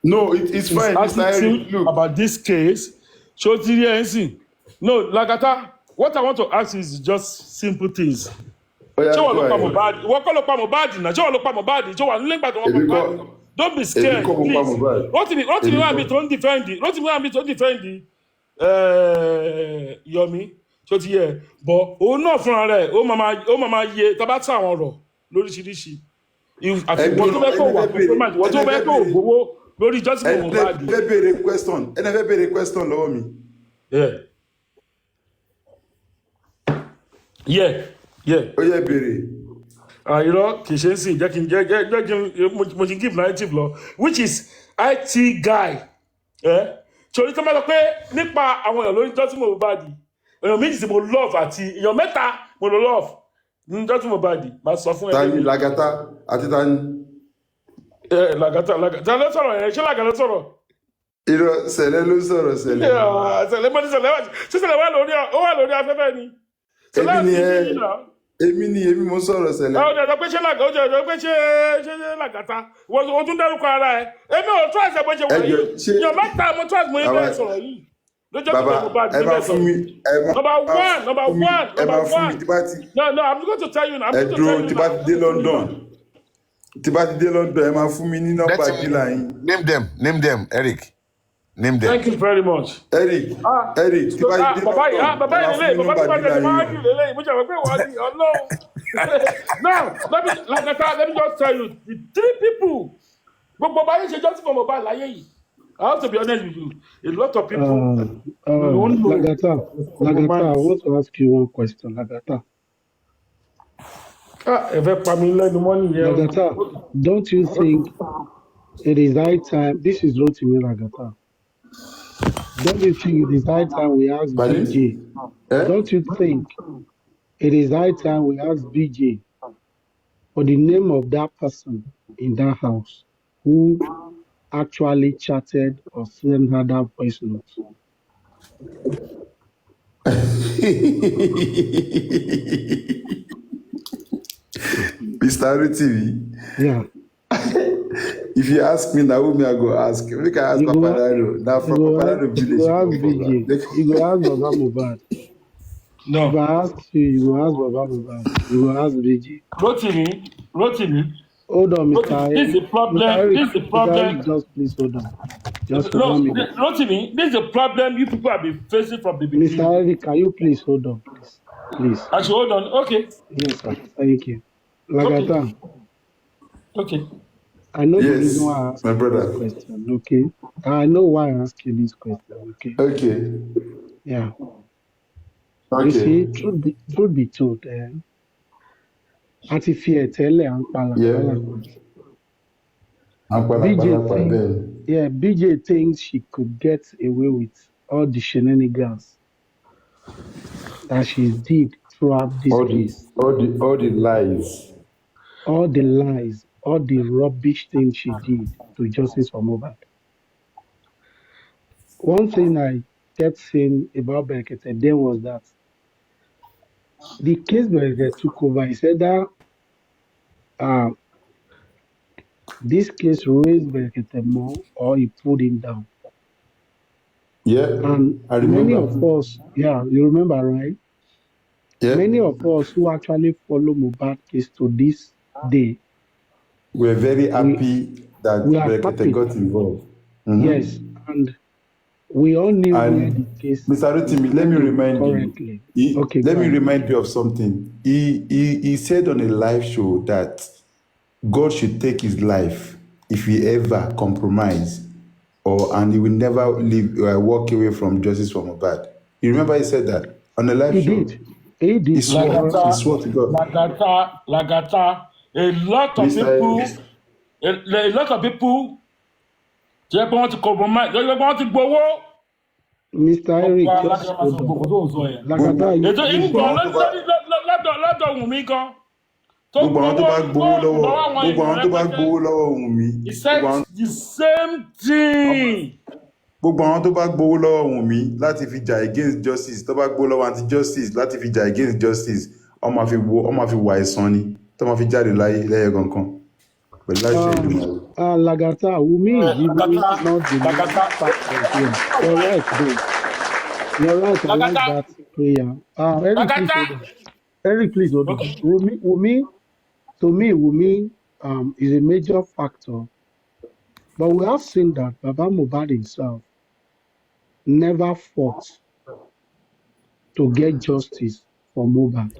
No, it's fine. Look about this case. No, Lagata. What I want to ask is just simple things. Don't be scared, please. Rotimi wa mi to defend Yomi. So ti yẹ but òun náà fúnra rẹ̀ ó máa yẹ tá bá tà àwọn ọ̀rọ̀ lóríṣiríṣi àti wọ́n tó bẹ́ẹ̀ kó gbowó lórí justice Mohbad. ẹ fẹ́ béèrè question lọ́wọ́ mi. Ó yẹ béèrè. Irọ́ kì í ṣe ń sìn jẹ́ kí mo ti give narrative lọ which is IT guy. Torí tó máa lọ pé nípa àwọn èèyàn lórí justice Mohbad èèyàn méjì tí mo love àti èèyàn mẹ́ta mo lọ love ní justice Mohbad máa sọ fún ẹ. Tani Lagata àti tani. Lagata ló sọ̀rọ̀ yẹn ṣé Lagata sọ̀rọ̀. Irọ́ Sẹ̀lẹ̀ ló sọ̀rọ̀ Sẹ̀lẹ̀. Sẹ̀lẹ̀ mọ́ ní Sẹ̀lẹ̀ wà lórí afẹ́fẹ́ ni. Èmi mo sọ̀rọ̀ Sẹ̀lẹ̀. Ọjọ́ pé ṣé Lagata wọ́n tún dárúkọ ara ẹ̀ èmi ò tún àṣẹ bó ṣe wọ̀ yìí èèyàn mẹ́ta mo tún àṣẹ mo yẹ bẹ́ẹ̀ sọ̀rọ̀ yìí. Baba, ẹ fún mi. Number one. No, I'm going to tell you now. Tí bá ti dé London, ẹ máa fún mi ní nọ́mbà dílà yín. Name them, Eric. Name them. Thank you very much. Eric, tí bá ti dé London, bàbá yìí lélẹ̀, mo jẹ́ pé wọ́n ní ọlọ́run. Now, let me just tell you, the three people, gbogbo báyìí ṣe justice for Mohbad láyé yìí. I have to be honest with you. A lot of people don't know. Lagata, I want to ask you one question, Lagata. Lagata, don't you think it is high time? This is Rotimi Lagata. Don't you think it is high time we ask BJ? Don't you think it is high time we ask BJ for the name of that person in that house who actually chatted or sent her that voice note? Mr. TV. Yeah. If you ask me now, who I go ask? We can ask Papariano. Now from Papariano village. You go ask BJ. You go ask Baba Mohbad. No. If I ask you, you go ask Baba Mohbad. You go ask BJ. Rotimi. Hold on, Mr. Okay, this is Eric. the problem. Mr. Eric, This is the Mr. Eric, problem. just please hold on. Just for No, 1 minute. Rotimi, this is the problem you people have been facing from the beginning. Mr. Eric, can you please hold on, please? Please. I should hold on. Okay. Yes, sir. Thank you. Lagata. Okay. I know the reason Yes, why I asked my you this brother. question, okay? I know why I asked you this question, okay? Okay. Yeah. You see, Okay. truth be told, àti fi ẹ̀tẹ́lẹ̀ à ń pa Yeah. làpálàpá. Ben. BJ thinks she could get away with all the shenanigans that she did throughout this case. All the lies. All the lies, all the rubbish things she did to justice for Mohbad. One thing I kept saying about Berekete then was that the case Berekete took over, he said that this case raised Berekete more or he pulled him down. Yeah, And I remember. many of us, you remember, right? Yeah. Many of us who actually follow Mohbad case to this day, we're very happy that Berekete got involved. Mm-hmm. Yes, and we all knew where the case Mr. Rotimi, let me remind currently. you. Let me ahead. remind you of something. He said on a live show that God should take his life if he ever compromise, and he will never walk away from justice for Mohbad. You remember he said that on a live show. He did. He swore to God. Lagata. A lot of people. They want to compromise. They want to go. Mr. Eric, just hold on. Lagata, gbogbo àwọn tó bá gbowó lọ́wọ́ Wùnmí. He said the same thing. Gbogbo àwọn tó bá gbowó lọ́wọ́ Wùnmí láti fi jà against justice, tó bá gbowó lọ́wọ́ anti-justice láti fi jà against justice, ó máa fi wà ẹ̀san ni, tó máa fi jáde láyé lẹ́yẹ kankan. Pẹ̀lú láìsẹ̀ ìdùnnú. Lagata, Wùnmí is even not the factor here. You're right, though. You're right, I like that prayer. Eric, please hold on. Wùnmí, to me, Wùnmí is a major factor. But we have seen that Baba Mohbad himself never fought to get justice for Mohbad.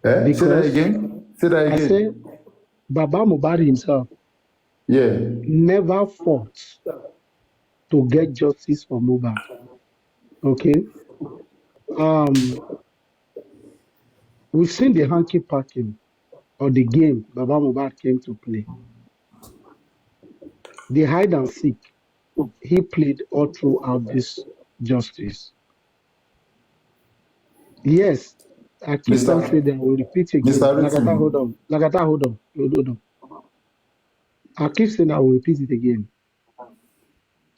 Say that again. I say Baba Mohbad himself never fought to get justice for Mohbad. Okay? We've seen the hanky packing or the game Baba Mohbad came to play. The hide and seek he played all throughout this justice. Yes, I keep on saying that I will repeat again. Lagata, hold on. Lagata, hold on. I keep saying I will repeat it again.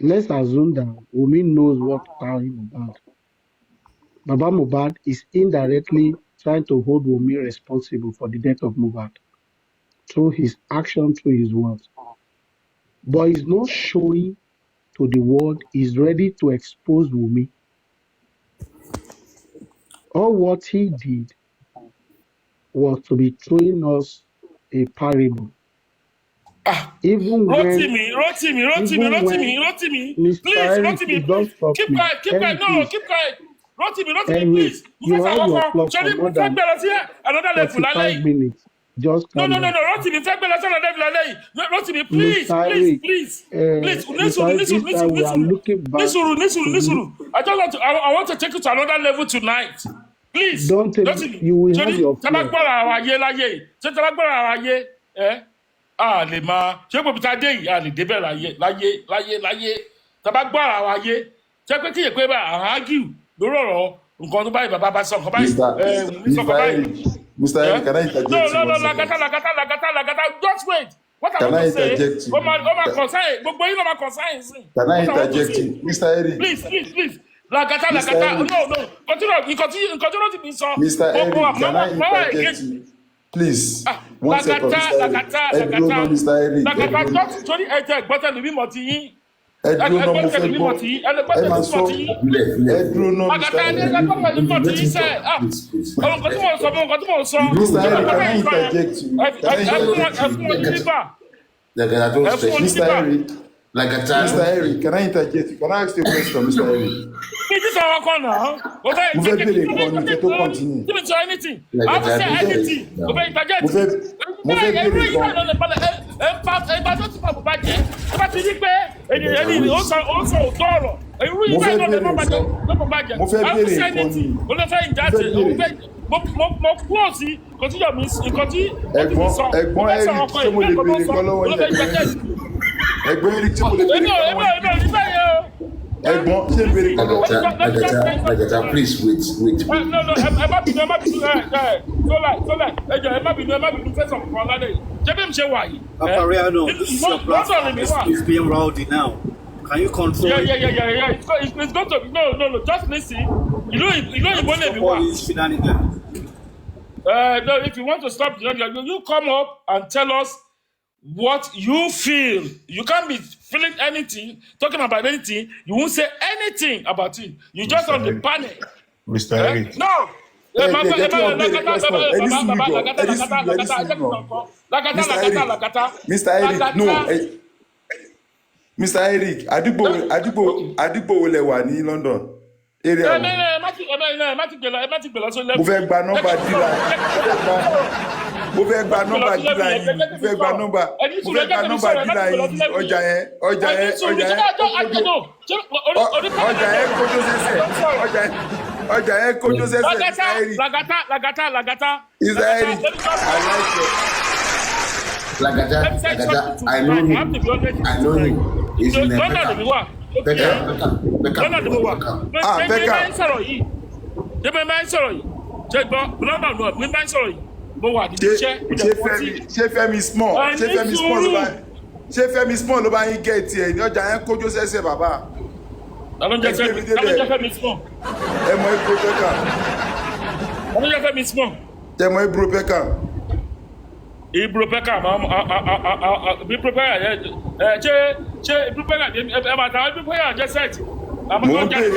Let's assume that Wunmi knows what time about. Baba Mohbad is indirectly trying to hold Wunmi responsible for the death of Mohbad through his action, through his words. But he's not showing to the world he's ready to expose Wunmi. All what he did was to be throwing us a parable. Even Rotimi, please, Rotimi, please, keep quiet, no, keep quiet. Rotimi, please. You have your clock for more than 45 minutes. Just no, Rotimi, Rotimi, please. Listen. I want to take you to another level tonight. Please. Don't tell me. You will have your floor. Lè máa ṣé pé bíta dé yìí a lè débẹ̀ láyé tàbá gbọ́ ara wa yé ṣé pé kíyè pé bá àwọn ágìw lórí ọ̀rọ̀ nǹkan tó báyìí bàbá bá sọ nǹkan báyìí sọ nǹkan báyìí. Mr. Eric, can I interject you? No, Lagata, just wait. What I want to say, ó máa concern, gbogbo yín ló máa concern sí. Can I interject you? Mr. Eric. Please. Lagata, no. Continue to be so. Mr. Eric, can I interject you? Please. Lagata. Mr. Eric. Lagata, just torí ẹ̀jẹ̀ gbọ́tẹ̀ lórí mọ̀ ti yín. ẹ dúró náà mo fẹ́ gbọ́ ẹ máa sọ ẹ dúró náà Mr. Eric. Mr. Eric, can I interject you? Mr. Eric. Mr. Eric, can I interject you? Can I ask you a question, Mr. Eric? Mo fẹ́ béèrè nǹkan ní kẹ́ tó continue. Mo fẹ́ béèrè ẹ̀gbọ́n Eric ṣé mo lè béèrè nǹkan lọ́wọ́ yẹn? Ẹ̀gbọ́n Eric ṣé mo lè béèrè nǹkan lọ́wọ́ yẹn? Ẹ̀gbọ́n ṣé béèrè nǹkan lọ́wọ́ yẹn? Lagata, please wait. No, ẹ má bínú, fẹsọ̀ kan lálẹ́ yìí. Ṣé bí mi ṣe wà yìí? Papariano, this is your platform. It's being rowdy now. Can you control it? Yeah. It's going to be no. Just listen. You know, no, if you want to stop, you come up and tell us what you feel. You can't be feeling anything, talking about anything. You won't say anything about it. You just on the panel. Mr. Eric. No. Mr. Eric, no. Mr. Eric, àdúgbò wo lẹ wà ní London? Area wo? Mo fẹ́ gba nọ́mbà dílà. Mo fẹ́ gba nọ́mbà dílà yìí. Ọjà yẹn kójó sẹ́sẹ̀. Lagata. Mr. Eric, I like it. Lagata, I know him. He's in Beckham. Ṣé Fẹ́mi small ló bá yín gẹ̀ẹ́tì ẹ̀ ní ọjà yẹn kójó sẹ́sẹ̀ bàbá. Ẹ mọ ipò Beckham. Ibro Beckham, ṣe Ibro Beckham ẹ máa ta Ibro Beckham jẹ́ sẹ́ẹ̀tì. Mo ń bèèrè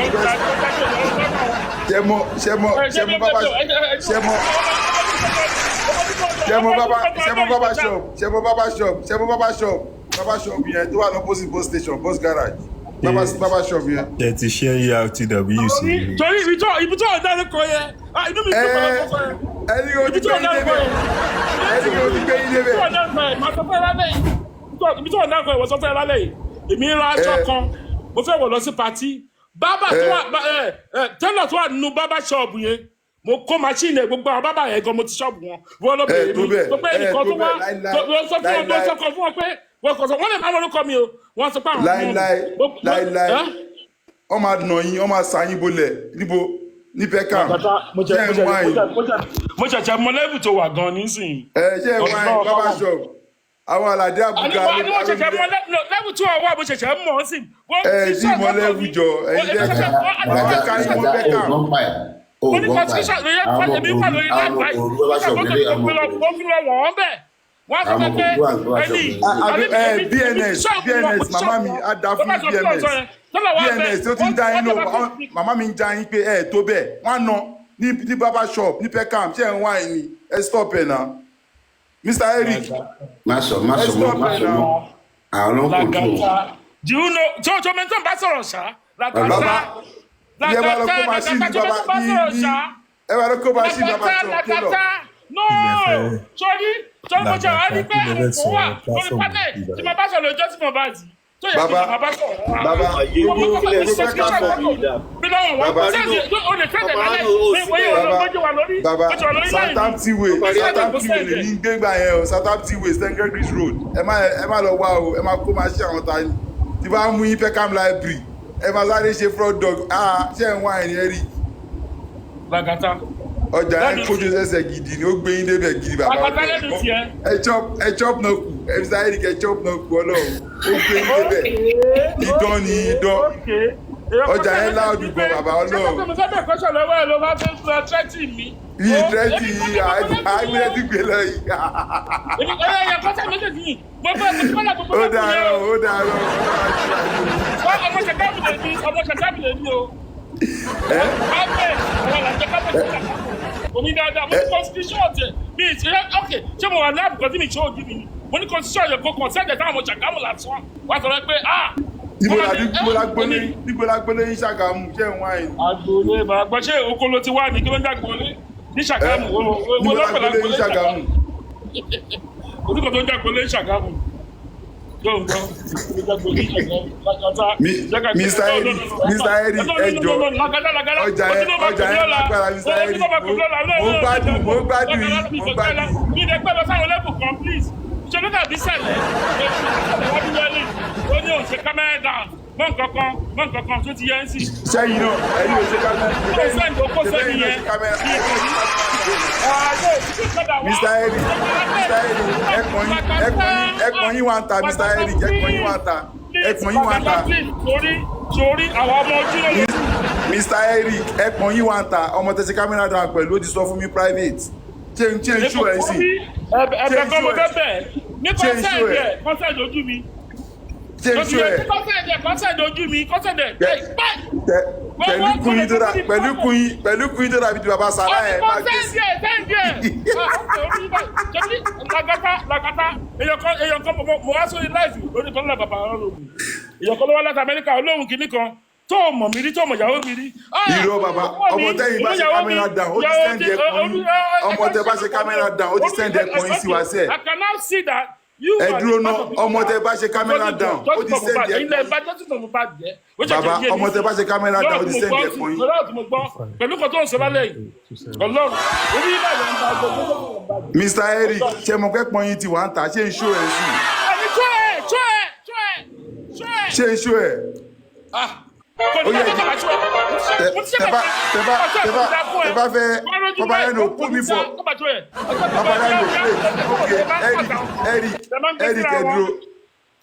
Baba shop yẹn tó wà ní opposite bus station, bus garage. Baba shop yẹn. Ẹ ti ṣe RTW sí. Torí ibi tó ọ̀dà ló kọ yẹn. Inú mi tó kọ yẹn. Ẹni kò ti gbé yín débẹ̀. Ibi tó ọ̀dà kọ yẹn wọ́n sọ fẹ́ lálẹ́ yìí. Èmi ń ra aṣọ kan, mo fẹ́ wọ̀ lọ sí patí. Bábà tó wà tẹ́lọ̀ tó wà nínú bábà ṣọ́ọ̀bù yẹn. Mo kó machine ẹ̀ gbogbo àwọn bábà yẹn gan mo ti ṣọ́ọ̀bù wọn. Wọ́n lọ bẹ̀rẹ̀ mi. Tó pé ẹnìkan tó wá sọ fún wọn pé wọ́n lè máa wọ́n lókọ́ mi o. Wọ́n sọ pé àwọn láíláí wọ́n máa nà yín, wọ́n máa sa yín bolẹ̀ níbo ní Beckham. Mo ṣẹ̀ṣẹ̀ mọ lẹ́bù tó wà gan nísìnyí. Ṣé ẹ̀ wáyé bábà shop àwọn aládé àbúgá. Àní mo ṣẹ̀ṣẹ̀ mọ lẹ́bù tó wà mo ṣẹ̀ṣẹ̀ mọ̀ ọ́ sí. Jí mọ lẹ́bù jọ ẹ̀yin lẹ́ka yín mọ Beckham. BNS màmá mi á dá fún BNS tó ti ń dá yín lò màmá mi ń já yín pé ẹ tó bẹ́ẹ̀ wọ́n á ná ní barber shop ní Beckham ṣé ẹ̀ ń wá ẹ̀ ní ẹ stop ẹ̀ náà. Mr. Eric. Má sọ mọ́. Àwọn ló ń control. Do you know? Tó mẹ́tọ́ bá sọ̀rọ̀ ṣá. Lagata. Ẹ bá lọ kó machine bàbá tó. No! Sorry, mo ṣe wá ní pé àpò wà lórí panel tí mo bá sọ̀rọ̀ ìjọ́sìn mọ̀ bá jì. Tó yẹ kí mo bá sọ̀rọ̀. Bàbá, Southampton way lè ní gbégbá yẹn o, Southampton way, St. Gregory's Road. Ẹ má lọ wá o, ẹ má kó máa ṣe àwọn ta ni. Tí bá mú yín Beckham library, ẹ má sáré ṣe fraud dog. Ṣé ẹ̀ ń wá ẹ̀yìn ẹ̀rí? Lagata. Ọjà ẹ̀ kojú ẹsẹ̀ gidi ni ó gbé yín débẹ̀ gidi bàbá ọ̀dọ́. Ẹ chop náà kù, Mr. Eric ẹ chop náà kù ọlọ́run. Ó gbé yín débẹ̀. Idán ni idán. ọjà yẹn láàdù gan bàbá ọlọ́run. ṣé mo fẹ́ bẹ̀ kọ́ṣọ̀ lọ́wọ́ ẹ̀ ló máa fẹ́ fún ẹtírẹ́tì mi. yìí tírẹ́tì yìí àgbẹ̀ ti gbé lọ yìí. ẹ̀yẹ kọ́ṣọ̀ méjèèjì yìí mo fẹ́ mo ti fẹ́ ó dàrọ ó dàrọ. ọmọ ṣẹ̀kábì lè ní o. ọ̀gbẹ́ ọ̀wọ̀ làjẹ́ kábẹ̀ omi dáadáa mo ní constitution ọ̀tẹ̀ mi ì ṣe okay ṣé mo wà ní àbùkọ́ tí mi ṣe òjì mi ni mo ní constitution yẹ kó consent táwọn ọmọ ṣàgámù lásán wà sọ pé níbo la gbólé ní Ṣàgámù ṣé ń wáyé. agboolé máa gbọ́ ṣé oko ló ti wá ní kí ló ń dàgbólé ní Ṣàgámù níbo la gbólé ní Ṣàgámù. orúkọ tó ń dàgbólé ní Ṣàgámù yóò ń gbọ́ Mr. Eric ẹjọ ọjà yẹn lágbára Mr. Eric mo gbádùn yìí. mi ì dẹ́gbẹ́ lọ sáwọn lẹ́bùn kan please ṣe ló dàbí ṣẹlẹ̀ ó ní òun ṣe kámẹ́rà down mọ nǹkan kan tó ti yẹ ń sì. sẹ́yìn náà ẹni ò ṣe kámẹ́rà. kó sẹ́yìn yẹn. Mr. Eric ẹ̀pọ̀n yín wà ń ta Mr. Eric ẹ̀pọ̀n yín wà ń ta ẹ̀pọ̀n yín wà ń ta. sórí àwọn ọmọ ojú ló. Mr. Eric ẹ̀pọ̀n yín wà ń ta ọmọ tẹ̀sí kámẹ́rà down pẹ̀lú ó ti sọ fún mi private ṣé n ṣú ẹ̀ sí. ẹ̀bẹ̀ kan mo fẹ́ bẹ̀ ní kọ́nsẹ̀ẹ̀dì ojú mi. ṣé n ṣú ẹ̀. kọ́nsẹ̀ẹ̀dì ojú mi kọ́nsẹ̀ẹ̀dì. pẹ̀lú kuyin tó dàbí ti bàbá Sàlá ẹ̀ má gbé sí. làkàtà èèyàn kan mo wá sórí láìsí lórí kan náà bàbá ọlọ́run èèyàn kan ló wá láti Amẹ́ríkà olóhùn kìíní kan tó mọ̀ mí rí tó mọ̀ ìyàwó mi rí. irọ́ bàbá ọmọ tẹ́yìn bá ṣe kámẹ́rà down ó ti sẹ́ndì ẹ̀pọ̀n yín ọmọ tẹ́ bá ṣe kámẹ́rà down ó ti sẹ́ndì ẹ̀pọ̀n yín sí wa sẹ́ẹ̀. I can now see that. ẹ dúró ná ọmọ tẹ́ bá ṣe kámẹ́rà down ó ti sẹ́ndì ẹ̀pọ̀n yín. bàbá ọmọ tẹ́ bá ṣe kámẹ́rà down ó ti sẹ́ndì ẹ̀pọ̀n yín. pẹ̀lú kan tó ń sọ lálẹ́ yìí ọlọ́run orí ilé ìlú ń bá gbogbo. Mr. Eric ṣe mọ̀ pé pọ́n yín ti wà ń ta ṣé ń ṣó ẹ̀ sí. ṣé ń ṣó ẹ̀. ó yẹ tẹ́bá fẹ́ papariano put me for papariano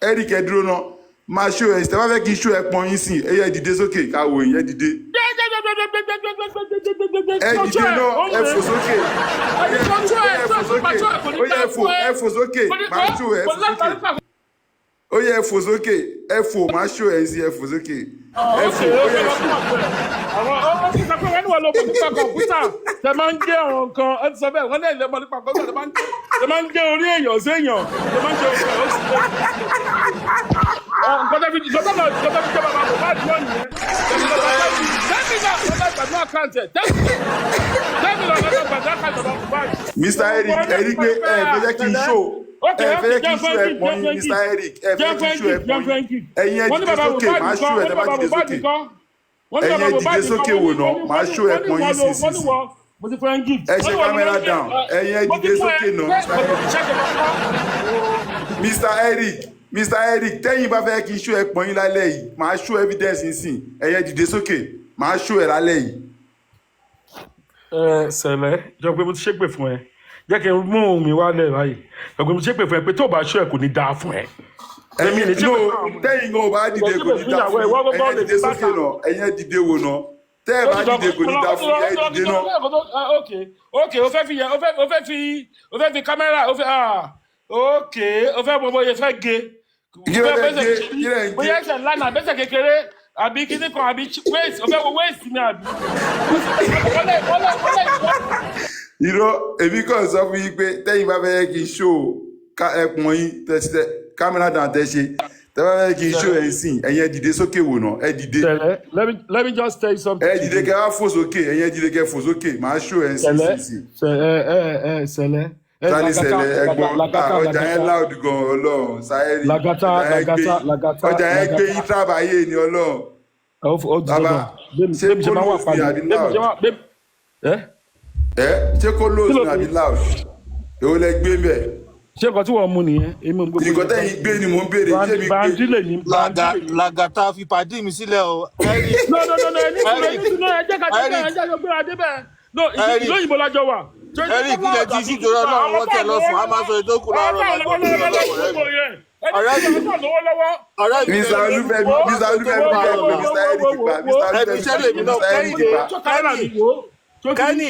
Eric ẹ̀dúró náà máa ṣó ẹ̀ tẹ́bá fẹ́ kí n ṣó ẹ̀ pọ́n yín sí ẹ yẹ dìde sókè káwọ yìí ẹ dìde. ẹ dìde náà ẹ fò sókè ẹ fò sókè máa ṣó ẹ fò sókè ó yẹ ẹ fò sókè ẹ fò máa ṣó ẹ sí ẹ fò sókè ẹ fò ó yẹ ẹ fò. àwọn ọmọ tí sọ pé wọn ní wọn lọ bọ nípa kọ̀ǹpútà tẹ máa ń gé ọ̀rọ̀ nǹkan ẹ ti sọ bẹ́ẹ̀ wọn ní ẹlẹbọ nípa kọ̀ǹpútà tẹ máa ń gé orí èèyàn séèyàn tẹ máa ń gé orí èèyàn sí nǹkan tẹ fi jẹ bàbá bò bá dùn ọ̀nìyẹn Mr. Eric ẹ̀rí pé ẹ fẹ́ kí n ṣó ẹ fẹ́ kí n ṣó ẹ pọ́n yín Mr. Eric ẹ fẹ́ kí n ṣó ẹ pọ́n yín ẹ̀yin ẹ dìde sókè máa ṣó ẹ tẹ́ bá dìde sókè ẹ̀yin ẹ dìde sókè wò ná máa ṣó ẹ pọ́n yín sí ẹ ṣe kámẹ́rà down ẹ̀yin ẹ dìde sókè ná Mr. Eric tẹ́yìn bá fẹ́ kí n ṣó ẹ pọ́n yín lálẹ́ yìí máa ṣó evidence nsìn ẹ̀yin ẹ dìde sókè máa ṣó ẹ lálẹ́ yìí. Sẹ̀lẹ̀ jọ pé mo ti ṣépè fún ẹ jẹ́ kí n mú ohun mi wálẹ̀ báyìí jọ pé mo ti ṣépè fún ẹ pé tó o bá ṣó ẹ kò ní dáa fún ẹ. ẹ̀yin no tẹ́yìn gan o bá dìde kò ní dáa fún yín ẹ̀yin dìde sókè náà ẹ̀yin dìde wò náà tẹ́ ẹ bá dìde kò ní dáa fún yín ẹ̀yin dìde náà. ok o fẹ́ fi kámẹ́rà ok o fẹ́ bọ́ bóyá fẹ́ ge bóyá ẹsẹ̀ ńlá náà bẹ́sẹ̀ kékeré àbí kíní kan àbí waist o fẹ́ wo waist mi àbí. irọ́ èmi kàn sọ fún yín pé tẹ́yìn bá fẹ́ kí n ṣó ẹ̀pọ̀n yín kámẹ́rà dàn tẹ́ ṣe tẹ́ bá fẹ́ kí n ṣó ẹ̀ sìn ẹ̀yin ẹ dìde sókè wò náà ẹ dìde. let me just tell you something. ẹ dìde kẹ́ wá fò sókè ẹ̀yin ẹ dìde kẹ́ fò sókè màá ṣó ẹ̀ sìn. Sẹ̀lẹ̀ sani sẹlẹ ẹ̀gbọ́n ọjà yẹn láòdù gan Ọlọ́run sáyẹrì ọjà yẹn gbé yín tábàáyé ni Ọlọ́run bàbá ṣé kólóòsì ni àbí láòdù ṣé kólóòsì ni àbí láòdù èwo lẹ gbé bẹ. ṣé nǹkan tí wọ́n mú nìyẹn. nǹkan tẹ́yìn gbé ni mò ń béèrè ṣé mi gbé. làgàtà fi pàdé mi sílẹ̀ o. no ẹ jẹ́ ká ìlú òyìnbó lájọ wà. Eric ilẹ̀ ti sí ìjọba náà wọ́n tẹ̀ lọ sùn a máa sọ ètò kù láàárọ̀ lágbàdo. Mr. Olúfẹ́mi Kẹ́ni.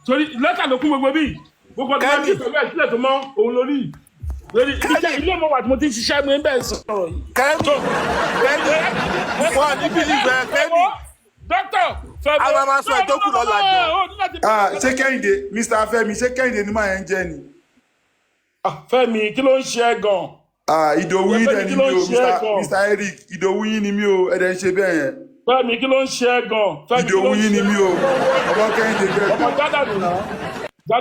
Torí lẹ́tà ló kún gbogbo bíì. Gbogbo ọdún máa ń tẹ̀lé ẹ̀ sílẹ̀ tó mọ́ òun lórí. Ilé ọmọ wa tí mo ti ń ṣiṣẹ́ mi ń bẹ̀ sọ̀rọ̀ yìí. Kẹ́ni wọ́n ní bílíìfù ẹ̀ Kẹ́ni. Dókítà Fẹ́mi. Àwọn máa sọ ìdókù lọ́la jọ. Ṣé Kẹ́hìndé Mr. Fẹ́mi ṣé Kẹ́hìndé ni máa ń jẹ́ ni? Fẹ́mi kí ló ń ṣe ẹ́ gan? Ìdòwú yín dẹ̀ ni mí o Mr. Eric Ìdòwú yín ni mí o ẹ̀dẹ̀ ń ṣe bẹ́ẹ̀ yẹn. Fẹ́mi kí ló ń ṣe ẹ́ gan? Ìdòwú yín ni mí o ọmọ Kẹ́hìndé gbẹ̀gbọ̀n.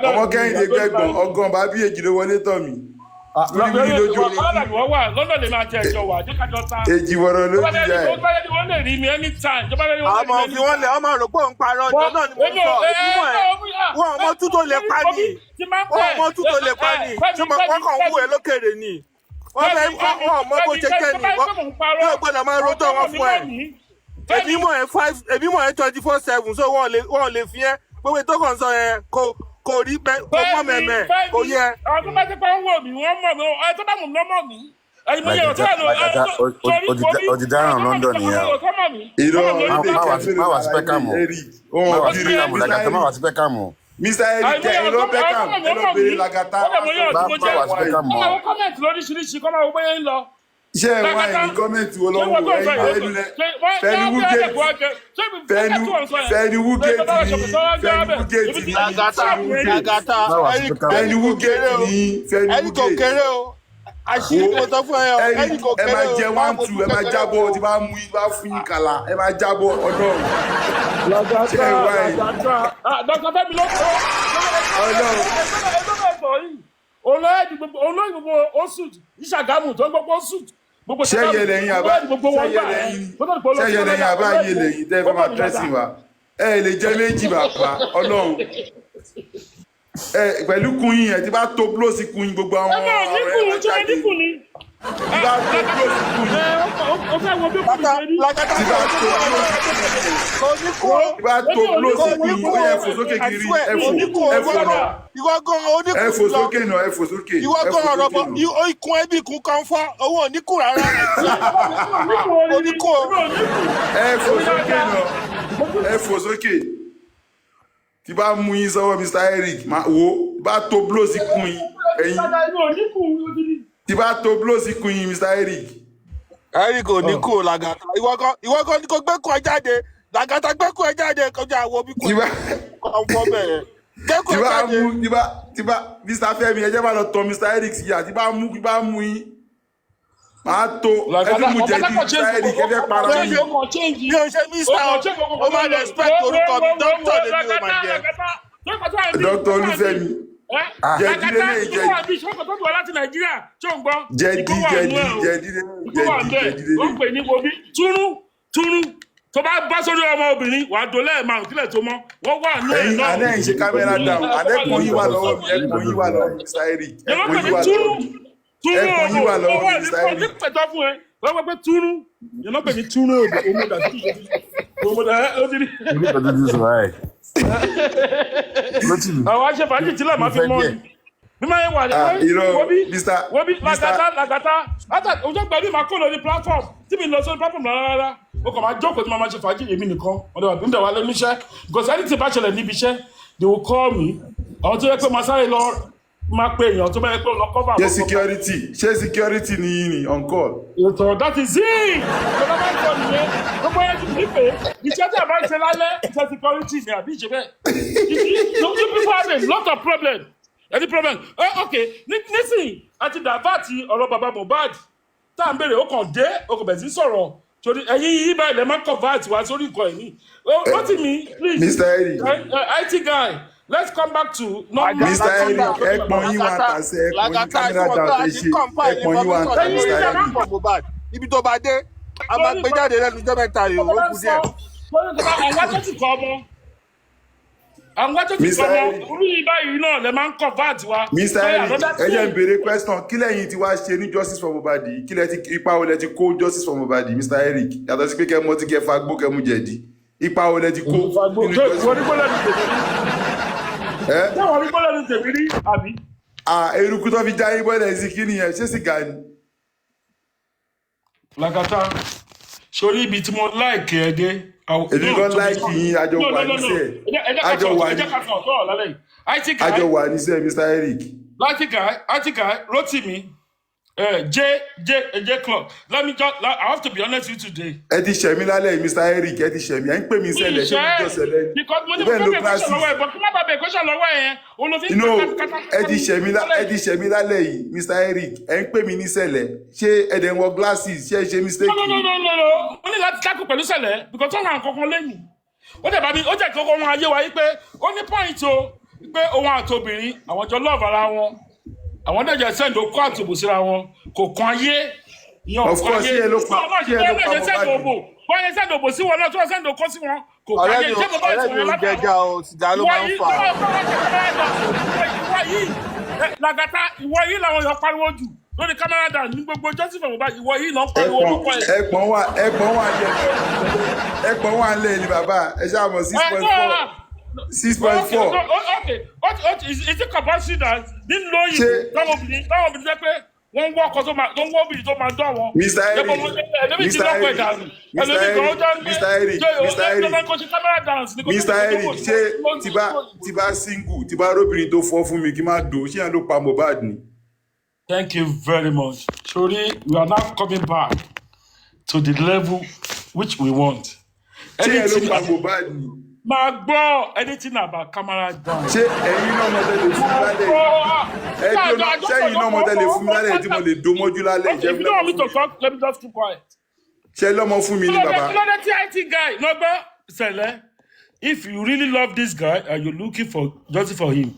Ọmọ Kẹ́hìndé gbẹ̀gbọ̀n ọgàn bá bí èjì ló wọlé tọ̀ mí. Wíwí lójú orí. Lọ́dọ̀ lè máa jẹ ẹjọ́ wà jẹ́ kájọ ta. Èjì wọ̀rọ̀ ló ti jẹ́ ẹ̀. Wọ́n lè rí mi anytime. Àmọ́ fi wọ́n lẹ̀ ọmọ rògbò ń parọ́ ọjọ́ náà ni mo sọ ìtumọ̀ ẹ̀. Wọ́n ọmọ tú tó lè pa ni. Wọ́n ọmọ tú tó lè pa ni. Ṣé mo kàn wú ẹ lókèrè ni? Wọ́n fẹ́ wọ́n ọmọ bó ṣe jẹ́ ni. Yóò gbọ́dọ̀ máa rojọ́ wọn fún ẹ. Èmi mọ̀ ẹ́ 24/7 so wọ́n lè fi ẹ́ gbogbo tó kàn sọ yẹn kò rí bẹ́ẹ̀ kò mọ̀ mẹ́mẹ́ kò yẹ. Àwọn tó bá ti pa ń wò mí wọ́n mọ̀ mí ẹ tó bá mọ̀ mí lọ́mọ̀ mí. Ẹyin mo yẹ ọ̀tọ́ ẹ̀ lọ Ọ̀dìdáràn London nìyẹn. Má wà sí pẹ́kàmù. Làgàtà má wà sí pẹ́kàmù. Mr. Eric ẹ lọ Beckham ẹ lọ bèrè Lagata. Má wà sí pẹ́kàmù. Kọ́mọ wo kọ́mẹ̀ntì lóríṣiríṣi kọ́mọ wo bóyá ń lọ. Iṣẹ́ ẹ̀ wá ní kọ́mẹ̀ntì wo lọ́wọ́ ẹ̀yìn Fẹ́ni Wúgẹ́tì ẹni kò kéré o. Àṣírí mo sọ fún ẹ o ẹni kò kéré o. Ẹ máa jẹ 1-2 ẹ máa jábọ̀ tí bá mú ibà fún yín kàlà ẹ máa jábọ̀ ọ̀dọ́. Ṣé ẹ wá yìí? Dr. Fẹ́mi ló sọ. Olóyè gbogbo oṣù Ìṣàgámù tó ń gbogbo oṣù. Ṣẹ́yẹ lẹ́yìn àbá yé lẹ́yìn tẹ́ fẹ́ máa tẹ́sí wa. Ẹ lè jẹ́ méjì bàbá Ọlọ́run. Pẹ̀lú kùnyìn ẹ̀ tí bá tó blóòsì kùnyìn gbogbo àwọn ọ̀rẹ́ ẹ̀ máa jáde. Tí bá tó blóòsì kùnyìn. Tí bá tó blóòsì kùnyìn ó yẹ ẹ̀fọ́ sókè kiri ẹ̀fọ́ náà. Ẹ̀fọ́ sókè náà ẹ̀fọ́ sókè. Ìwọ gan ọ̀rọ̀ bọ̀ ikùn ẹbí ikùn kan fọ́ owó oníkùn rárá. Oníkùn. Ẹ̀fọ́ sókè náà ẹ̀fọ́ sókè. Tí bá mú yín sọ́wọ́ Mr. Eric wo bá tó blóòsì kùn yín ẹ̀yìn. Tí bá tó blóòsì kùn yín Mr. Eric. Eric ò ní kú Lagata. Ìwọ gan ni kò gbẹ́kùn ẹ jáde. Lagata gbẹ́kùn ẹ jáde kọjá àwọn bí kò fọ́ bẹ̀rẹ̀. Gbẹ́kùn ẹ jáde. Tí bá Mr. Fẹ́mi ẹ jẹ́ bá lọ tọ Mr. Eric sí yà tí bá mú yín. Màá tó ẹbí mu jẹ̀dí Mr. Eric ẹ fẹ́ para yín. Mi ò ṣe Mr. O máa respect orúkọ mi dókítà lèmi ò máa jẹ. Dr. Olúfẹ́mi. Jẹ̀dí lélẹ̀ jẹ̀dí. Ó pè ní bobi túrú tó bá bá sórí ọmọ obìnrin wàá dolẹ̀ márùn kílẹ̀ tó mọ́ wọ́n wà ní ẹ̀ náà. Àná ẹ̀ ń ṣe kámẹ́rà dáhùn àdẹ́kùn yín wà lọ́wọ́ mi ẹ̀kùn yín wà lọ́wọ́ Mr. Eric ẹ̀kùn yín wà lọ́wọ́ mi. Ẹ̀kùn yín wà lọ́wọ́ Mr. Eric. Wọ́n pẹ́ túrú yẹn náà pè ní túrú àwọn aṣèfàájì tí lẹ́ẹ̀ máa fi mọ́ ni. Bí máa yẹ wà ní wọ́bí Lagata ojú ọgbà bí máa kó lórí platform tí mi lọ sórí platform rárá o kàn máa jókòó tí máa máa ṣe fàájì èmi nìkan ọ̀dọ̀ àbí ń dẹ̀ wá lẹ́nu iṣẹ́ because ẹni tí bá ṣẹlẹ̀ níbi iṣẹ́ they will call me àwọn tó yẹ pé máa sáré lọ máa pe èèyàn tó bá yẹ pé lọ cover. Ṣé security ni yín ni on call. Ètò that is it. Ìjọba máa ń sọ nìyẹn gbogbo yẹn ti ní pé iṣẹ́ tí a bá ń ṣe lálẹ́ iṣẹ́ security ni àbí ìṣe bẹ́ẹ̀. You people have a lot of problems. Any problem? Okay, nísìnyí àti dàbàtì ọ̀rọ̀ bàbá Mohbad tá à ń bèrè ó kàn dé ó kàn bẹ̀rẹ̀ sí sọ̀rọ̀ torí ẹ̀yin yìí báyìí lè máa convert wá sórí nǹkan ẹ̀yìn. Rotimi, please. Mr. Eric. IT guy, let's come back to normal. Mr. Eric ẹ̀pọ̀n yín wà tàṣẹ ẹ̀pọ̀n yín kámẹ́rà dàbẹ̀ ṣe ẹ̀pọ̀n yín wà tàṣẹ Mr. Eric. Ibi tó bá dé a máa gbé jáde lẹ́nu jẹ́ mẹ́ta yìí ó kù díẹ̀. Àwọn tó ti sọ̀rọ̀ orí báyìí náà lè máa ń convert wa. Mr. Eric ẹ jẹ́ n béèrè question kí lẹ́yìn tí wàá ṣe ní justice for Mohbad kí lẹ́ ti ipa wo lẹ ti kó justice for Mohbad Mr. Eric yàtọ̀ sí pé kẹ́ mọ́ tí kẹ́ fagbó kẹ́ mú jẹ̀dí ipa wo lẹ ti kó nínú justice for Mohbad. Ṣé wọ́n rí bọ́lá ní tèmi rí àbí? Eruku tó fi já yín bọ́lá sí kí nìyẹn ṣé sìgá ni. Lagata, sorry, ibi tí mo like ẹ dé. Èmi gan like yín, àjọ wà níṣẹ́. Àjọ wà ní. Àjọ wà níṣẹ́, Mr. Eric. Latika, Rotimi, J Club. Let me just, I have to be honest with you today. Ẹ ti ṣẹ̀mí lálẹ́ Mr. Eric, ẹ ti ṣẹ̀mí. Ẹ ń pè mí sẹ́lẹ̀, ṣé mo jọ sẹ́lẹ̀? Because mo ní mo fẹ́ question lọ́wọ́ ẹ̀, but kí má bàa bẹ̀ question lọ́wọ́ ẹ̀ yẹn. No, ẹ ti ṣẹ̀mí lálẹ́ yìí, Mr. Eric. Ẹ ń pè mí ní sẹ́lẹ̀. Ṣé ẹ̀dẹ̀ ń wọ glasses? Ṣé ẹ ṣe mistake? No. Mo ní láti tackle pẹ̀lú sẹ́lẹ̀ because ó hàn kankan lẹ́yìn. Ó dẹ̀ bá mi, ó jẹ́ kókó wọn ayé wa yí pé ó ní point o pé òun àtobìnrin àwọn jọ love ara wọn. Àwọn dẹ̀jẹ̀ send okó àtòbò síra wọn kò kan ayé. Of course, ṣé ẹ ló pa wọ́n yẹ send òbò sí wọn náà tí wọ́n send okó sí wọn kò kan ayé. Ọ̀rẹ́ mi ò jẹjà o, sìgá ló máa ń fà. Lagata, ìwọ yìí làwọn èèyàn pariwo jù lórí kámẹ́rà dà ní gbogbo Joseph Mohbad ìwọ yìí náà pariwo orúkọ ẹ̀. Ẹ̀gbọ́n wà lẹ́ ní bàbá ẹ ṣáà mọ̀ 6.4. Okay. Is it compulsory that didn't know you? Táwọn obìnrin jẹ́ pé wọ́n ń wọ́ ọkọ tó máa dán wọn. Mr. Eric, ṣé tí bá single tí bá róbìnrin tó fọ́ fún mi kí n má dò ṣé yẹn ló pa Mohbad ni. Thank you very much. Sorry, we are now coming back to the level which we want. Ṣé yẹn ló pa Mohbad ni? Máa gbọ́ anything about camera down. Ṣé ẹ̀yin náà mọ̀ tẹ́lẹ̀ fún mi lálẹ́? Ṣẹ́yìn náà mọ̀ tẹ́lẹ̀ fún mi lálẹ́ tí mo lè do mọ́jú lálẹ́? If you don't want me to talk, let me just keep quiet. Ṣé lọ́mọ fún mi ní bàbá? Lọ́dẹ tí IT guy lọ́gbọ́ sẹ̀lẹ̀. If you really love this guy and you're looking for justice for him,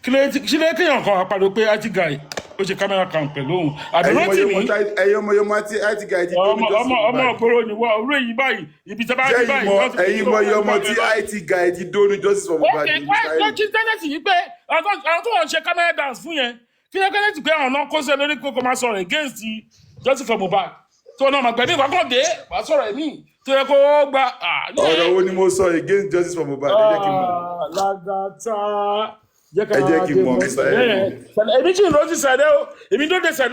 kí lè kéèyàn kan àpàdé pé IT guy ó ṣe camera cam pẹ̀lú òun. Ẹ̀yin ọmọ IT guy ti tó ní justice for Mohbad. Ọmọ ògbóró ni wọ́n orí èyí báyìí ibi tí a bá rí báyìí. Ẹ̀yin ọmọ tí IT guy ti tó ní justice for Mohbad. Ok, kí tẹ́lẹ̀tì yìí pé àwọn tó wọ́n ṣe camera dance fún yẹn kí lè tẹ́lẹ̀tì pé àwọn náà kó sẹ́ lórí kókó máa sọ̀rọ̀ against justice for Mohbad. Tí wọ́n náà máa gbẹ̀mí ìwákọ̀ dé wàá sọ̀rọ̀ ẹ̀mí tó yẹ kó gba. Ọ̀rọ̀ wo ni mo sọ against justice for Mohbad? Ẹ jẹ́ kí n mọ̀. Lagata. Ẹ jẹ́ kí n mọ̀ Mr. Eric. Èmi tí ń lọ sí sẹ̀dẹ̀ o, èmi tó dé sẹ̀dẹ̀.